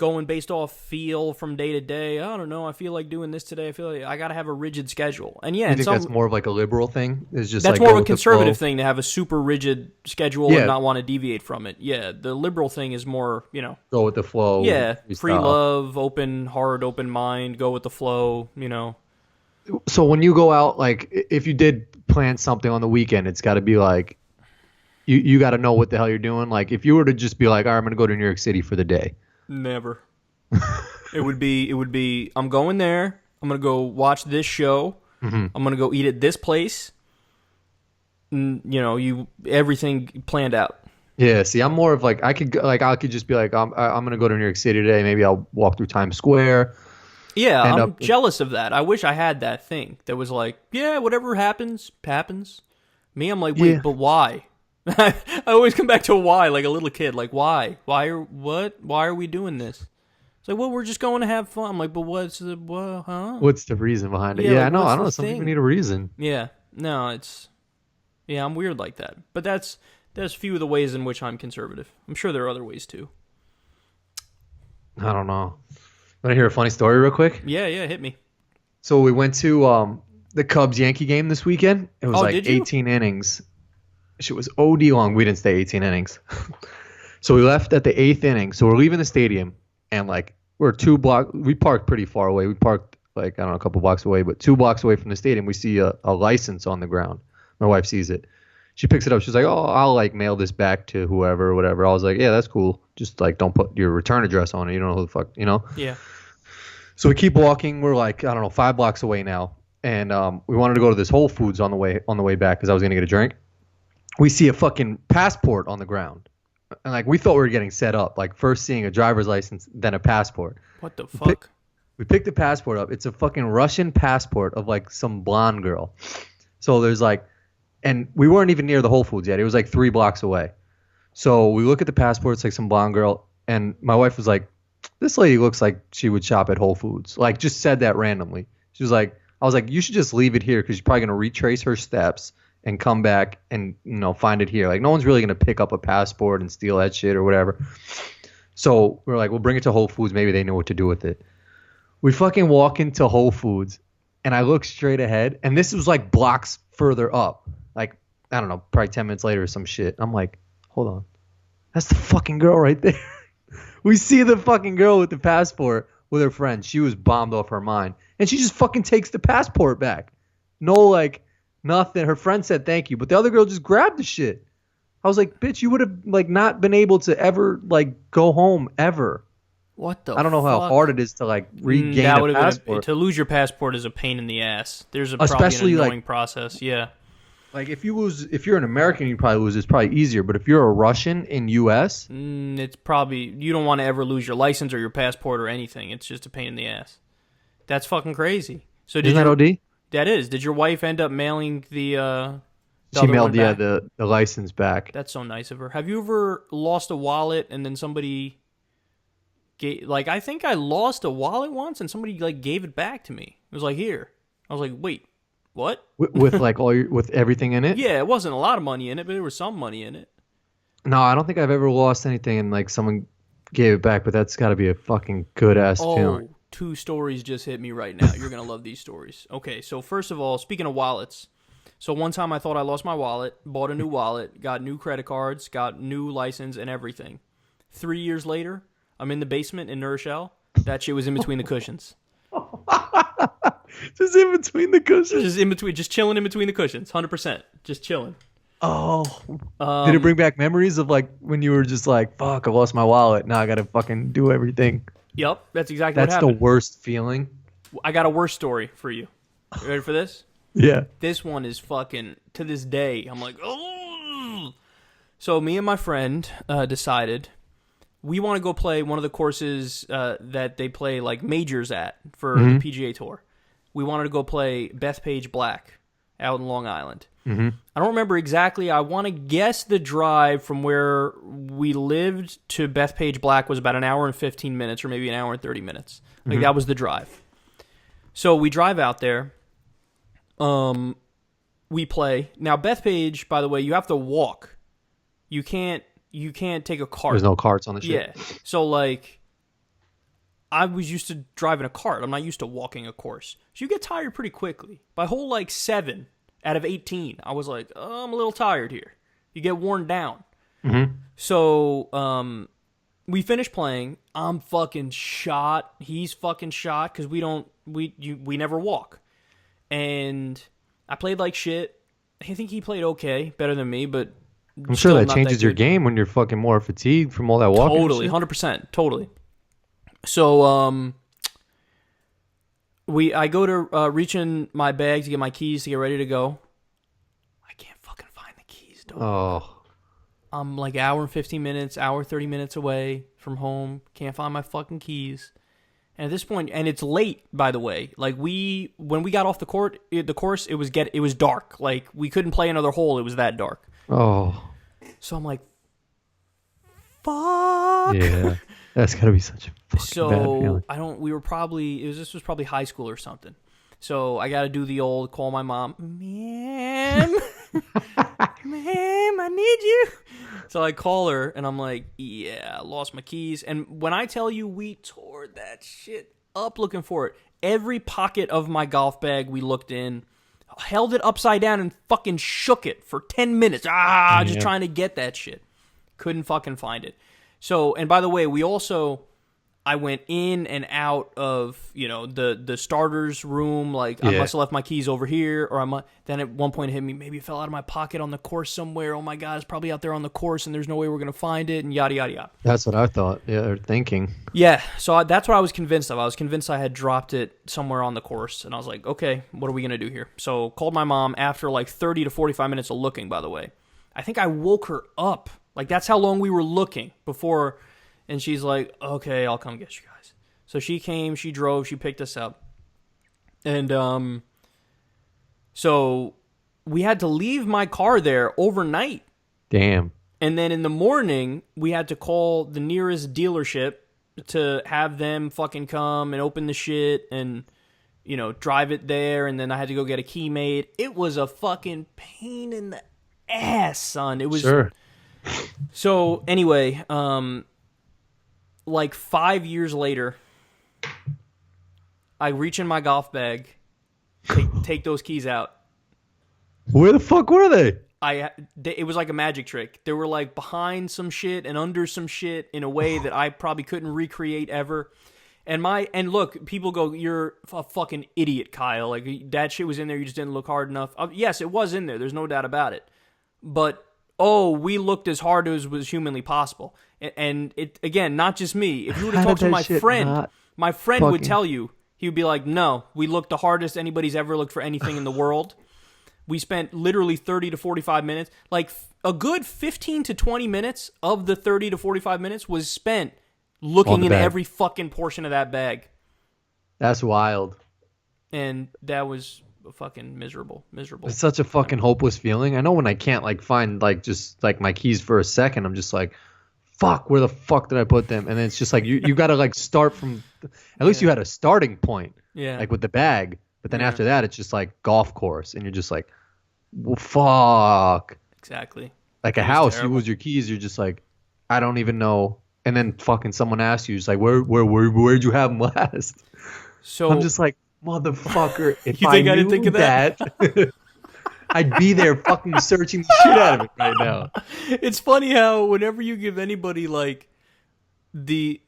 [SPEAKER 1] going based off feel from day to day. I don't know. I feel like doing this today. I feel like I got to have a rigid schedule. And yeah,
[SPEAKER 2] I think that's more of like a liberal thing. Is just
[SPEAKER 1] that's
[SPEAKER 2] like
[SPEAKER 1] more of a conservative thing to have a super rigid schedule and not want to deviate from it. Yeah, the liberal thing is more,
[SPEAKER 2] go with the flow.
[SPEAKER 1] Yeah, free love, open heart, open mind, go with the flow.
[SPEAKER 2] So when you go out, like if you did plan something on the weekend, it's got to be like you got to know what the hell you're doing. Like if you were to just be like, all right, I'm going to go to New York City for the day.
[SPEAKER 1] Never. It would be. I'm going there. I'm gonna go watch this show. Mm-hmm. I'm gonna go eat at this place. Everything planned out.
[SPEAKER 2] Yeah. See, I'm more of like I could just be like I'm gonna go to New York City today. Maybe I'll walk through Times Square.
[SPEAKER 1] Yeah, I'm jealous of that. I wish I had that thing that was like, yeah, whatever happens, happens. Me, I'm like, wait, but why? I always come back to why, like a little kid. Like, why? Why are we doing this? It's like, well, we're just going to have fun. I'm like, but what's the
[SPEAKER 2] reason behind it?
[SPEAKER 1] Yeah,
[SPEAKER 2] I know. I don't know. Some people need a reason.
[SPEAKER 1] Yeah. No, I'm weird like that. But that's few of the ways in which I'm conservative. I'm sure there are other ways too.
[SPEAKER 2] I don't know. Want to hear a funny story real quick?
[SPEAKER 1] Yeah, hit me.
[SPEAKER 2] So we went to the Cubs-Yankee game this weekend. It was 18 innings. Shit was OD long. We didn't stay 18 innings. So we left at the 8th inning. So we're leaving the stadium, and like we're 2 blocks. We parked pretty far away. We parked like, I don't know, a couple blocks away, but 2 blocks away from the stadium, we see a license on the ground. My wife sees it. She picks it up. She's like, oh, I'll like mail this back to whoever or whatever. I was like, yeah, that's cool. Just like don't put your return address on it. You don't know who the fuck,
[SPEAKER 1] Yeah.
[SPEAKER 2] So we keep walking. We're like, I don't know, 5 blocks away now. And we wanted to go to this Whole Foods on the way back because I was going to get a drink. We see a fucking passport on the ground. And like we thought we were getting set up. Like first seeing a driver's license, then a passport.
[SPEAKER 1] What the fuck?
[SPEAKER 2] We picked the passport up. It's a fucking Russian passport of like some blonde girl. So there's like, and we weren't even near the Whole Foods yet. It was like 3 blocks away. So we look at the passport. It's like some blonde girl. And my wife was like, this lady looks like she would shop at Whole Foods. Like just said that randomly. She was like, I was like, you should just leave it here because she's probably going to retrace her steps and come back and find it here. Like no one's really going to pick up a passport and steal that shit or whatever. So we're like, we'll bring it to Whole Foods. Maybe they know what to do with it. We fucking walk into Whole Foods and I look straight ahead and this was like blocks further up. Like, I don't know, probably 10 minutes later or some shit. I'm like, hold on. That's the fucking girl right there. We see the fucking girl with the passport with her friend. She was bombed off her mind. And she just fucking takes the passport back. No, like, nothing. Her friend said thank you. But the other girl just grabbed the shit. I was like, bitch, you would have, like, not been able to ever, like, go home ever.
[SPEAKER 1] What the
[SPEAKER 2] I don't know how hard it is to, like, regain a passport.
[SPEAKER 1] To lose your passport is a pain in the ass. There's probably an annoying process. Yeah.
[SPEAKER 2] Like if you're an American, you probably lose. It's probably easier. But if you're a Russian in U.S.,
[SPEAKER 1] it's probably you don't want to ever lose your license or your passport or anything. It's just a pain in the ass. That's fucking crazy. So
[SPEAKER 2] isn't that OD?
[SPEAKER 1] That is. Did your wife end up mailing the
[SPEAKER 2] she mailed the license back.
[SPEAKER 1] That's so nice of her. Have you ever lost a wallet and then somebody I think I lost a wallet once and somebody like gave it back to me. It was like, here. I was like, wait. What?
[SPEAKER 2] With like with everything in it?
[SPEAKER 1] Yeah, it wasn't a lot of money in it, but there was some money in it.
[SPEAKER 2] No, I don't think I've ever lost anything and like someone gave it back, but that's got to be a fucking good ass feeling.
[SPEAKER 1] 2 stories just hit me right now. You're gonna love these stories. Okay, so first of all, speaking of wallets, so one time I thought I lost my wallet, bought a new wallet, got new credit cards, got new license and everything. 3 years later, I'm in the basement in New Rochelle. That shit was in between the cushions.
[SPEAKER 2] Just in between the cushions.
[SPEAKER 1] Just chilling in between the cushions. 100%. Just chilling.
[SPEAKER 2] Oh. Did it bring back memories of like when you were just like, fuck, I lost my wallet. Now I got to fucking do everything.
[SPEAKER 1] Yep. That's exactly what
[SPEAKER 2] happened.
[SPEAKER 1] That's
[SPEAKER 2] the worst feeling.
[SPEAKER 1] I got a worse story for you. You ready for this?
[SPEAKER 2] Yeah.
[SPEAKER 1] This one is fucking, to this day, I'm like, oh. So me and my friend decided we want to go play one of the courses that they play like majors at for the PGA Tour. We wanted to go play Bethpage Black out in Long Island. Mm-hmm. I don't remember exactly. I want to guess the drive from where we lived to Bethpage Black was about an hour and 15 minutes or maybe an hour and 30 minutes. Like that was the drive. So we drive out there. We play. Now Bethpage, by the way, you have to walk. You can't take a cart.
[SPEAKER 2] There's no carts on the ship.
[SPEAKER 1] Yeah. So like I was used to driving a cart. I'm not used to walking a course. So you get tired pretty quickly. By hole like 7 out of 18, I was like, oh, I'm a little tired here. You get worn down.
[SPEAKER 2] Mm-hmm.
[SPEAKER 1] So we finished playing. I'm fucking shot. He's fucking shot because we never walk. And I played like shit. I think he played okay, better than me, but
[SPEAKER 2] I'm sure that changes your game when you're fucking more fatigued from all that walking.
[SPEAKER 1] Totally, 100%, totally. So I go to reach in my bag to get my keys to get ready to go. I can't fucking find the keys, dog.
[SPEAKER 2] Oh.
[SPEAKER 1] I'm like hour and 15 minutes, hour 30 minutes away from home. Can't find my fucking keys. And at this point, and it's late, by the way. Like when we got off the course, it was dark. Like we couldn't play another hole. It was that dark.
[SPEAKER 2] Oh.
[SPEAKER 1] So I'm like, fuck.
[SPEAKER 2] Yeah. That's gotta be such a fucking bad feeling.
[SPEAKER 1] This was probably high school or something. So I gotta do the old call my mom, ma'am, ma'am, I need you. So I call her and I'm like, yeah, I lost my keys. And when I tell you we tore that shit up looking for it, every pocket of my golf bag we looked in, held it upside down and fucking shook it for 10 minutes. Just trying to get that shit. Couldn't fucking find it. So, and by the way, I went in and out of, the starter's room. Like, I must have left my keys over here, then at one point it hit me, maybe it fell out of my pocket on the course somewhere. Oh my God, it's probably out there on the course and there's no way we're going to find it, and yada, yada, yada.
[SPEAKER 2] That's what I thought, or thinking.
[SPEAKER 1] Yeah, so that's what I was convinced of. I was convinced I had dropped it somewhere on the course, and I was like, okay, what are we going to do here? So, called my mom after like 30 to 45 minutes of looking, by the way. I think I woke her up. Like, that's how long we were looking before, and she's like, okay, I'll come get you guys. So she came, she drove, she picked us up. And so we had to leave my car there overnight.
[SPEAKER 2] Damn.
[SPEAKER 1] And then in the morning, we had to call the nearest dealership to have them fucking come and open the shit and, drive it there. And then I had to go get a key made. It was a fucking pain in the ass, son. It was...
[SPEAKER 2] Sure.
[SPEAKER 1] So anyway, like 5 years later, I reach in my golf bag, take those keys out.
[SPEAKER 2] Where the fuck were they?
[SPEAKER 1] It was like a magic trick. They were like behind some shit and under some shit in a way that I probably couldn't recreate ever. And look, people go, you're a fucking idiot, Kyle. Like, that shit was in there, you just didn't look hard enough. Yes, it was in there. There's no doubt about it. But we looked as hard as was humanly possible. And it, again, not just me. If you were to talk to my friend would tell you, he would be like, no, we looked the hardest anybody's ever looked for anything in the world. We spent literally 30 to 45 minutes. Like, a good 15 to 20 minutes of the 30 to 45 minutes was spent looking in every fucking portion of that bag.
[SPEAKER 2] That's wild.
[SPEAKER 1] And that was... fucking miserable.
[SPEAKER 2] It's such a fucking hopeless feeling. I know when I can't find just my keys for a second, I'm just like, fuck, where the fuck did I put them? And then it's just like you gotta start from, at least you had a starting point, with the bag. But then after that, it's just like golf course, and you're just like, well, fuck.
[SPEAKER 1] Exactly.
[SPEAKER 2] Like a house, you lose your keys, you're just like, I don't even know. And then fucking someone asks you, just like, where'd you have them last? So I'm just like, motherfucker, if I didn't think of that, I'd be there fucking searching the shit out of it right now.
[SPEAKER 1] It's funny how whenever you give anybody you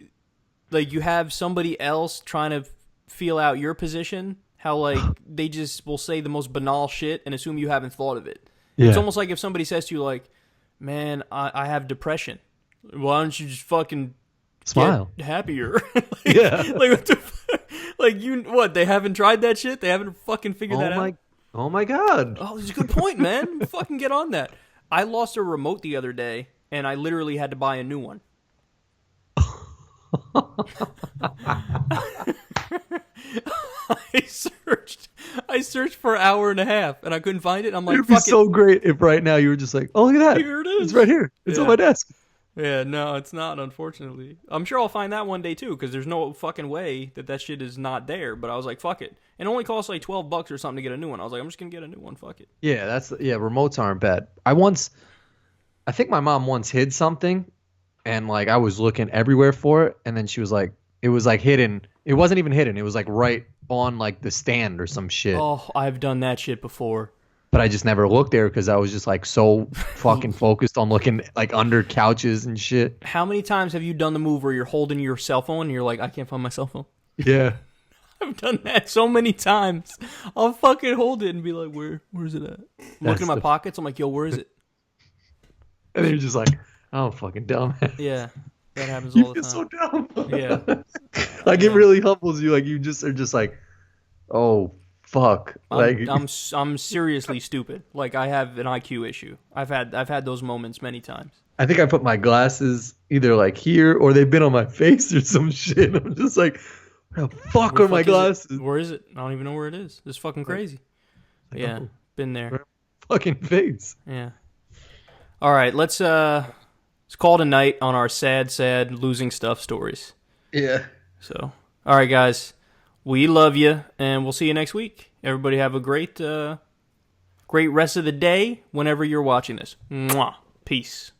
[SPEAKER 1] have somebody else trying to feel out your position, how they just will say the most banal shit and assume you haven't thought of it. Yeah. It's almost like if somebody says to you man, I have depression. Why don't you just fucking
[SPEAKER 2] smile,
[SPEAKER 1] get happier?
[SPEAKER 2] Yeah.
[SPEAKER 1] What the fuck? They haven't tried that shit? They haven't fucking figured that out?
[SPEAKER 2] Oh my God.
[SPEAKER 1] Oh, that's a good point, man. Fucking get on that. I lost a remote the other day, and I literally had to buy a new one. I searched for an hour and a half, and I couldn't find it. I'm like,
[SPEAKER 2] it'd be so great if right now you were just like, oh, look at that.
[SPEAKER 1] Here it is.
[SPEAKER 2] It's right here. It's on my desk.
[SPEAKER 1] Yeah, no, it's not, unfortunately. I'm sure I'll find that one day, too, because there's no fucking way that shit is not there. But I was like, fuck it. It only costs $12 or something to get a new one. I was like, I'm just going to get a new one. Fuck it.
[SPEAKER 2] Yeah, remotes aren't bad. I think my mom once hid something, and I was looking everywhere for it, and then she was like, It was like hidden. It wasn't even hidden. It was like right on like the stand or some shit.
[SPEAKER 1] Oh, I've done that shit before.
[SPEAKER 2] But I just never looked there because I was just like so fucking focused on looking like under couches and shit.
[SPEAKER 1] How many times have you done the move where you're holding your cell phone and you're like, I can't find my cell phone?
[SPEAKER 2] Yeah.
[SPEAKER 1] I've done that so many times. I'll fucking hold it and be like, where's it at? Looking in my pockets. I'm like, yo, where is it?
[SPEAKER 2] And then you're just like, oh, fucking dumb.
[SPEAKER 1] Yeah. That happens all the time.
[SPEAKER 2] So dumb.
[SPEAKER 1] Yeah.
[SPEAKER 2] Like it really humbles you. Like you just are just like, oh fuck.
[SPEAKER 1] I'm seriously stupid. Like I have an IQ issue. I've had those moments many times.
[SPEAKER 2] I think I put my glasses either like here or they've been on my face or some shit. I'm just like, where the fuck are my glasses?
[SPEAKER 1] Where is it? I don't even know where it is. It's fucking crazy. Yeah, been there.
[SPEAKER 2] Fucking face.
[SPEAKER 1] Yeah. All right, let's call it a night on our sad losing stuff stories.
[SPEAKER 2] Yeah.
[SPEAKER 1] So, all right, guys, we love you, and we'll see you next week. Everybody have a great rest of the day whenever you're watching this. Mwah. Peace.